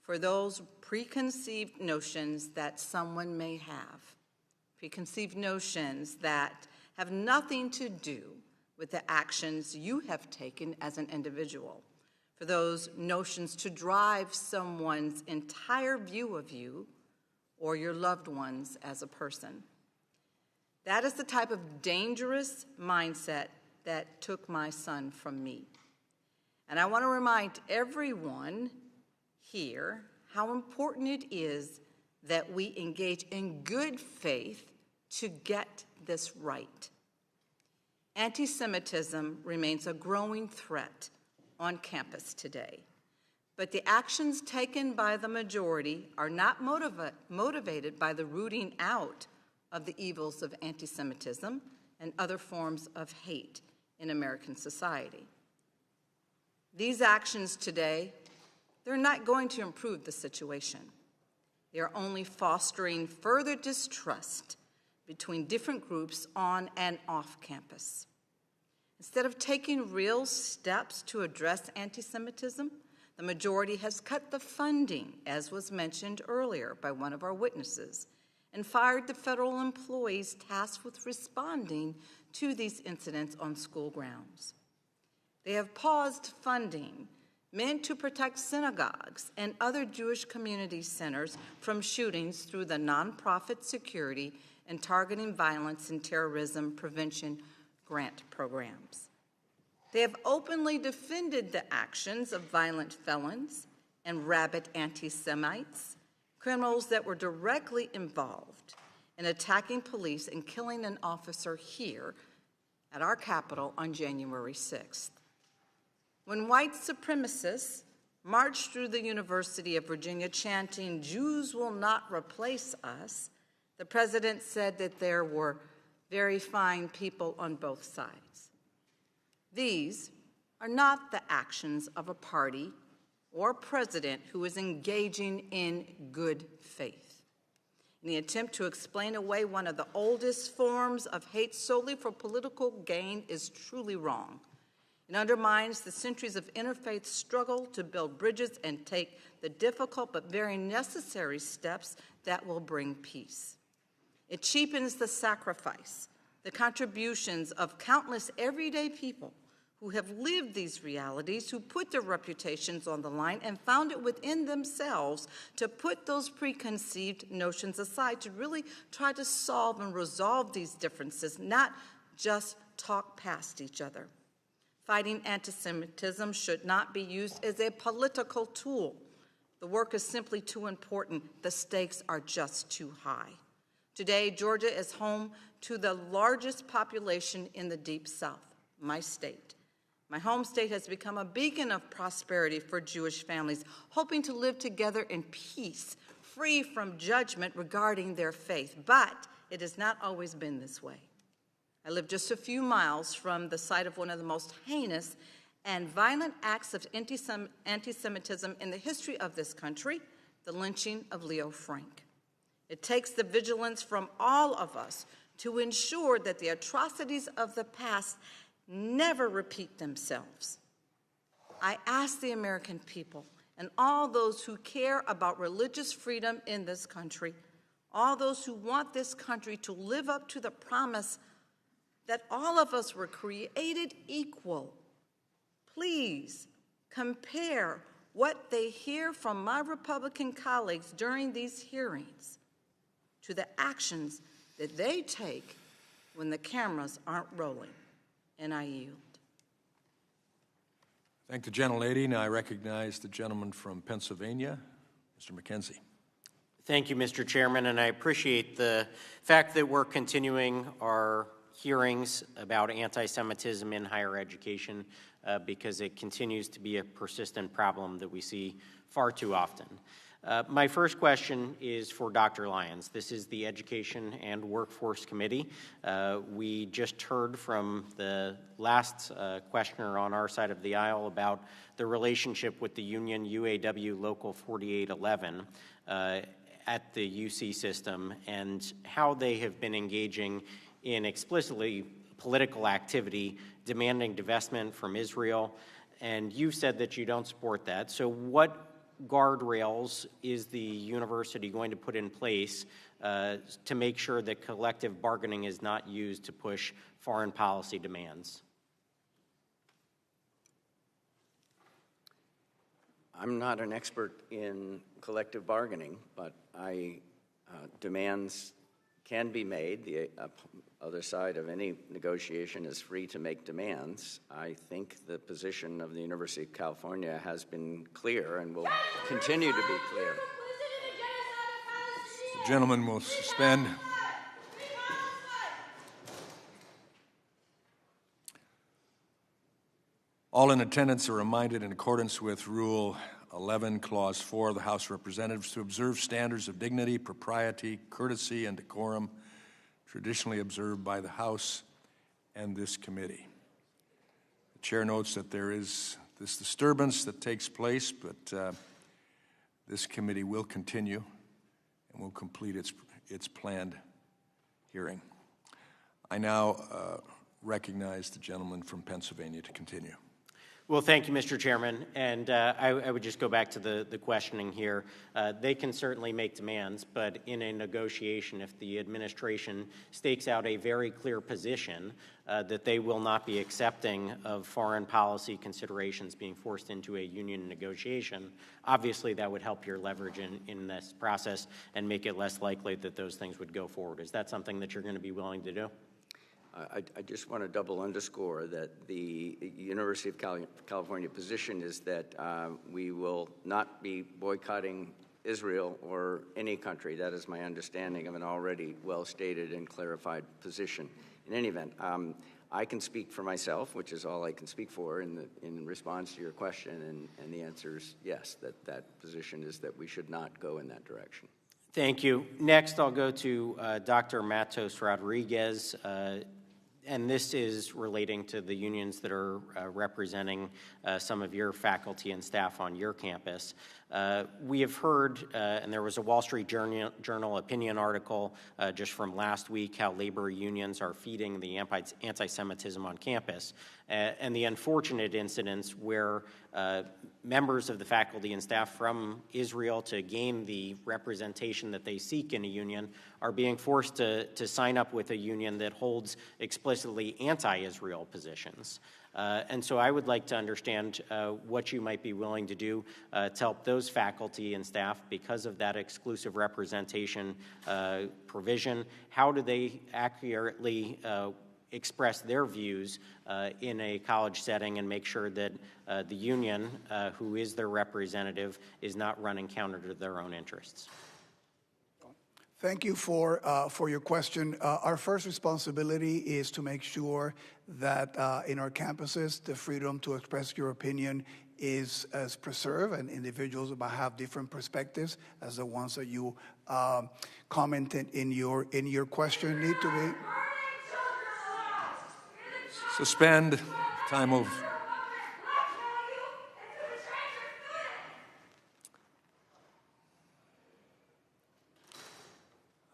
for those preconceived notions that someone may have, preconceived notions that have nothing to do with the actions you have taken as an individual, for those notions to drive someone's entire view of you or your loved ones as a person. That is the type of dangerous mindset that took my son from me. And I want to remind everyone here how important it is that we engage in good faith to get this right. Anti-Semitism remains a growing threat on campus today, but the actions taken by the majority are not motivated by the rooting out of the evils of anti-Semitism and other forms of hate in American society. These actions today, they're not going to improve the situation. They are only fostering further distrust between different groups on and off campus. Instead of taking real steps to address anti-Semitism, the majority has cut the funding, as was mentioned earlier by one of our witnesses, and fired the federal employees tasked with responding to these incidents on school grounds. They have paused funding meant to protect synagogues and other Jewish community centers from shootings through the nonprofit security and targeting violence and terrorism prevention grant programs. They have openly defended the actions of violent felons and rabid anti-Semites, criminals that were directly involved in attacking police and killing an officer here at our Capitol on January 6th. When white supremacists marched through the University of Virginia chanting, "Jews will not replace us," the president said that there were very fine people on both sides. These are not the actions of a party or president who is engaging in good faith. In the attempt to explain away one of the oldest forms of hate solely for political gain is truly wrong. It undermines the centuries of interfaith struggle to build bridges and take the difficult but very necessary steps that will bring peace. It cheapens the sacrifice, the contributions of countless everyday people who have lived these realities, who put their reputations on the line and found it within themselves to put those preconceived notions aside, to really try to solve and resolve these differences, not just talk past each other. Fighting anti-Semitism should not be used as a political tool. The work is simply too important. The stakes are just too high. Today, Georgia is home to the largest population in the Deep South, my state. My home state has become a beacon of prosperity for Jewish families, hoping to live together in peace, free from judgment regarding their faith. But it has not always been this way. I live just a few miles from the site of one of the most heinous and violent acts of anti-Semitism in the history of this country, the lynching of Leo Frank. It takes the vigilance from all of us to ensure that the atrocities of the past never repeat themselves. I ask the American people and all those who care about religious freedom in this country, all those who want this country to live up to the promise that all of us were created equal. Please compare what they hear from my Republican colleagues during these hearings to the actions that they take when the cameras aren't rolling. And I yield. Thank the gentlelady. Now I recognize the gentleman from Pennsylvania, Mr. McKenzie. Thank you, Mr. Chairman, and I appreciate the fact that we're continuing our hearings about anti-Semitism in higher education because it continues to be a persistent problem that we see far too often. My first question is for Dr. Lyons. This is the Education and Workforce Committee. We just heard from the last questioner on our side of the aisle about the relationship with the union UAW Local 4811 at the UC system and how they have been engaging in explicitly political activity, demanding divestment from Israel, and you've said that you don't support that. So what guardrails is the university going to put in place to make sure that collective bargaining is not used to push foreign policy demands? I'm not an expert in collective bargaining, but demands can be made. The other side of any negotiation is free to make demands. I think the position of the University of California has been clear and will continue to be clear. The gentleman will suspend. All in attendance are reminded, in accordance with Rule 11, Clause 4 of the House of Representatives, to observe standards of dignity, propriety, courtesy, and decorum traditionally observed by the House and this committee. The chair notes that there is this disturbance that takes place, but this committee will continue and will complete its planned hearing. I now recognize the gentleman from Pennsylvania to continue. Well, thank you, Mr. Chairman. And I would just go back to the questioning here. They can certainly make demands, but in a negotiation, if the administration stakes out a very clear position that they will not be accepting of foreign policy considerations being forced into a union negotiation, obviously that would help your leverage in this process and make it less likely that those things would go forward. Is that something that you're going to be willing to do? I just want to double underscore that the University of California position is that we will not be boycotting Israel or any country. That is my understanding of an already well-stated and clarified position. In any event, I can speak for myself, which is all I can speak for in response to your question, and the answer is yes, that position is that we should not go in that direction. Thank you. Next, I'll go to Dr. Matos Rodríguez. And this is relating to the unions that are representing some of your faculty and staff on your campus. We have heard, and there was a Wall Street Journal opinion article just from last week, how labor unions are feeding the anti-Semitism on campus, and the unfortunate incidents where members of the faculty and staff from Israel, to gain the representation that they seek in a union, are being forced to sign up with a union that holds explicitly anti-Israel positions. And so I would like to understand what you might be willing to do to help those faculty and staff because of that exclusive representation provision. How do they accurately express their views in a college setting and make sure that the union, who is their representative, is not running counter to their own interests? Thank you for your question. Our first responsibility is to make sure that in our campuses, the freedom to express your opinion is preserved, and individuals might have different perspectives as the ones that you commented in your question need to be. Suspend. Time will.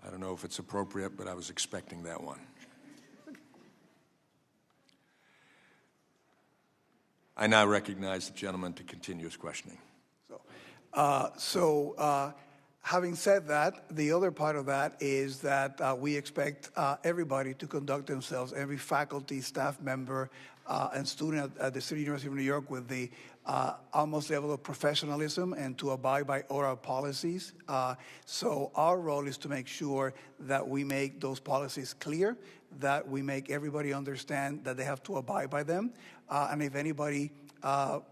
I don't know if it's appropriate, but I was expecting that one. I now recognize the gentleman to continue his questioning. Having said that, the other part of that is that we expect everybody to conduct themselves, every faculty, staff member, and student at the City University of New York, with the utmost level of professionalism and to abide by oral policies. So our role is to make sure that we make those policies clear, that we make everybody understand that they have to abide by them, and if anybody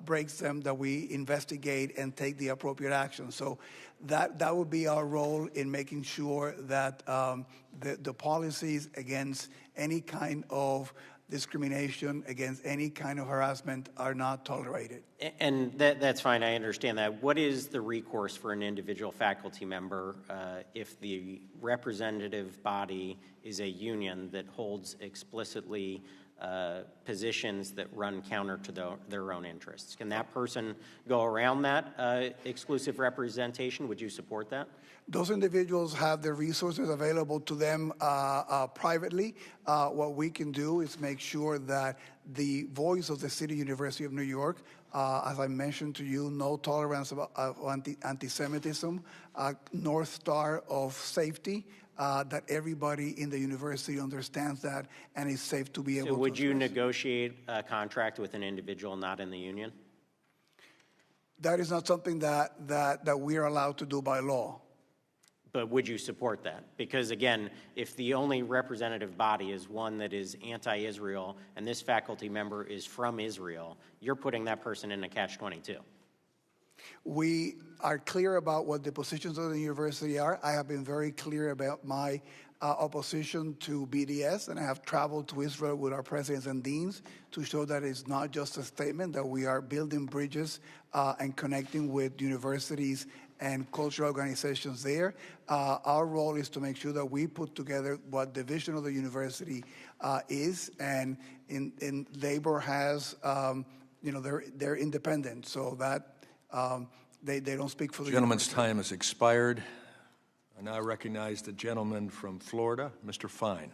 breaks them, that we investigate and take the appropriate action. So that would be our role in making sure that the policies against any kind of discrimination, against any kind of harassment, are not tolerated. And that's fine, I understand that. What is the recourse for an individual faculty member if the representative body is a union that holds explicitly positions that run counter to their own interests? Can that person go around that exclusive representation? Would you support that? Those individuals have their resources available to them privately. What we can do is make sure that the voice of the City University of New York, as I mentioned to you, no tolerance of anti-Semitism, North Star of safety, that everybody in the university understands that and is safe to be able to. So would you negotiate a contract with an individual not in the union? That is not something that we are allowed to do by law. But would you support that? Because again, if the only representative body is one that is anti-Israel and this faculty member is from Israel, you're putting that person in a catch-22. We are clear about what the positions of the university are. I have been very clear about my opposition to BDS, and I have traveled to Israel with our presidents and deans to show that it's not just a statement, that we are building bridges and connecting with universities and cultural organizations there. Our role is to make sure that we put together what the vision of the university is, and in labor has, they're independent, so that they don't speak for the gentleman's time has expired. I now recognize the gentleman from Florida, Mr. Fine.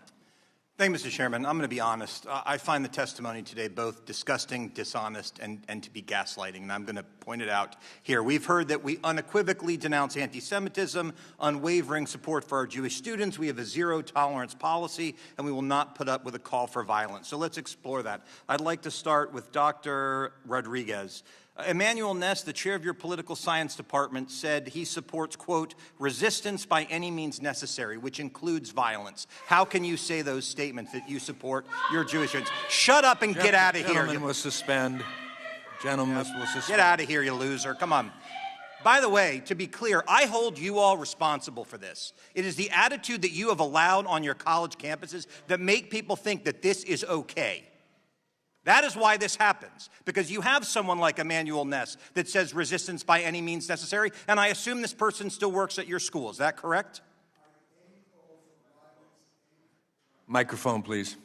Thank you, Mr. Chairman. I'm going to be honest. I find the testimony today both disgusting, dishonest, and to be gaslighting, and I'm going to point it out here. We've heard that we unequivocally denounce anti-Semitism, unwavering support for our Jewish students. We have a zero-tolerance policy, and we will not put up with a call for violence. So let's explore that. I'd like to start with Dr. Rodríguez. Emmanuel Ness, the chair of your political science department, said he supports, quote, resistance by any means necessary, which includes violence. How can you say those statements that you support your Jewish students? Shut up and get out of here. Gentleman will suspend. Gentlemen will suspend. Get out of here, you loser. Come on. By the way, to be clear, I hold you all responsible for this. It is the attitude that you have allowed on your college campuses that make people think that this is okay. That is why this happens, because you have someone like Emmanuel Ness that says resistance by any means necessary, and I assume this person still works at your school. Is that correct? Microphone, please.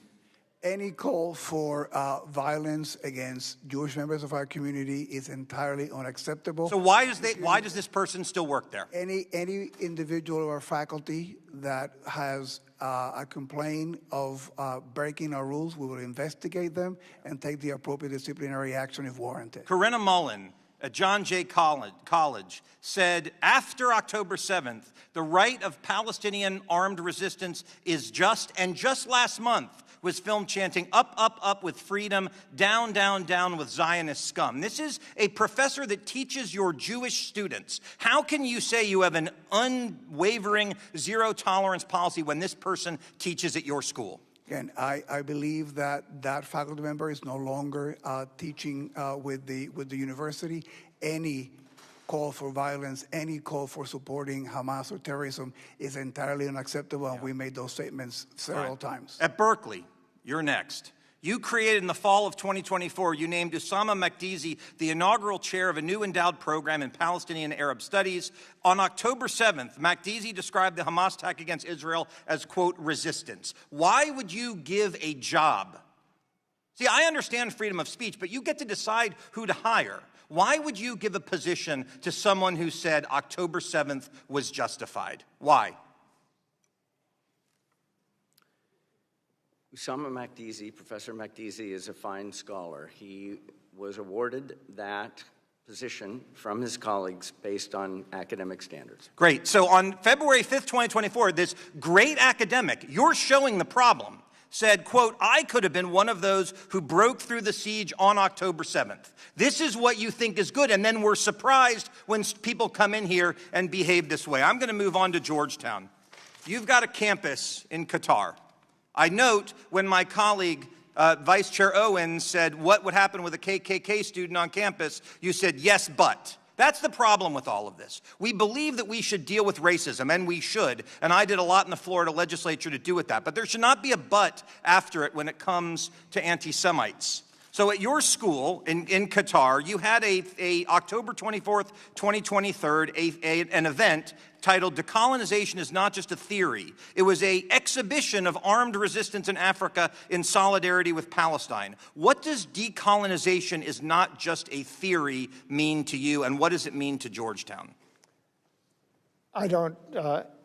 Any call for violence against Jewish members of our community is entirely unacceptable. So why does this person still work there? Any individual of our faculty that has a complaint of breaking our rules, we will investigate them and take the appropriate disciplinary action if warranted. Corinna Mullen at John Jay College said, after October 7th, the right of Palestinian armed resistance is just, and just last month was filmed chanting, up, up, up with freedom, down, down, down with Zionist scum. This is a professor that teaches your Jewish students. How can you say you have an unwavering zero-tolerance policy when this person teaches at your school? Again, I believe that that faculty member is no longer teaching with the university. Any call for violence, any call for supporting Hamas or terrorism is entirely unacceptable, and we made those statements several times. At Berkeley, you're next. You created in the fall of 2024, you named Usama Makdizi the inaugural chair of a new endowed program in Palestinian Arab studies. On October 7th, Makdizi described the Hamas attack against Israel as, quote, resistance. Why would you give a job? See, I understand freedom of speech, but you get to decide who to hire. Why would you give a position to someone who said October 7th was justified? Why? Usama Makdizi, Professor Makdizi, is a fine scholar. He was awarded that position from his colleagues based on academic standards. Great. So on February 5th, 2024, this great academic, you're showing the problem, said, quote, I could have been one of those who broke through the siege on October 7th. This is what you think is good, and then we're surprised when people come in here and behave this way. I'm going to move on to Georgetown. You've got a campus in Qatar. I note when my colleague, Vice Chair Owens, said, what would happen with a KKK student on campus? You said, yes, but. That's the problem with all of this. We believe that we should deal with racism, and we should, and I did a lot in the Florida legislature to do with that, but there should not be a but after it when it comes to anti-Semites. So at your school in Qatar, you had a October 24th, 2023, an event titled Decolonization is Not Just a Theory. It was an exhibition of armed resistance in Africa in solidarity with Palestine. What does decolonization is not just a theory mean to you, and what does it mean to Georgetown? I don't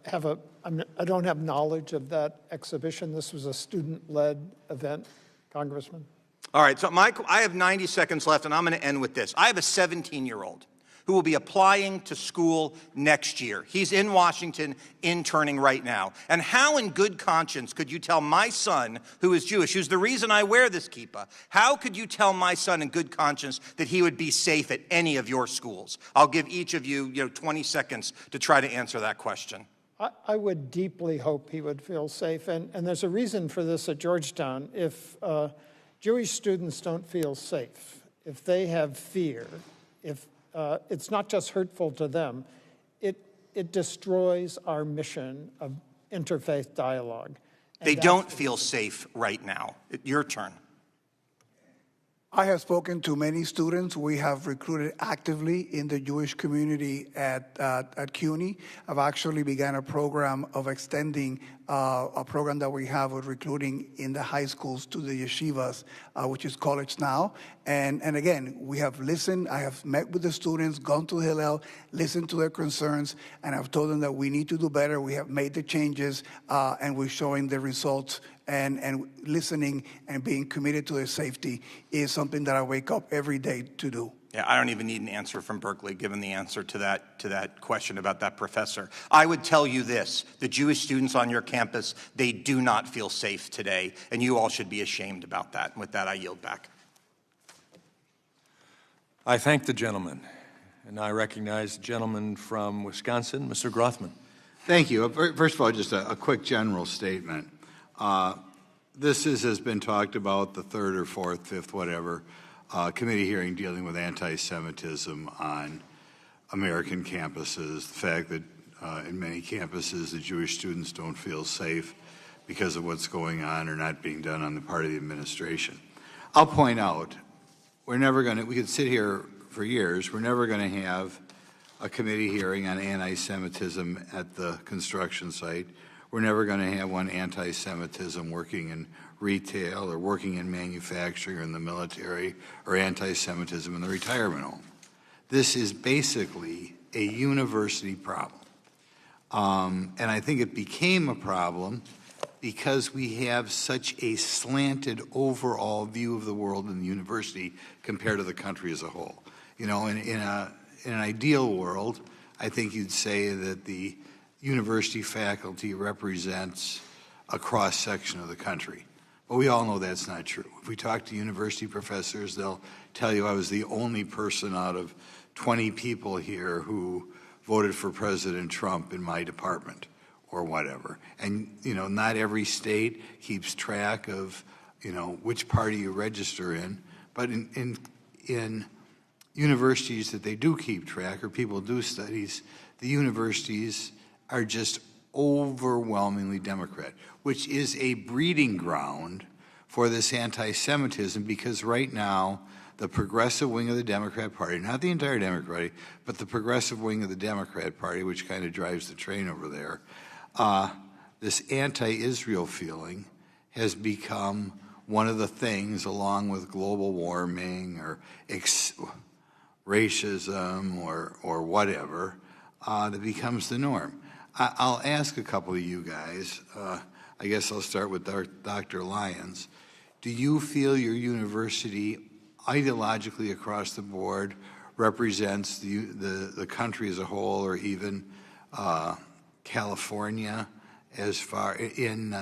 have knowledge of that exhibition. This was a student-led event, Congressman. All right, so I have 90 seconds left, and I'm going to end with this. I have a 17-year-old who will be applying to school next year. He's in Washington, interning right now. And how in good conscience could you tell my son, who is Jewish, who's the reason I wear this kippah, how could you tell my son in good conscience that he would be safe at any of your schools? I'll give each of you, 20 seconds to try to answer that question. I would deeply hope he would feel safe, and there's a reason for this at Georgetown. If Jewish students don't feel safe, if they have fear, if it's not just hurtful to them, it destroys our mission of interfaith dialogue. They don't feel safe right now. Your turn. I have spoken to many students. We have recruited actively in the Jewish community at CUNY. I've actually begun a program of extending a program that we have with recruiting in the high schools to the yeshivas, which is College Now. And again, we have listened. I have met with the students, gone to Hillel, listened to their concerns, and I've told them that we need to do better. We have made the changes, and we're showing the results. And listening and being committed to their safety is something that I wake up every day to do. Yeah, I don't even need an answer from Berkeley, given the answer to that question about that professor. I would tell you this: the Jewish students on your campus, they do not feel safe today, and you all should be ashamed about that. And with that, I yield back. I thank the gentleman, and I recognize the gentleman from Wisconsin, Mr. Grothman. Thank you. First of all, just a quick general statement. This has been talked about, the third or fourth, fifth, whatever, committee hearing dealing with anti-Semitism on American campuses, the fact that in many campuses the Jewish students don't feel safe because of what's going on or not being done on the part of the administration. I'll point out, we could sit here for years, we're never going to have a committee hearing on anti-Semitism at the construction site. We're never going to have one anti-Semitism working in retail or working in manufacturing or in the military, or anti-Semitism in the retirement home. This is basically a university problem. And I think it became a problem because we have such a slanted overall view of the world in the university compared to the country as a whole. You know, in an ideal world, I think you'd say that the university faculty represents a cross-section of the country. But we all know that's not true. If we talk to university professors, they'll tell you I was the only person out of 20 people here who voted for President Trump in my department or whatever. And, you know, not every state keeps track of, you know, which party you register in. But in universities that they do keep track, or people do studies, the universities are just overwhelmingly Democrat, which is a breeding ground for this anti-Semitism, because right now the progressive wing of the Democrat Party, not the entire Democrat Party, but the progressive wing of the Democrat Party, which kind of drives the train over there, this anti-Israel feeling has become one of the things, along with global warming or racism or whatever, that becomes the norm. I'll ask a couple of you guys. I guess I'll start with Dr. Lyons. Do you feel your university ideologically across the board represents the country as a whole, or even California, as far in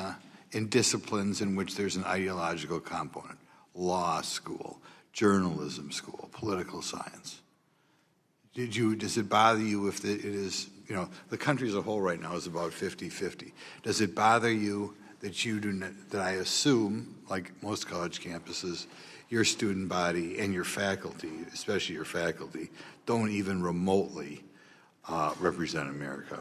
disciplines in which there's an ideological component? Law school, journalism school, political science. Does it bother you if it is, you know, the country as a whole right now is about 50-50. Does it bother you that you do not, that I assume, like most college campuses, your student body and your faculty, especially your faculty, don't even remotely represent America?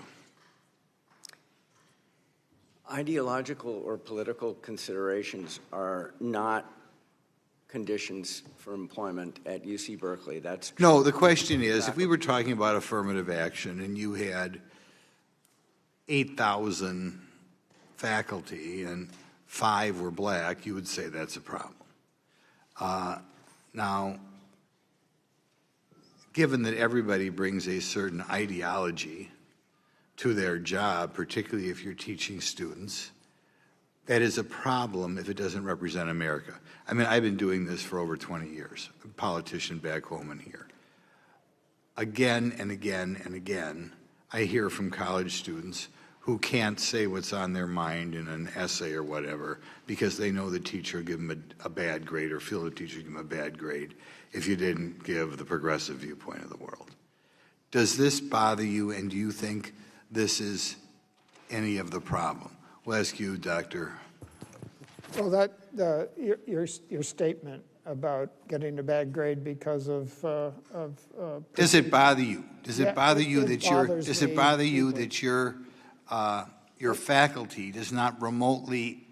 Ideological or political considerations are not conditions for employment at UC Berkeley. That's true. No, the question is, if we were talking about affirmative action and you had 8,000 faculty and 5 were black, you would say that's a problem. Now, given that everybody brings a certain ideology to their job, particularly if you're teaching students, that is a problem if it doesn't represent America. I mean, I've been doing this for over 20 years, a politician back home and here. Again and again and again, I hear from college students who can't say what's on their mind in an essay or whatever because they know the teacher will give them a bad grade, or feel the teacher will give them a bad grade if you didn't give the progressive viewpoint of the world. Does this bother you, and do you think this is any of the problem? We'll ask you, Doctor. Well, your statement about getting a bad grade because of does it bother you? Does it bother you that your faculty does not remotely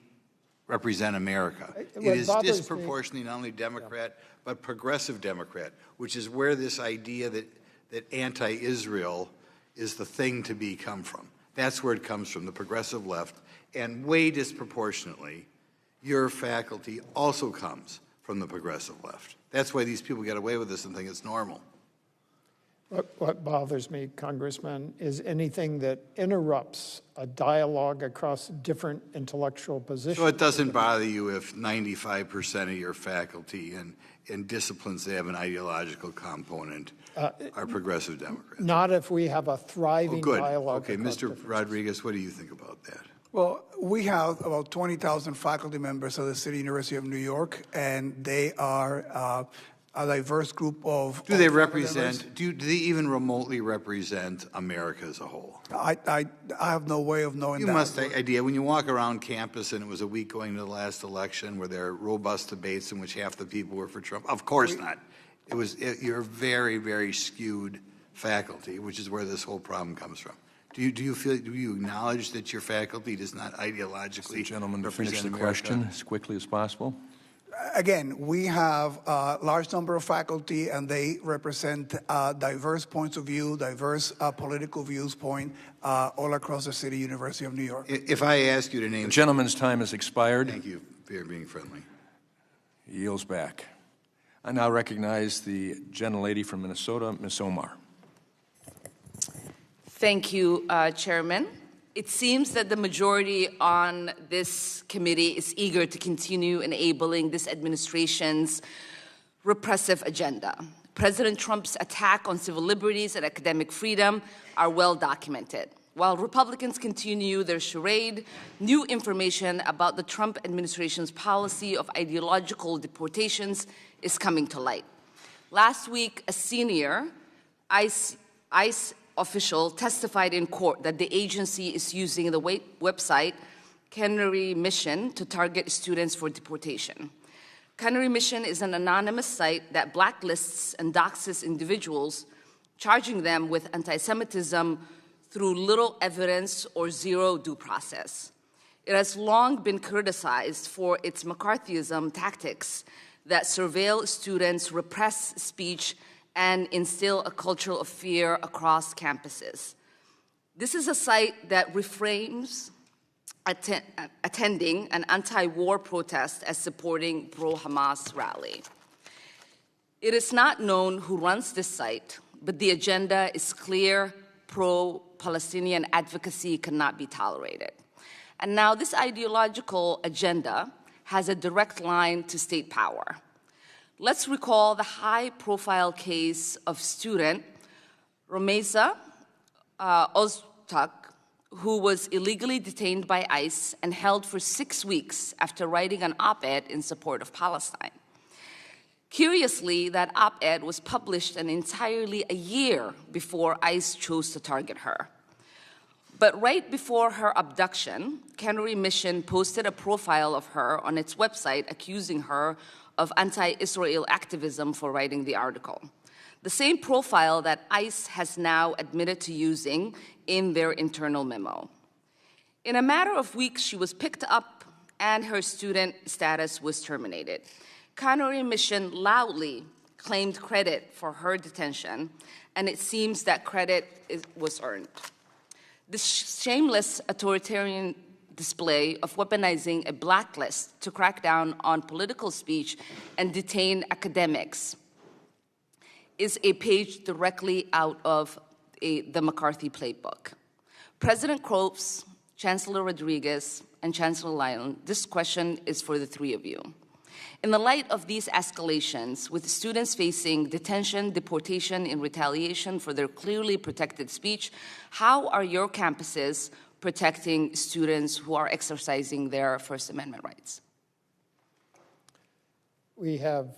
represent America. It is disproportionately not only Democrat, but progressive Democrat, which is where this idea that anti-Israel is the thing to come from. That's where it comes from, the progressive left. And way disproportionately, your faculty also comes from the progressive left. That's why these people get away with this and think it's normal. What bothers me, Congressman, is anything that interrupts a dialogue across different intellectual positions. So it doesn't bother you if 95% of your faculty in disciplines that have an ideological component are progressive Democrats? Not if we have a thriving dialogue. Okay, Mr. Rodriguez, what do you think about that? Well, we have about 20,000 faculty members of the City University of New York, and they are a diverse group of... Do they represent, do they even remotely represent America as a whole? I have no way of knowing that. You must have an idea. When you walk around campus, and it was a week going to the last election, where there are robust debates in which half the people were for Trump. Of course not. You're very, very skewed faculty, which is where this whole problem comes from. Do you acknowledge that your faculty does not ideologically the gentleman to finish the America? question as quickly as possible? Again, we have a large number of faculty, and they represent diverse points of view, diverse political viewpoint all across the City University of New York. If I ask you to name... The gentleman's time has expired. Thank you for being friendly. He yields back. I now recognize the gentlelady from Minnesota, Ms. Omar. Thank you, Chairman. It seems that the majority on this committee is eager to continue enabling this administration's repressive agenda. President Trump's attack on civil liberties and academic freedom are well documented. While Republicans continue their charade, new information about the Trump administration's policy of ideological deportations is coming to light. Last week, a senior ICE official testified in court that the agency is using the website Canary Mission to target students for deportation. Canary Mission is an anonymous site that blacklists and doxes individuals, charging them with anti-Semitism through little evidence or zero due process. It has long been criticized for its McCarthyism tactics that surveil students, repress speech, and instill a culture of fear across campuses. This is a site that reframes attending an anti-war protest as supporting pro-Hamas rally. It is not known who runs this site, but the agenda is clear: pro-Palestinian advocacy cannot be tolerated. And now this ideological agenda has a direct line to state power. Let's recall the high-profile case of student Romeza Ozturk, who was illegally detained by ICE and held for 6 weeks after writing an op-ed in support of Palestine. Curiously, that op-ed was published entirely a year before ICE chose to target her. But right before her abduction, Canary Mission posted a profile of her on its website accusing her of anti-Israel activism for writing the article. The same profile that ICE has now admitted to using in their internal memo. In a matter of weeks, she was picked up and her student status was terminated. Canary Mission loudly claimed credit for her detention, and it seems that credit was earned. This shameless authoritarian display of weaponizing a blacklist to crack down on political speech and detain academics is a page directly out of the McCarthy playbook. President Cropes, Chancellor Rodriguez, and Chancellor Lyons, this question is for the three of you. In the light of these escalations, with students facing detention, deportation in retaliation for their clearly protected speech, how are your campuses protecting students who are exercising their First Amendment rights? We have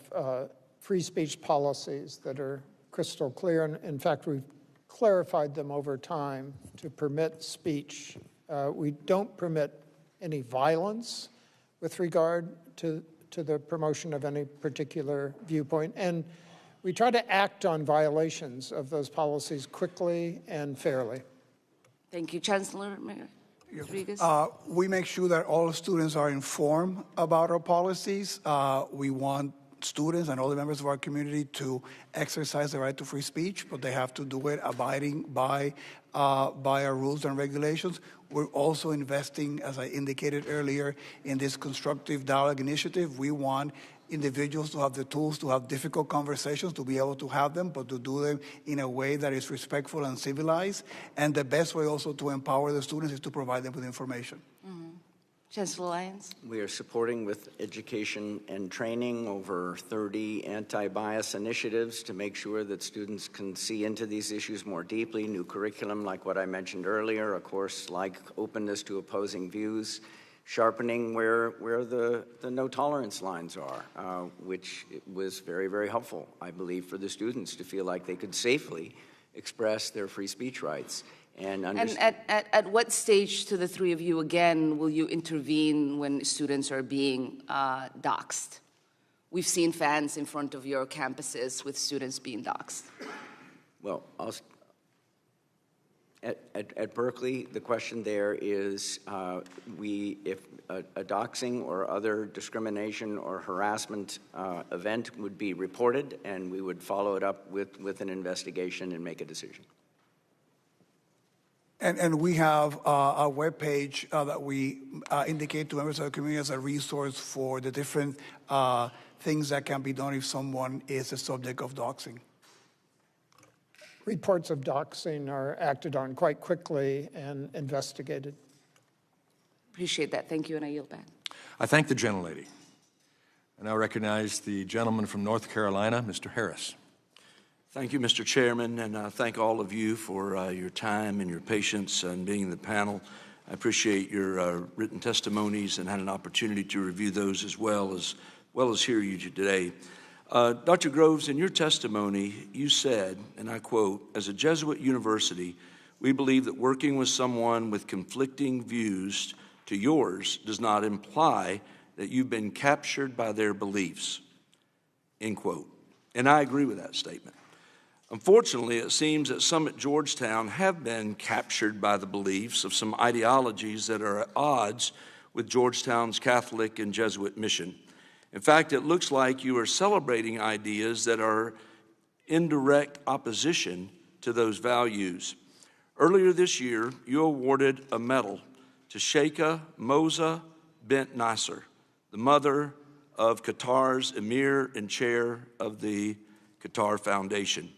free speech policies that are crystal clear. And in fact, we've clarified them over time to permit speech. We don't permit any violence with regard to the promotion of any particular viewpoint. And we try to act on violations of those policies quickly and fairly. Thank you, Chancellor. Rodríguez? We make sure that all students are informed about our policies. We want students and all the members of our community to exercise the right to free speech, but they have to do it abiding by our rules and regulations. We're also investing, as I indicated earlier, in this constructive dialogue initiative. We want individuals to have the tools to have difficult conversations, to be able to have them, but to do them in a way that is respectful and civilized. And the best way also to empower the students is to provide them with information. Mm-hmm. Chancellor Lyons? We are supporting with education and training over 30 anti-bias initiatives to make sure that students can see into these issues more deeply. New curriculum, like what I mentioned earlier, a course like openness to opposing views, sharpening where the no tolerance lines are, which was very, very helpful, I believe, for the students to feel like they could safely express their free speech rights. And at what stage, to the three of you again, will you intervene when students are being doxxed? We've seen fans in front of your campuses with students being doxxed. Well, at Berkeley, the question there is if a doxing or other discrimination or harassment event would be reported, and we would follow it up with an investigation and make a decision. And we have a webpage that we indicate to members of the community as a resource for the different things that can be done if someone is a subject of doxing. Reports of doxing are acted on quite quickly and investigated. Appreciate that. Thank you, and I yield back. I thank the gentlelady. I now recognize the gentleman from North Carolina, Mr. Harris. Thank you, Mr. Chairman, and I thank all of you for your time and your patience and being in the panel. I appreciate your written testimonies and had an opportunity to review those as well as hear you today. Dr. Groves, in your testimony, you said, and I quote, "As a Jesuit university, we believe that working with someone with conflicting views to yours does not imply that you've been captured by their beliefs," end quote. And I agree with that statement. Unfortunately, it seems that some at Georgetown have been captured by the beliefs of some ideologies that are at odds with Georgetown's Catholic and Jesuit mission. In fact, it looks like you are celebrating ideas that are in direct opposition to those values. Earlier this year, you awarded a medal to Sheikha Moza bint Nasser, the mother of Qatar's Emir and chair of the Qatar Foundation.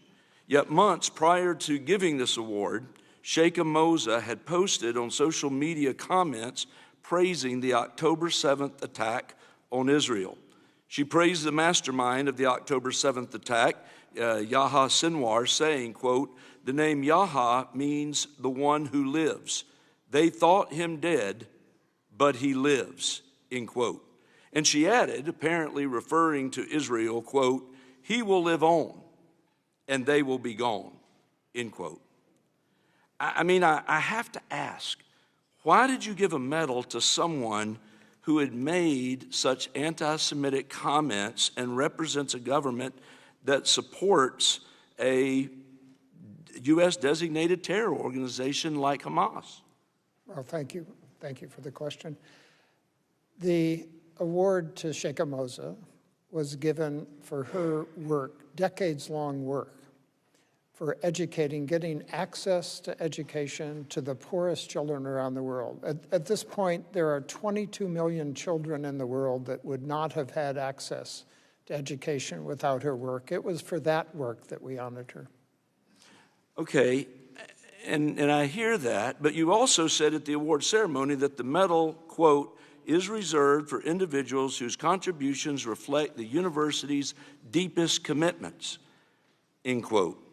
Yet months prior to giving this award, Sheikha Moza had posted on social media comments praising the October 7th attack on Israel. She praised the mastermind of the October 7th attack, Yahya Sinwar, saying, quote, "The name Yahya means the one who lives. They thought him dead, but he lives," end quote. And she added, apparently referring to Israel, quote, "He will live on, and they will be gone," end quote. I have to ask, why did you give a medal to someone who had made such anti-Semitic comments and represents a government that supports a U.S. designated terror organization like Hamas? Well, thank you. Thank you for the question. The award to Sheikha Moza was given for her work, decades-long work, for educating, getting access to education to the poorest children around the world. At this point, there are 22 million children in the world that would not have had access to education without her work. It was for that work that we honored her. Okay, and I hear that, but you also said at the award ceremony that the medal, quote, "is reserved for individuals whose contributions reflect the university's deepest commitments," end quote.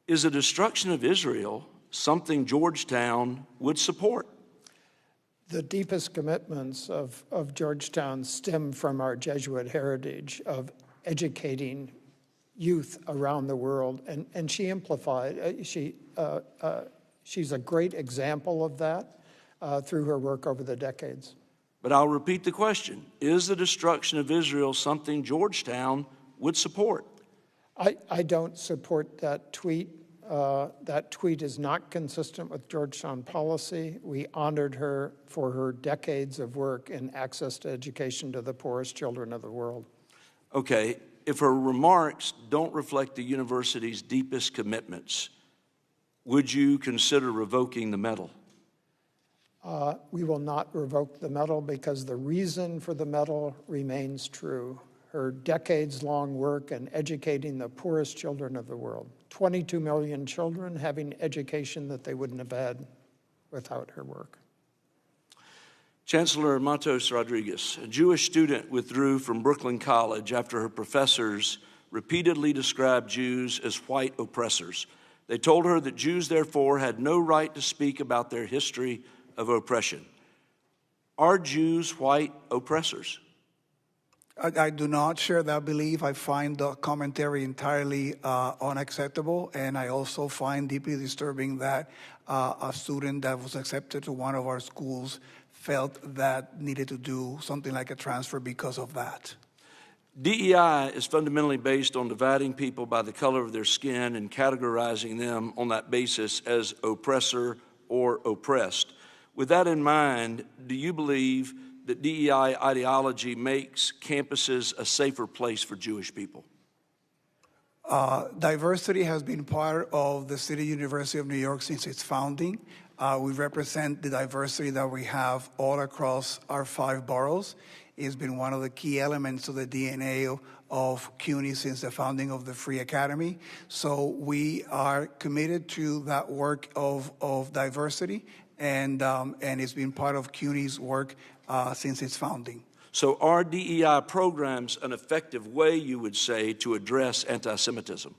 Is the destruction of Israel something Georgetown would support? The deepest commitments of Georgetown stem from our Jesuit heritage of educating youth around the world, and she amplified. She's a great example of that through her work over the decades. But I'll repeat the question. Is the destruction of Israel something Georgetown would support? I don't support that tweet that tweet is not consistent with Georgetown policy. We honored her for her decades of work in access to education to the poorest children of the world. Okay, if her remarks don't reflect the university's deepest commitments, would you consider revoking the medal? We will not revoke the medal because the reason for the medal remains true. Her decades-long work in educating the poorest children of the world. 22 million children having education that they wouldn't have had without her work. Chancellor Matos Rodríguez, a Jewish student withdrew from Brooklyn College after her professors repeatedly described Jews as white oppressors. They told her that Jews, therefore, had no right to speak about their history of oppression. Are Jews white oppressors? I do not share that belief. I find the commentary entirely unacceptable, and I also find deeply disturbing that a student that was accepted to one of our schools felt that needed to do something like a transfer because of that. DEI is fundamentally based on dividing people by the color of their skin and categorizing them on that basis as oppressor or oppressed. With that in mind, do you believe that DEI ideology makes campuses a safer place for Jewish people? Diversity has been part of the City University of New York since its founding. We represent the diversity that we have all across our 5 boroughs. It's been one of the key elements of the DNA of CUNY since the founding of the Free Academy. So we are committed to that work of diversity, and it's been part of CUNY's work since its founding. So are DEI programs an effective way, you would say, to address anti-Semitism?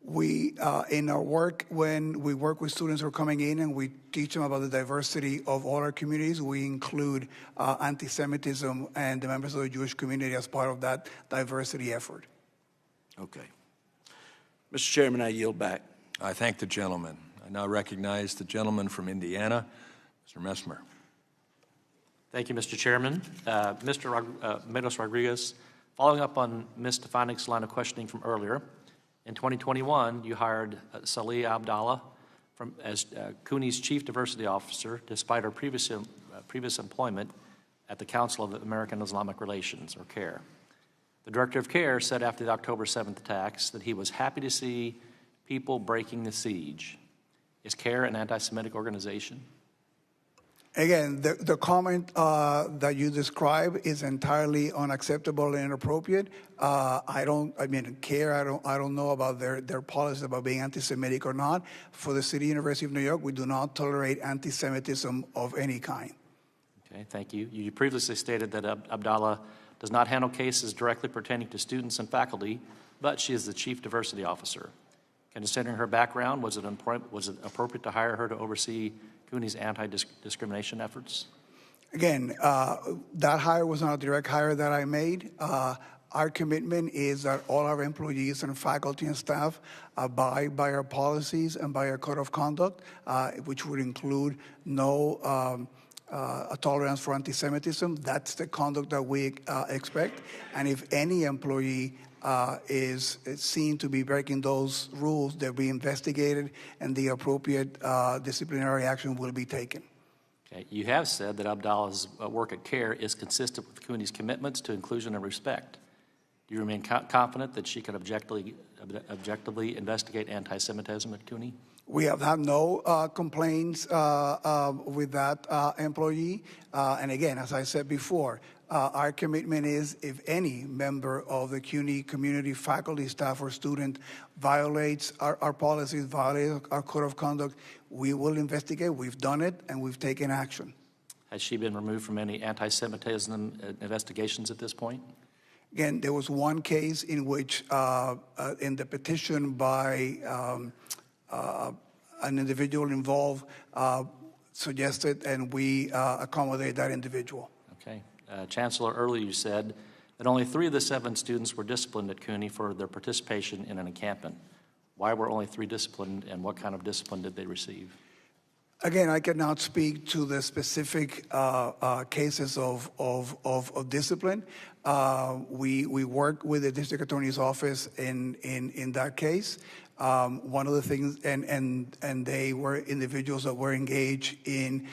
We, in our work, when we work with students who are coming in and we teach them about the diversity of all our communities, we include anti-Semitism and the members of the Jewish community as part of that diversity effort. Okay. Mr. Chairman, I yield back. I thank the gentleman. I now recognize the gentleman from Indiana, Mr. Messmer. Thank you, Mr. Chairman. Mr. Matos Rodríguez, following up on Ms. Stefanik's line of questioning from earlier, in 2021, you hired Salih Abdallah as CUNY's Chief Diversity Officer, despite her previous employment at the Council of American Islamic Relations, or CARE. The Director of CARE said after the October 7th attacks that he was happy to see people breaking the siege. Is CARE an anti-Semitic organization? Again, the comment that you describe is entirely unacceptable and inappropriate. I don't know about their policies about being anti-Semitic or not. For the City University of New York, we do not tolerate anti-Semitism of any kind. Okay, thank you. You previously stated that Abdallah does not handle cases directly pertaining to students and faculty, but she is the Chief Diversity Officer. Considering her background, was it appropriate to hire her to oversee CUNY's anti-discrimination efforts? Again, that hire was not a direct hire that I made. Our commitment is that all our employees and faculty and staff abide by our policies and by our code of conduct, which would include no tolerance for anti-Semitism. That's the conduct that we expect. And if any employee is seen to be breaking those rules, they'll be investigated and the appropriate disciplinary action will be taken. Okay. You have said that Abdallah's work at CARE is consistent with CUNY's commitments to inclusion and respect. Do you remain confident that she can objectively investigate anti-Semitism at CUNY? We have had no complaints with that employee. And again, as I said before, our commitment is if any member of the CUNY community, faculty, staff, or student violates our policies, violates our code of conduct, we will investigate. We've done it, and we've taken action. Has she been removed from any anti-Semitism investigations at this point? Again, there was one case in which, in the petition by an individual involved, suggested, and we accommodate that individual. Okay. Chancellor, earlier you said that only 3 of the 7 students were disciplined at CUNY for their participation in an encampment. Why were only 3 disciplined, and what kind of discipline did they receive? Again, I cannot speak to the specific cases of discipline. We work with the district attorney's office in that case. One of the things, and they were individuals that were engaged in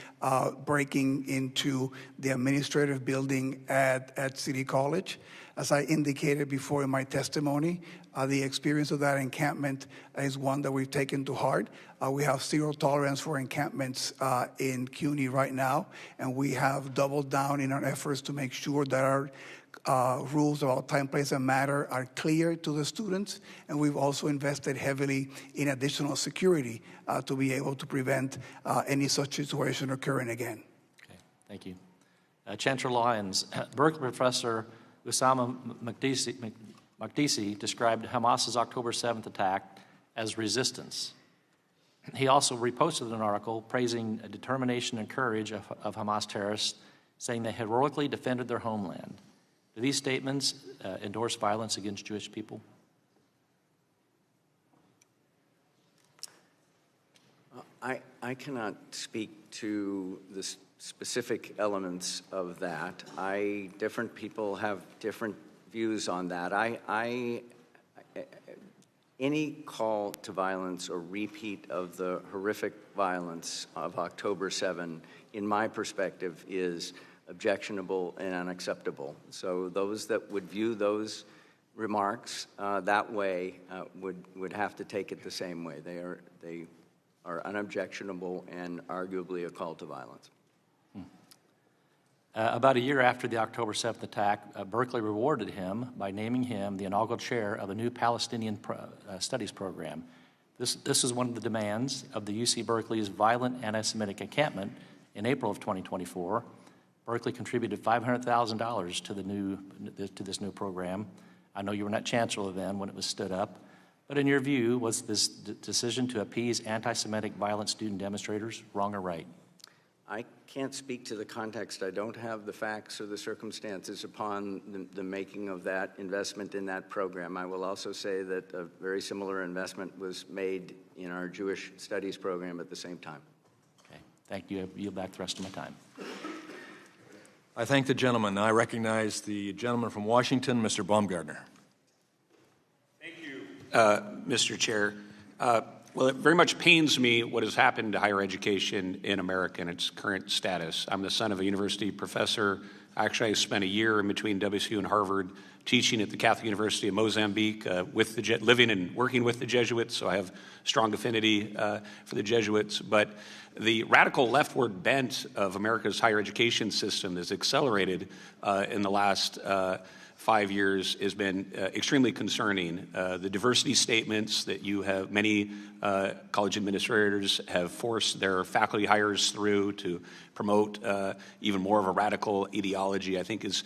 breaking into the administrative building at City College. As I indicated before in my testimony, the experience of that encampment is one that we've taken to heart. We have zero tolerance for encampments in CUNY right now, and we have doubled down in our efforts to make sure that our rules about time, place, and matter are clear to the students, and we've also invested heavily in additional security to be able to prevent any such situation occurring again. Okay, thank you. Chancellor Lyons, Berkeley professor Usama Makdisi described Hamas's October 7th attack as resistance. He also reposted an article praising the determination and courage of Hamas terrorists, saying they heroically defended their homeland. Do these statements endorse violence against Jewish people? I cannot speak to the specific elements of that. Different people have different views on that. Any call to violence or repeat of the horrific violence of October 7, in my perspective, is objectionable and unacceptable. So those that would view those remarks that way would have to take it the same way. They are unobjectionable and arguably a call to violence. About a year after the October 7th attack, Berkeley rewarded him by naming him the inaugural chair of a new Palestinian studies program. This is one of the demands of the UC Berkeley's violent anti-Semitic encampment in April of 2024. Berkeley contributed $500,000 to this new program. I know you were not chancellor then when it was stood up, but in your view, was this decision to appease anti-Semitic violent student demonstrators wrong or right? I can't speak to the context. I don't have the facts or the circumstances upon the making of that investment in that program. I will also say that a very similar investment was made in our Jewish studies program at the same time. Okay, thank you. I yield back the rest of my time. I thank the gentleman. I recognize the gentleman from Washington, Mr. Baumgartner. Thank you, Mr. Chair. Well, it very much pains me what has happened to higher education in America and its current status. I'm the son of a university professor. Actually, I spent a year in between WSU and Harvard teaching at the Catholic University of Mozambique, living and working with the Jesuits, so I have strong affinity for the Jesuits. But the radical leftward bent of America's higher education system has accelerated in the last 5 years has been extremely concerning. The diversity statements that you have, many college administrators have forced their faculty hires through to promote even more of a radical ideology, I think is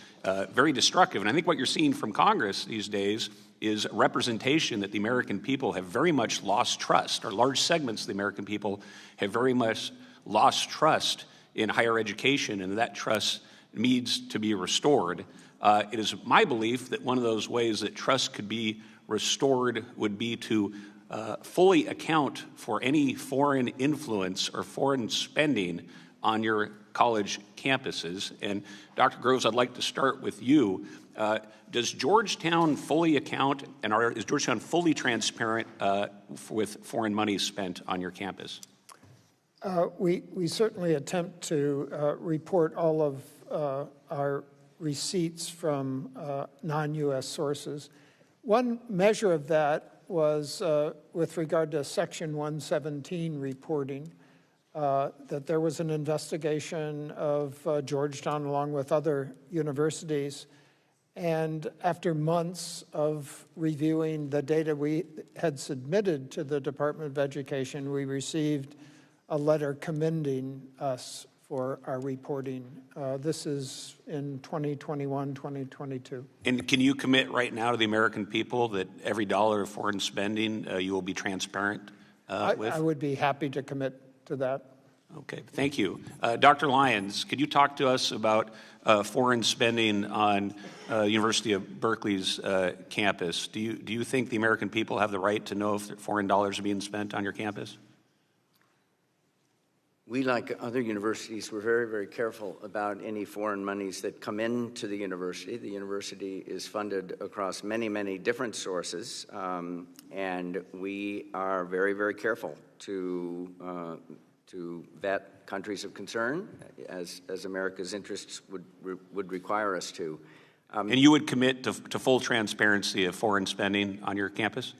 very destructive. And I think what you're seeing from Congress these days is a representation that the American people have very much lost trust, or large segments of the American people have very much lost trust in higher education, and that trust needs to be restored. It is my belief that one of those ways that trust could be restored would be to fully account for any foreign influence or foreign spending on your college campuses. And Dr. Groves, I'd like to start with you. Does Georgetown fully account, and is Georgetown fully transparent with foreign money spent on your campus? We certainly attempt to report all of our receipts from non-U.S. sources. One measure of that was with regard to Section 117 reporting, that there was an investigation of Georgetown along with other universities. And after months of reviewing the data we had submitted to the Department of Education, we received a letter commending us for our reporting. This is in 2021, 2022. And can you commit right now to the American people that every dollar of foreign spending you will be transparent with? I would be happy to commit to that. Okay, thank you. Dr. Lyons, could you talk to us about foreign spending on University of Berkeley's campus? Do you think the American people have the right to know if foreign dollars are being spent on your campus? We, like other universities, were very, very careful about any foreign monies that come into the university. The university is funded across many, many different sources, and we are very, very careful to vet countries of concern as America's interests would require us to. And you would commit to full transparency of foreign spending on your campus?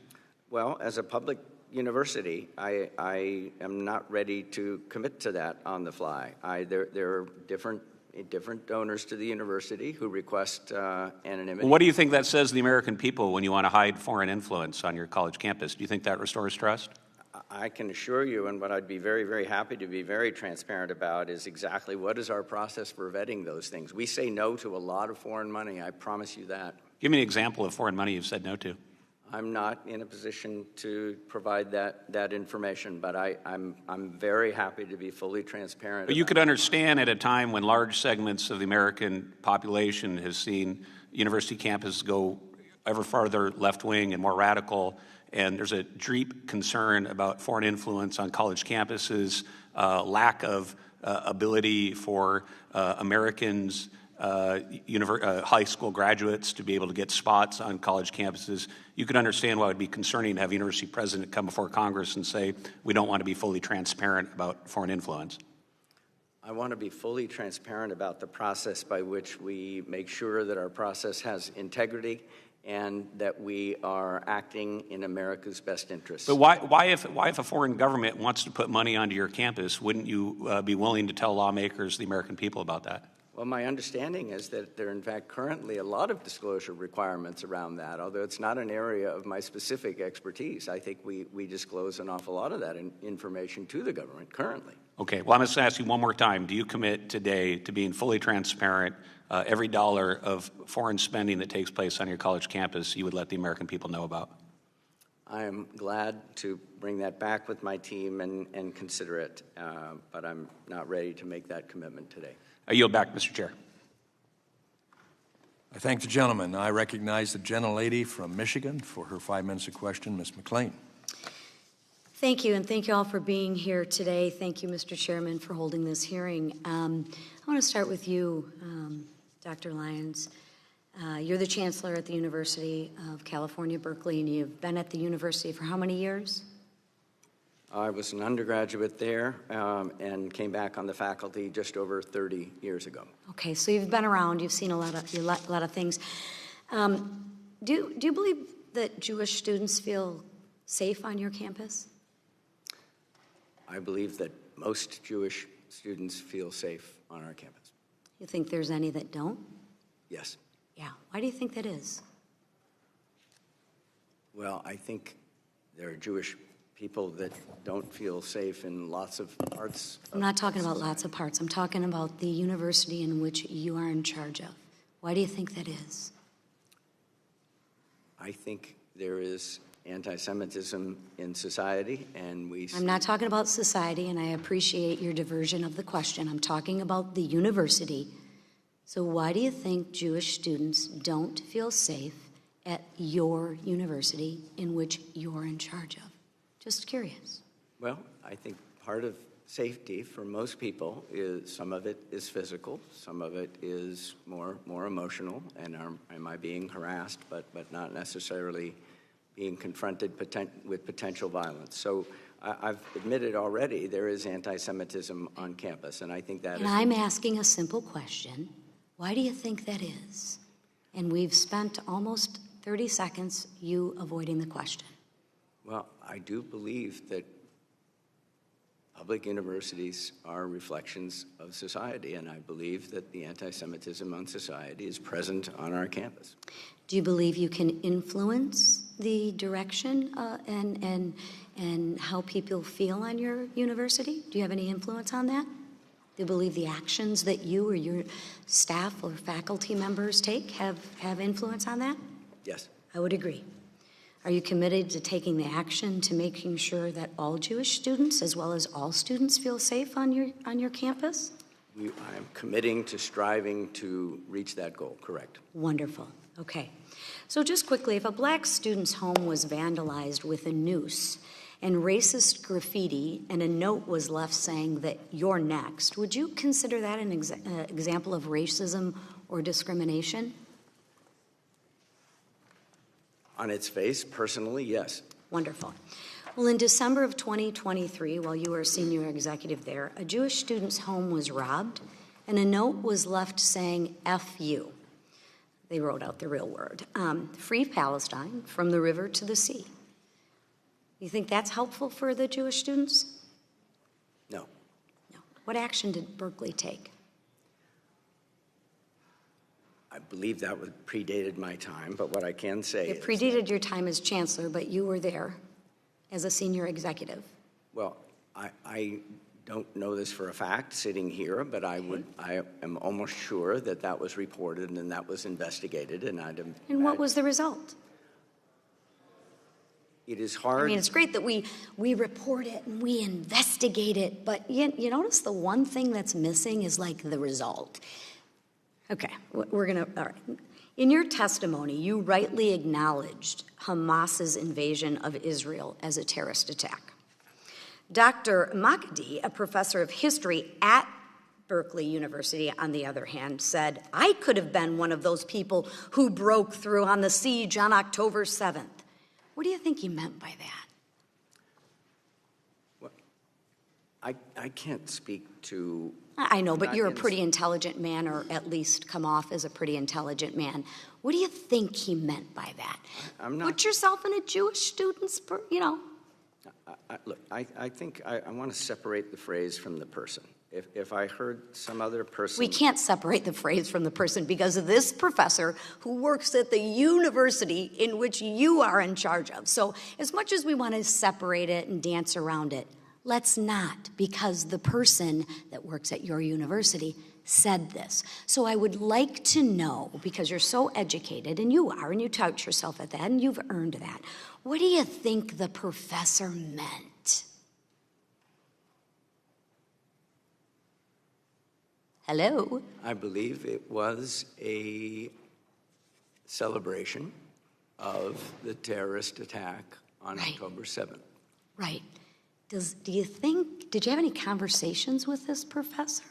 Well, as a public university, I am not ready to commit to that on the fly. There are different donors to the university who request anonymity. Well, what do you think that says to the American people when you want to hide foreign influence on your college campus? Do you think that restores trust? I can assure you, and what I'd be very, very happy to be very transparent about is exactly what is our process for vetting those things. We say no to a lot of foreign money, I promise you that. Give me an example of foreign money you've said no to. I'm not in a position to provide that information, but I'm very happy to be fully transparent. But you could understand at a time when large segments of the American population has seen university campuses go ever farther left-wing and more radical, and there's a deep concern about foreign influence on college campuses, lack of ability for Americans, high school graduates to be able to get spots on college campuses. You could understand why it would be concerning to have a university president come before Congress and say, we don't want to be fully transparent about foreign influence. I want to be fully transparent about the process by which we make sure that our process has integrity and that we are acting in America's best interests. But why if a foreign government wants to put money onto your campus, wouldn't you be willing to tell lawmakers, the American people, about that? Well, my understanding is that there are, in fact, currently a lot of disclosure requirements around that, although it's not an area of my specific expertise. I think we disclose an awful lot of that information to the government currently. Okay, well, I'm going to ask you one more time. Do you commit today to being fully transparent? Every dollar of foreign spending that takes place on your college campus, you would let the American people know about? I am glad to bring that back with my team and consider it, but I'm not ready to make that commitment today. I yield back, Mr. Chair. I thank the gentleman. I recognize the gentlelady from Michigan for her 5 minutes of question, Ms. McLean. Thank you, and thank you all for being here today. Thank you, Mr. Chairman, for holding this hearing. I want to start with you, Dr. Lyons. You're the Chancellor at the University of California, Berkeley, and you've been at the university for how many years? I was an undergraduate there and came back on the faculty just over 30 years ago. Okay, so you've been around, you've seen a lot of things. Do you believe that Jewish students feel safe on your campus? I believe that most Jewish students feel safe on our campus. You think there's any that don't? Yes. Yeah. Why do you think that is? Well, I think there are Jewish people that don't feel safe in lots of parts. I'm not talking about lots of parts. I'm talking about the university in which you are in charge of. Why do you think that is? I think there is anti-Semitism in society, and we see... I'm not talking about society, and I appreciate your diversion of the question. I'm talking about the university. So why do you think Jewish students don't feel safe at your university in which you're in charge of? Just curious. Well, I think part of safety for most people is, some of it is physical, some of it is more emotional, and am I being harassed, but not necessarily being confronted with potential violence. So I've admitted already there is anti-Semitism on campus, and I think that and I'm asking a simple question. Why do you think that is? And we've spent almost 30 seconds you avoiding the question. Well, I do believe that public universities are reflections of society, and I believe that the anti-Semitism on society is present on our campus. Do you believe you can influence the direction and how people feel on your university? Do you have any influence on that? Do you believe the actions that you or your staff or faculty members take have influence on that? Yes. I would agree. Are you committed to taking the action to making sure that all Jewish students, as well as all students, feel safe on your campus? I am committing to striving to reach that goal, correct. Wonderful. Okay. So just quickly, if a black student's home was vandalized with a noose and racist graffiti, and a note was left saying that you're next, would you consider that an example of racism or discrimination? On its face, personally, yes. Wonderful. Well, in December of 2023, while you were a senior executive there, a Jewish student's home was robbed, and a note was left saying, F you. They wrote out the real word. Free Palestine, from the river to the sea. You think that's helpful for the Jewish students? No. No. What action did Berkeley take? I believe that predated my time, but what I can say It predated your time as chancellor, but you were there as a senior executive. Well, I don't know this for a fact sitting here, but I am almost sure that that was reported and that was investigated, and And what was the result? It is hard. I mean, it's great that we report it and we investigate it, but you notice the one thing that's missing is like the result. Okay, we're gonna, all right. In your testimony, you rightly acknowledged Hamas's invasion of Israel as a terrorist attack. Dr. Makdi, a professor of history at Berkeley University, on the other hand, said, I could have been one of those people who broke through on the siege on October 7th. What do you think he meant by that? Well, I can't speak to... I know, but you're a pretty intelligent man, or at least come off as a pretty intelligent man. What do you think he meant by that? I'm not... Put yourself in a Jewish student's, Look, I think I want to separate the phrase from the person. If I heard some other person... We can't separate the phrase from the person because of this professor who works at the university in which you are in charge of. So as much as we want to separate it and dance around it, let's not, because the person that works at your university said this. So I would like to know, because you're so educated, and you are, and you tout yourself at that, and you've earned that, what do you think the professor meant? Hello? I believe it was a celebration of the terrorist attack on October 7th. Right. Did you have any conversations with this professor?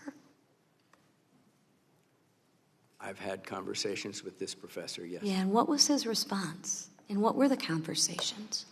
I've had conversations with this professor, yes. Yeah, and what was his response? And what were the conversations?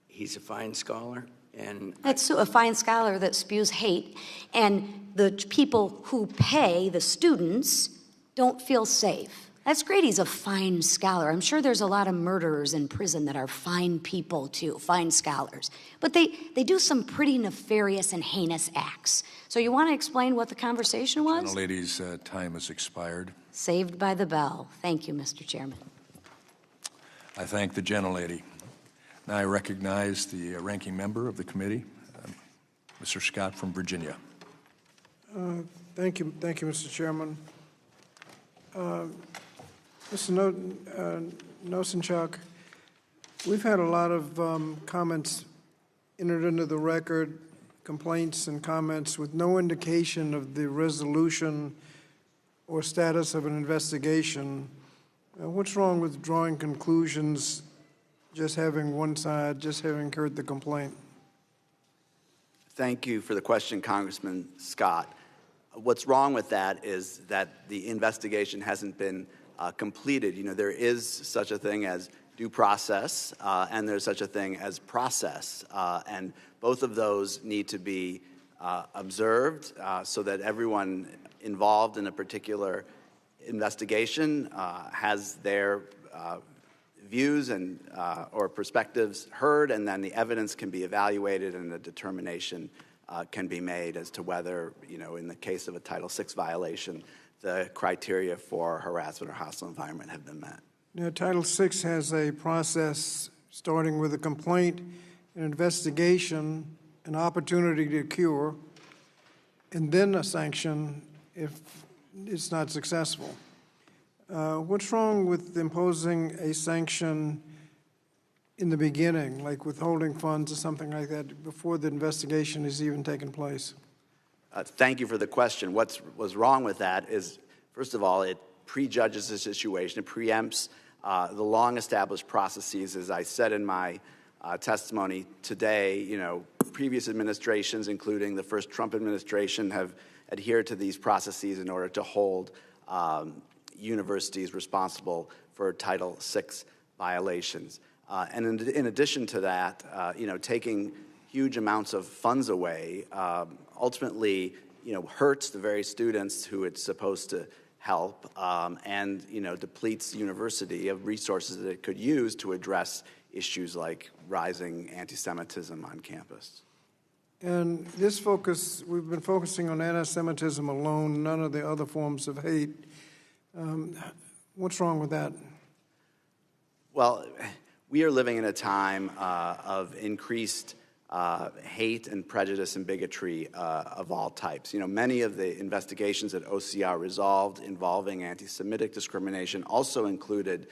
He's a fine scholar, and... That's a fine scholar that spews hate, and the people who pay, the students, don't feel safe. That's great, he's a fine scholar. I'm sure there's a lot of murderers in prison that are fine people too, fine scholars. But they do some pretty nefarious and heinous acts. So you want to explain what the conversation was? The lady's time has expired. Saved by the bell. Thank you, Mr. Chairman. I thank the gentlelady. Now I recognize the ranking member of the committee, Mr. Scott from Virginia. Thank you, Mr. Chairman. Mr. Nosenchuk, we've had a lot of comments entered into the record, complaints and comments with no indication of the resolution or status of an investigation. What's wrong with drawing conclusions, just having one side, just having heard the complaint? Thank you for the question, Congressman Scott. What's wrong with that is that the investigation hasn't been completed. You know, there is such a thing as due process, and there's such a thing as process, and both of those need to be observed so that everyone involved in a particular investigation has their views and or perspectives heard, and then the evidence can be evaluated and a determination can be made as to whether, you know, in the case of a Title VI violation, the criteria for harassment or hostile environment have been met. Now, Title VI has a process starting with a complaint, an investigation, an opportunity to cure, and then a sanction if it's not successful. What's wrong with imposing a sanction in the beginning, like withholding funds or something like that, before the investigation has even taken place? Thank you for the question. What's wrong with that is, first of all, it prejudges the situation. It preempts the long-established processes. As I said in my testimony today, previous administrations, including the first Trump administration, have adhered to these processes in order to hold universities responsible for Title VI violations. And in addition to that, taking huge amounts of funds away ultimately, hurts the very students who it's supposed to help, and depletes the university of resources that it could use to address issues like rising anti-Semitism on campus. And this focus, we've been focusing on anti-Semitism alone, none of the other forms of hate. What's wrong with that? Well, we are living in a time of increased hate and prejudice and bigotry of all types. Many of the investigations that OCR resolved involving anti-Semitic discrimination also included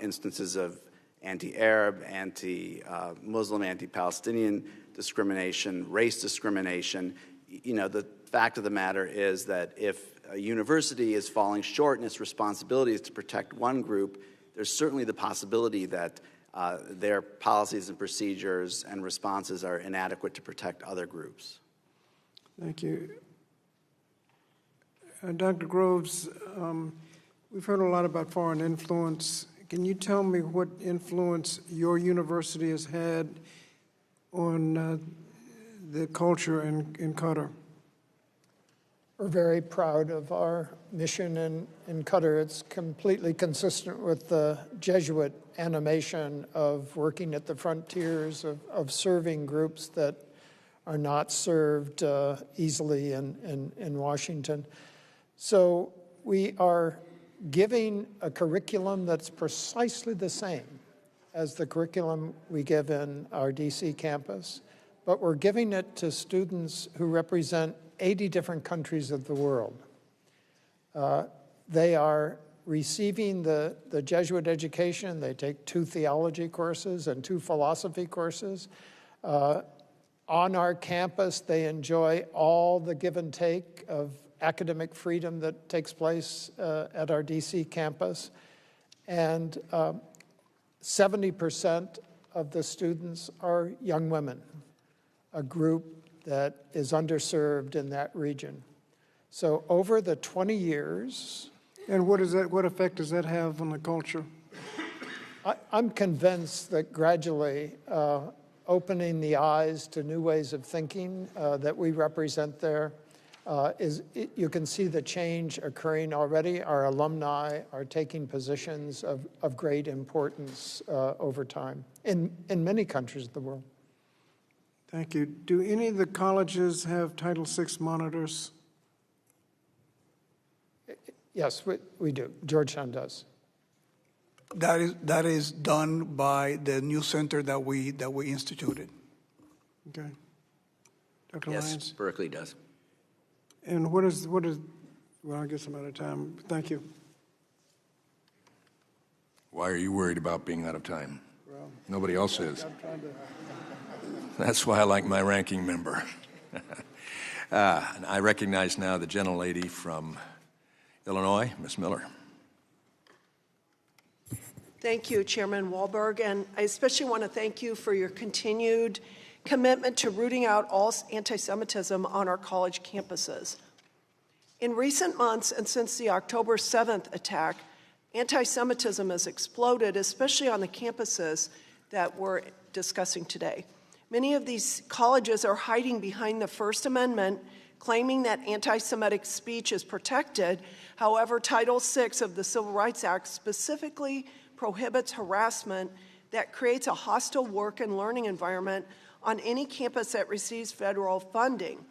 instances of anti-Arab, anti-Muslim, anti-Palestinian discrimination, race discrimination. The fact of the matter is that if a university is falling short in its responsibilities to protect one group, there's certainly the possibility that their policies and procedures and responses are inadequate to protect other groups. Thank you. Dr. Groves, we've heard a lot about foreign influence. Can you tell me what influence your university has had on the culture in Qatar? We're very proud of our mission in Qatar. It's completely consistent with the Jesuit animation of working at the frontiers, of serving groups that are not served easily in Washington. So we are giving a curriculum that's precisely the same as the curriculum we give in our DC campus, but we're giving it to students who represent 80 different countries of the world. They are receiving the Jesuit education. They take 2 theology courses and 2 philosophy courses. On our campus, they enjoy all the give and take of academic freedom that takes place at our DC campus. And 70% of the students are young women, a group that is underserved in that region. So over the 20 years... And what effect does that have on the culture? I'm convinced that gradually opening the eyes to new ways of thinking that we represent there you can see the change occurring already. Our alumni are taking positions of great importance over time in many countries of the world. Thank you. Do any of the colleges have Title VI monitors? Yes, we do. Georgetown does. That is done by the new center that we instituted. Okay. Dr. Yes, Lyons? Berkeley does. And what is, well, I guess I'm out of time. Thank you. Why are you worried about being out of time? Well, nobody else is. I'm trying to... That's why I like my ranking member. And I recognize now the gentlelady from Illinois, Ms. Miller. Thank you, Chairman Wahlberg, and I especially want to thank you for your continued commitment to rooting out all anti-Semitism on our college campuses. In recent months, and since the October 7th attack, anti-Semitism has exploded, especially on the campuses that we're discussing today. Many of these colleges are hiding behind the First Amendment, claiming that anti-Semitic speech is protected. However, Title VI of the Civil Rights Act specifically prohibits harassment that creates a hostile work and learning environment on any campus that receives federal funding.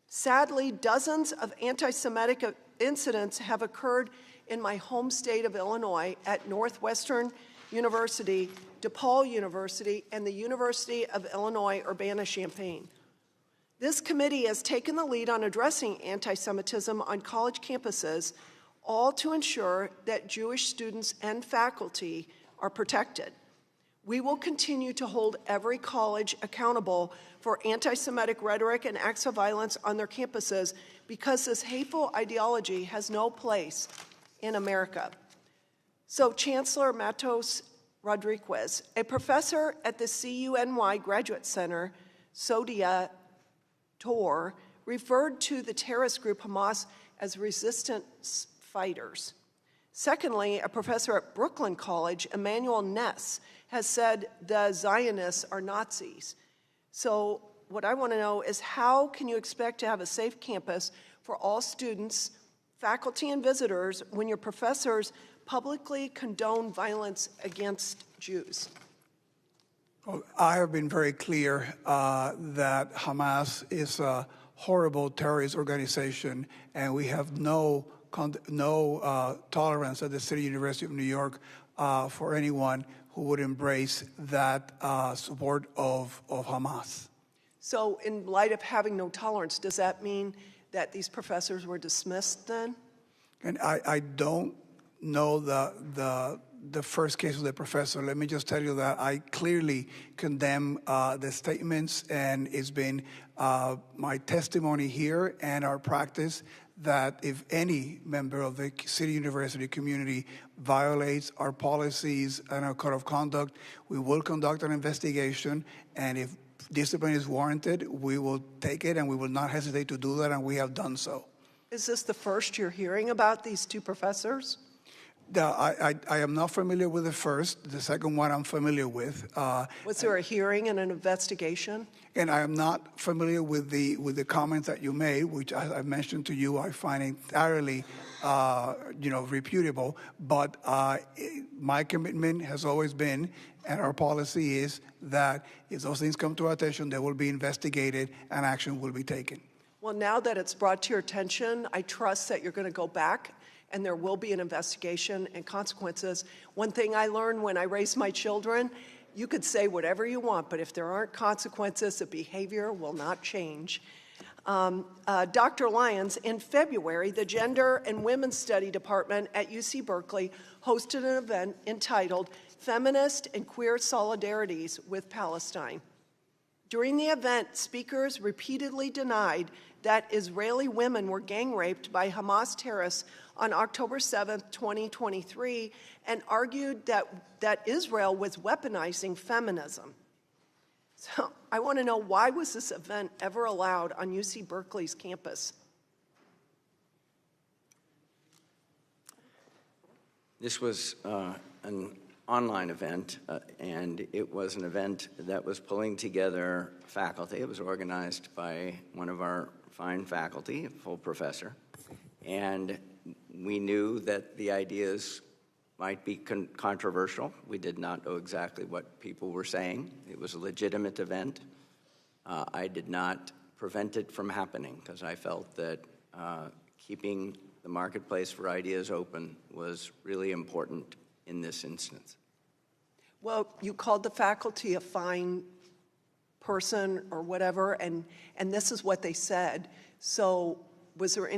Sadly, dozens of anti-Semitic incidents have occurred in my home state of Illinois at Northwestern University, DePaul University, and the University of Illinois Urbana-Champaign. This committee has taken the lead on addressing anti-Semitism on college campuses, all to ensure that Jewish students and faculty are protected. We will continue to hold every college accountable for anti-Semitic rhetoric and acts of violence on their campuses because this hateful ideology has no place in America. So Chancellor Matos Rodríguez, a professor at the CUNY Graduate Center, Sodia Tor, referred to the terrorist group Hamas as resistance fighters. Secondly, a professor at Brooklyn College, Emmanuel Ness, has said the Zionists are Nazis. So what I want to know is, how can you expect to have a safe campus for all students, faculty, and visitors when your professors publicly condone violence against Jews? Well, I have been very clear that Hamas is a horrible terrorist organization, and we have no tolerance at the City University of New York for anyone who would embrace that support of Hamas. So in light of having no tolerance, does that mean that these professors were dismissed then? And I don't know the first case of the professor. Let me just tell you that I clearly condemn the statements, and it's been my testimony here and our practice that if any member of the City University community violates our policies and our code of conduct, we will conduct an investigation, and if discipline is warranted, we will take it, and we will not hesitate to do that, and we have done so. Is this the first you're hearing about these two professors? I am not familiar with the first. The second one I'm familiar with. Was there a hearing and an investigation? And I am not familiar with the comments that you made, which I mentioned to you, I find entirely, reputable. But my commitment has always been, and our policy is, that if those things come to our attention, they will be investigated and action will be taken. Well, now that it's brought to your attention, I trust that you're going to go back and there will be an investigation and consequences. One thing I learned when I raised my children, you could say whatever you want, but if there aren't consequences, the behavior will not change. Dr. Lyons, in February, the Gender and Women's Study Department at UC Berkeley hosted an event entitled Feminist and Queer Solidarities with Palestine. During the event, speakers repeatedly denied that Israeli women were gang raped by Hamas terrorists on October 7, 2023, and argued that Israel was weaponizing feminism. So I want to know, why was this event ever allowed on UC Berkeley's campus? This was an online event, and it was an event that was pulling together faculty. It was organized by one of our fine faculty, a full professor, and we knew that the ideas might be controversial. We did not know exactly what people were saying. It was a legitimate event. I did not prevent it from happening because I felt that keeping the marketplace for ideas open was really important in this instance. Well, you called the faculty a fine person or whatever, and this is what they said. So was there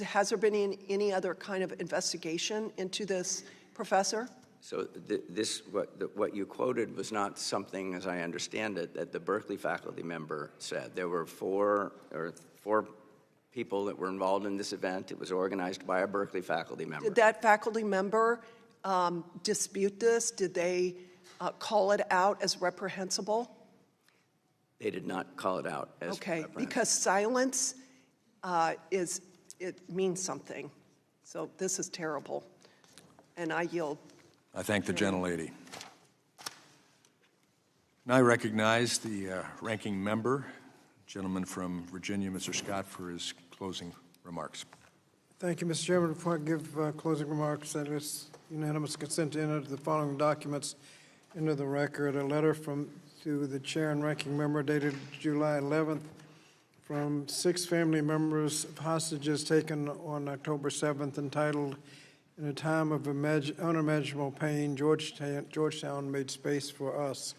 has there been any other kind of investigation into this professor? So what you quoted was not something, as I understand it, that the Berkeley faculty member said. There were four people that were involved in this event. It was organized by a Berkeley faculty member. Did that faculty member dispute this? Did they call it out as reprehensible? They did not call it out as reprehensible. Because silence it means something. So this is terrible. And I yield. I thank the gentlelady. Now I recognize the ranking member, gentleman from Virginia, Mr. Scott, for his closing remarks. Thank you, Mr. Chairman. Before I give closing remarks, there is unanimous consent to enter the following documents into the record. A letter to the chair and ranking member dated July 11th from 6 family members of hostages taken on October 7th, entitled, "In a Time of Unimaginable Pain, Georgetown Made Space for Us."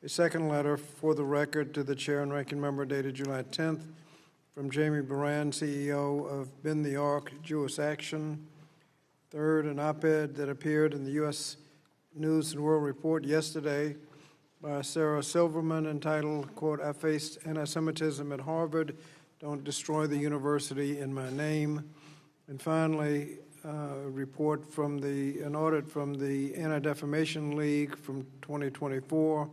A second letter for the record to the chair and ranking member dated July 10th from Jamie Baran, CEO of Bend the Arc Jewish Action. Third, an op-ed that appeared in the U.S. News and World Report yesterday by Sarah Silverman entitled, quote, "I faced anti-Semitism at Harvard. Don't destroy the university in my name." And finally, report from an audit from the Anti-Defamation League from 2024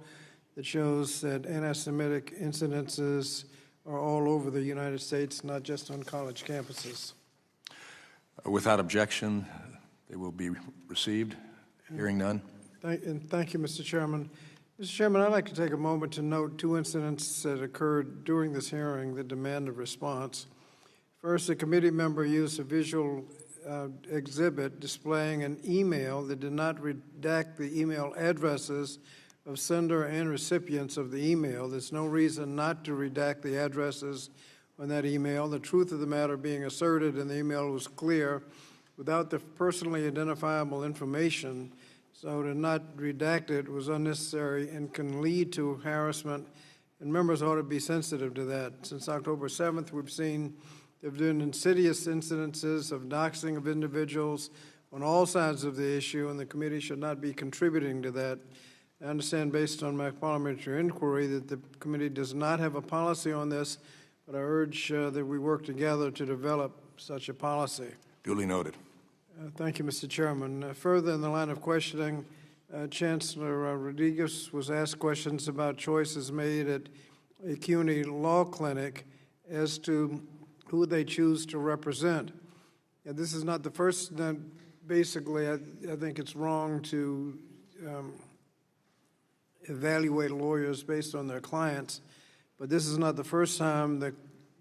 that shows that anti-Semitic incidences are all over the United States, not just on college campuses. Without objection, they will be received. Hearing none. Thank you, Mr. Chairman. Mr. Chairman, I'd like to take a moment to note two incidents that occurred during this hearing that demand a response. First, a committee member used a visual exhibit displaying an email that did not redact the email addresses of sender and recipients of the email. There's no reason not to redact the addresses on that email. The truth of the matter being asserted in the email was clear without the personally identifiable information, so to not redact it was unnecessary and can lead to harassment, and members ought to be sensitive to that. Since October 7th, we've seen there have been insidious incidences of doxing of individuals on all sides of the issue, and the committee should not be contributing to that. I understand, based on my parliamentary inquiry, that the committee does not have a policy on this, but I urge that we work together to develop such a policy. Duly noted. Thank you, Mr. Chairman. Further in the line of questioning, Chancellor Rodríguez was asked questions about choices made at a CUNY law clinic as to who they choose to represent. And this is not the first. Basically, I think it's wrong to evaluate lawyers based on their clients, but this is not the first time the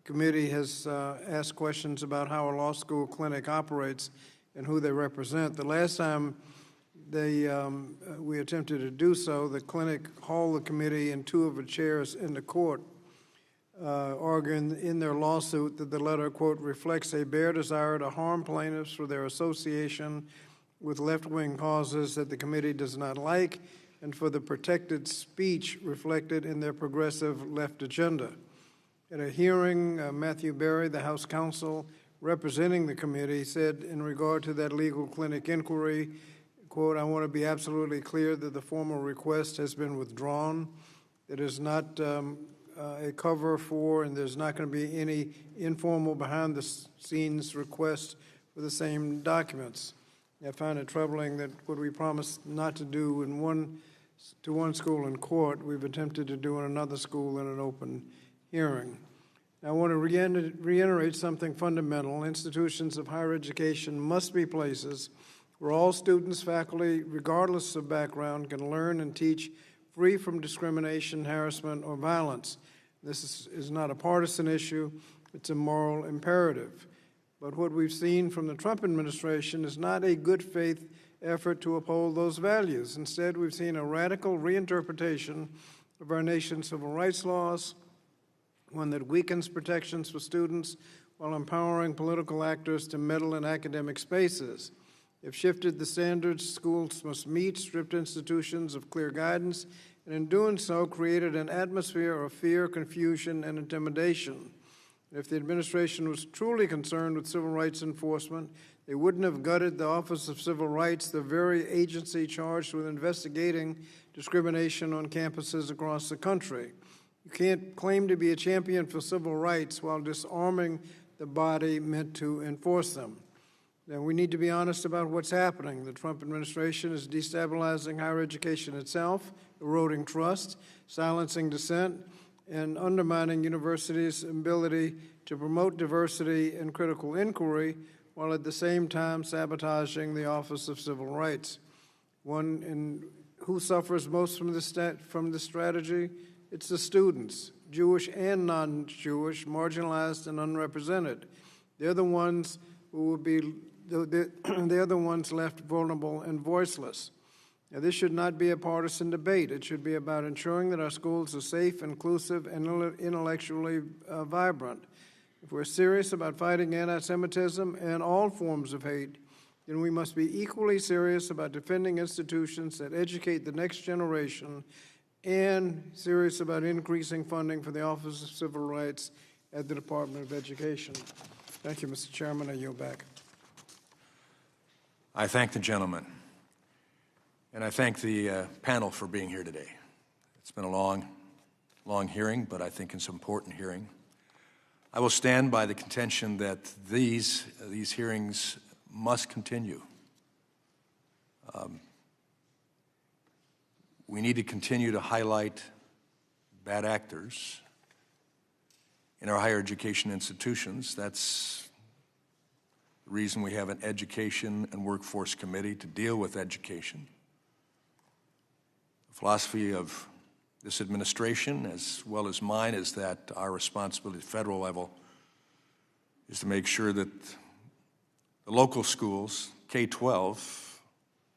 committee has asked questions about how a law school clinic operates and who they represent. The last time we attempted to do so, the clinic hauled the committee and two of the chairs into court, arguing in their lawsuit that the letter, quote, reflects a bare desire to harm plaintiffs for their association with left-wing causes that the committee does not like and for the protected speech reflected in their progressive left agenda. At a hearing, Matthew Berry, the House counsel representing the committee, said in regard to that legal clinic inquiry, quote, I want to be absolutely clear that the formal request has been withdrawn. It is not a cover for, and there's not going to be any informal behind-the-scenes request for the same documents. I find it troubling that what we promised not to do to one school in court, we've attempted to do in another school in an open hearing. I want to reiterate something fundamental. Institutions of higher education must be places where all students, faculty, regardless of background, can learn and teach free from discrimination, harassment, or violence. This is not a partisan issue. It's a moral imperative. But what we've seen from the Trump administration is not a good faith effort to uphold those values. Instead, we've seen a radical reinterpretation of our nation's civil rights laws, one that weakens protections for students while empowering political actors to meddle in academic spaces. They've shifted the standards schools must meet, stripped institutions of clear guidance, and in doing so, created an atmosphere of fear, confusion, and intimidation. If the administration was truly concerned with civil rights enforcement, they wouldn't have gutted the Office of Civil Rights, the very agency charged with investigating discrimination on campuses across the country. You can't claim to be a champion for civil rights while disarming the body meant to enforce them. Now, we need to be honest about what's happening. The Trump administration is destabilizing higher education itself, eroding trust, silencing dissent, and undermining universities' ability to promote diversity and critical inquiry, while at the same time sabotaging the Office of Civil Rights. Who suffers most from this strategy? It's the students, Jewish and non-Jewish, marginalized and unrepresented. They're the ones who will be, they're the ones left vulnerable and voiceless. Now, this should not be a partisan debate. It should be about ensuring that our schools are safe, inclusive, and intellectually vibrant. If we're serious about fighting anti-Semitism and all forms of hate, then we must be equally serious about defending institutions that educate the next generation and serious about increasing funding for the Office of Civil Rights at the Department of Education. Thank you, Mr. Chairman. I yield back. I thank the gentleman, and I thank the panel for being here today. It's been a long hearing, but I think it's an important hearing. I will stand by the contention that these hearings must continue. We need to continue to highlight bad actors in our higher education institutions. That's the reason we have an Education and Workforce Committee to deal with education. The philosophy of this administration, as well as mine, is that our responsibility at the federal level is to make sure that the local schools, K-12,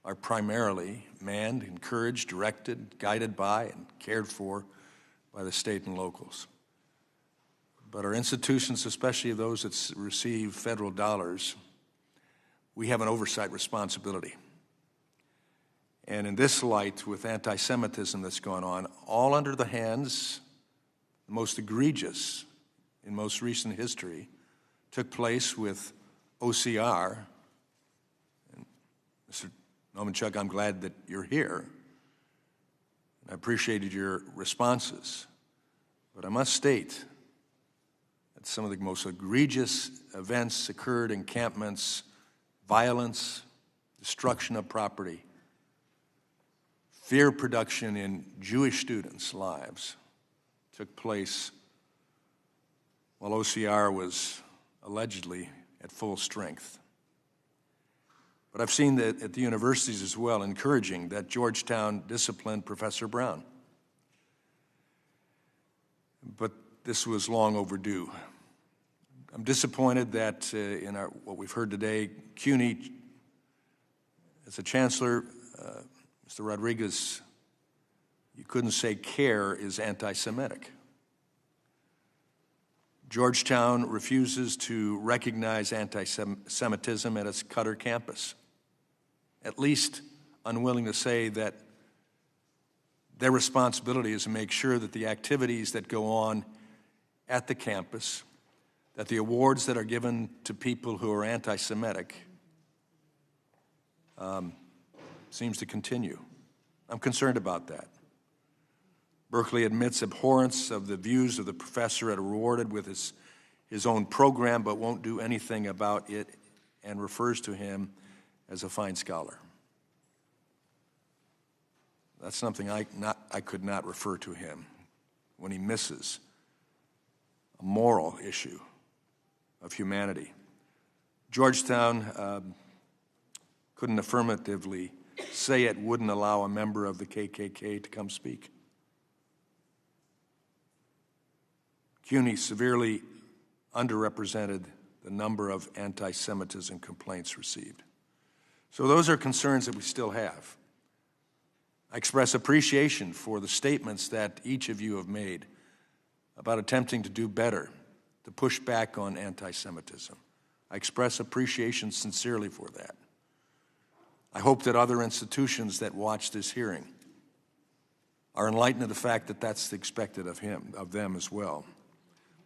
are primarily manned, encouraged, directed, guided by, and cared for by the state and locals. But our institutions, especially those that receive federal dollars, we have an oversight responsibility. And in this light, with anti-Semitism that's going on, all under the hands, the most egregious in most recent history, took place with OCR. And Mr. Nomenchuk, I'm glad that you're here. I appreciated your responses. But I must state that some of the most egregious events occurred, encampments, violence, destruction of property, fear production in Jewish students' lives took place while OCR was allegedly at full strength. But I've seen that at the universities as well, encouraging that Georgetown disciplined Professor Brown. But this was long overdue. I'm disappointed that in what we've heard today, CUNY, as a chancellor, Mr. Rodríguez, you couldn't say CARE is anti-Semitic. Georgetown refuses to recognize anti-Semitism at its Qatar campus, at least unwilling to say that their responsibility is to make sure that the activities that go on at the campus, that the awards that are given to people who are anti-Semitic seems to continue. I'm concerned about that. Berkeley admits abhorrence of the views of the professor and rewarded with his own program, but won't do anything about it and refers to him as a fine scholar. That's something I could not refer to him when he misses a moral issue of humanity. Georgetown couldn't affirmatively say it wouldn't allow a member of the KKK to come speak. CUNY severely underrepresented the number of anti-Semitism complaints received. So those are concerns that we still have. I express appreciation for the statements that each of you have made about attempting to do better, to push back on anti-Semitism. I express appreciation sincerely for that. I hope that other institutions that watch this hearing are enlightened of the fact that that's expected of them as well.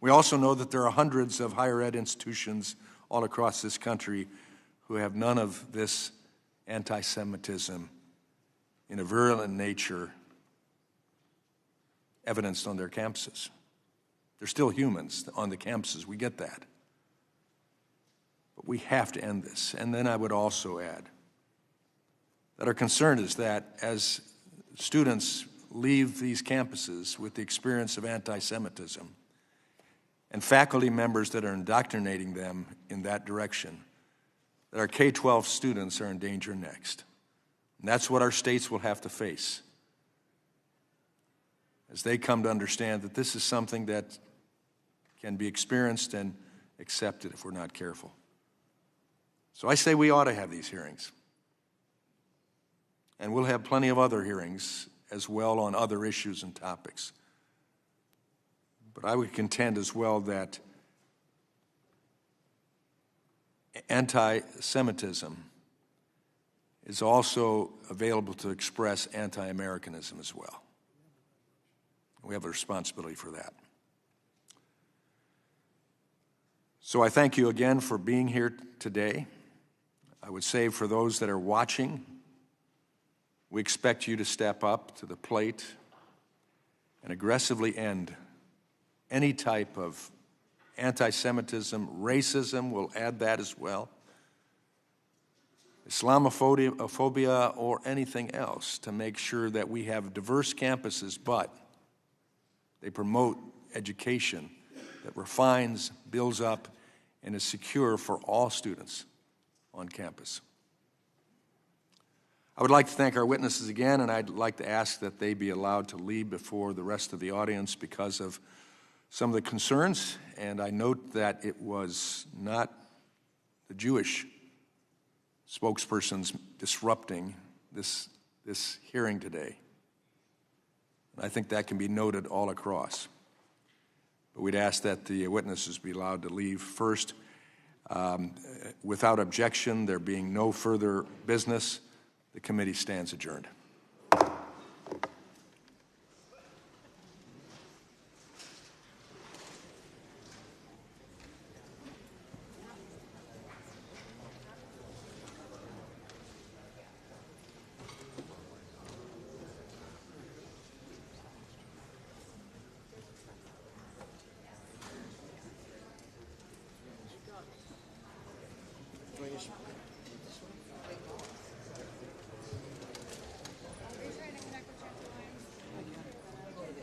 We also know that there are hundreds of higher ed institutions all across this country who have none of this anti-Semitism in a virulent nature evidenced on their campuses. They're still humans on the campuses, we get that. But we have to end this. And then I would also add that our concern is that as students leave these campuses with the experience of anti-Semitism, and faculty members that are indoctrinating them in that direction, that our K-12 students are in danger next. And that's what our states will have to face as they come to understand that this is something that can be experienced and accepted if we're not careful. So I say we ought to have these hearings. And we'll have plenty of other hearings as well on other issues and topics. But I would contend as well that anti-Semitism is also available to express anti-Americanism as well. We have a responsibility for that. So I thank you again for being here today. I would say for those that are watching, we expect you to step up to the plate and aggressively end any type of anti-Semitism, racism, we'll add that as well, Islamophobia, or anything else, to make sure that we have diverse campuses, but they promote education that refines, builds up, and is secure for all students on campus. I would like to thank our witnesses again, and I'd like to ask that they be allowed to leave before the rest of the audience because of some of the concerns, and I note that it was not the Jewish spokespersons disrupting this hearing today. I think that can be noted all across. But we'd ask that the witnesses be allowed to leave first. Without objection, there being no further business, the committee stands adjourned.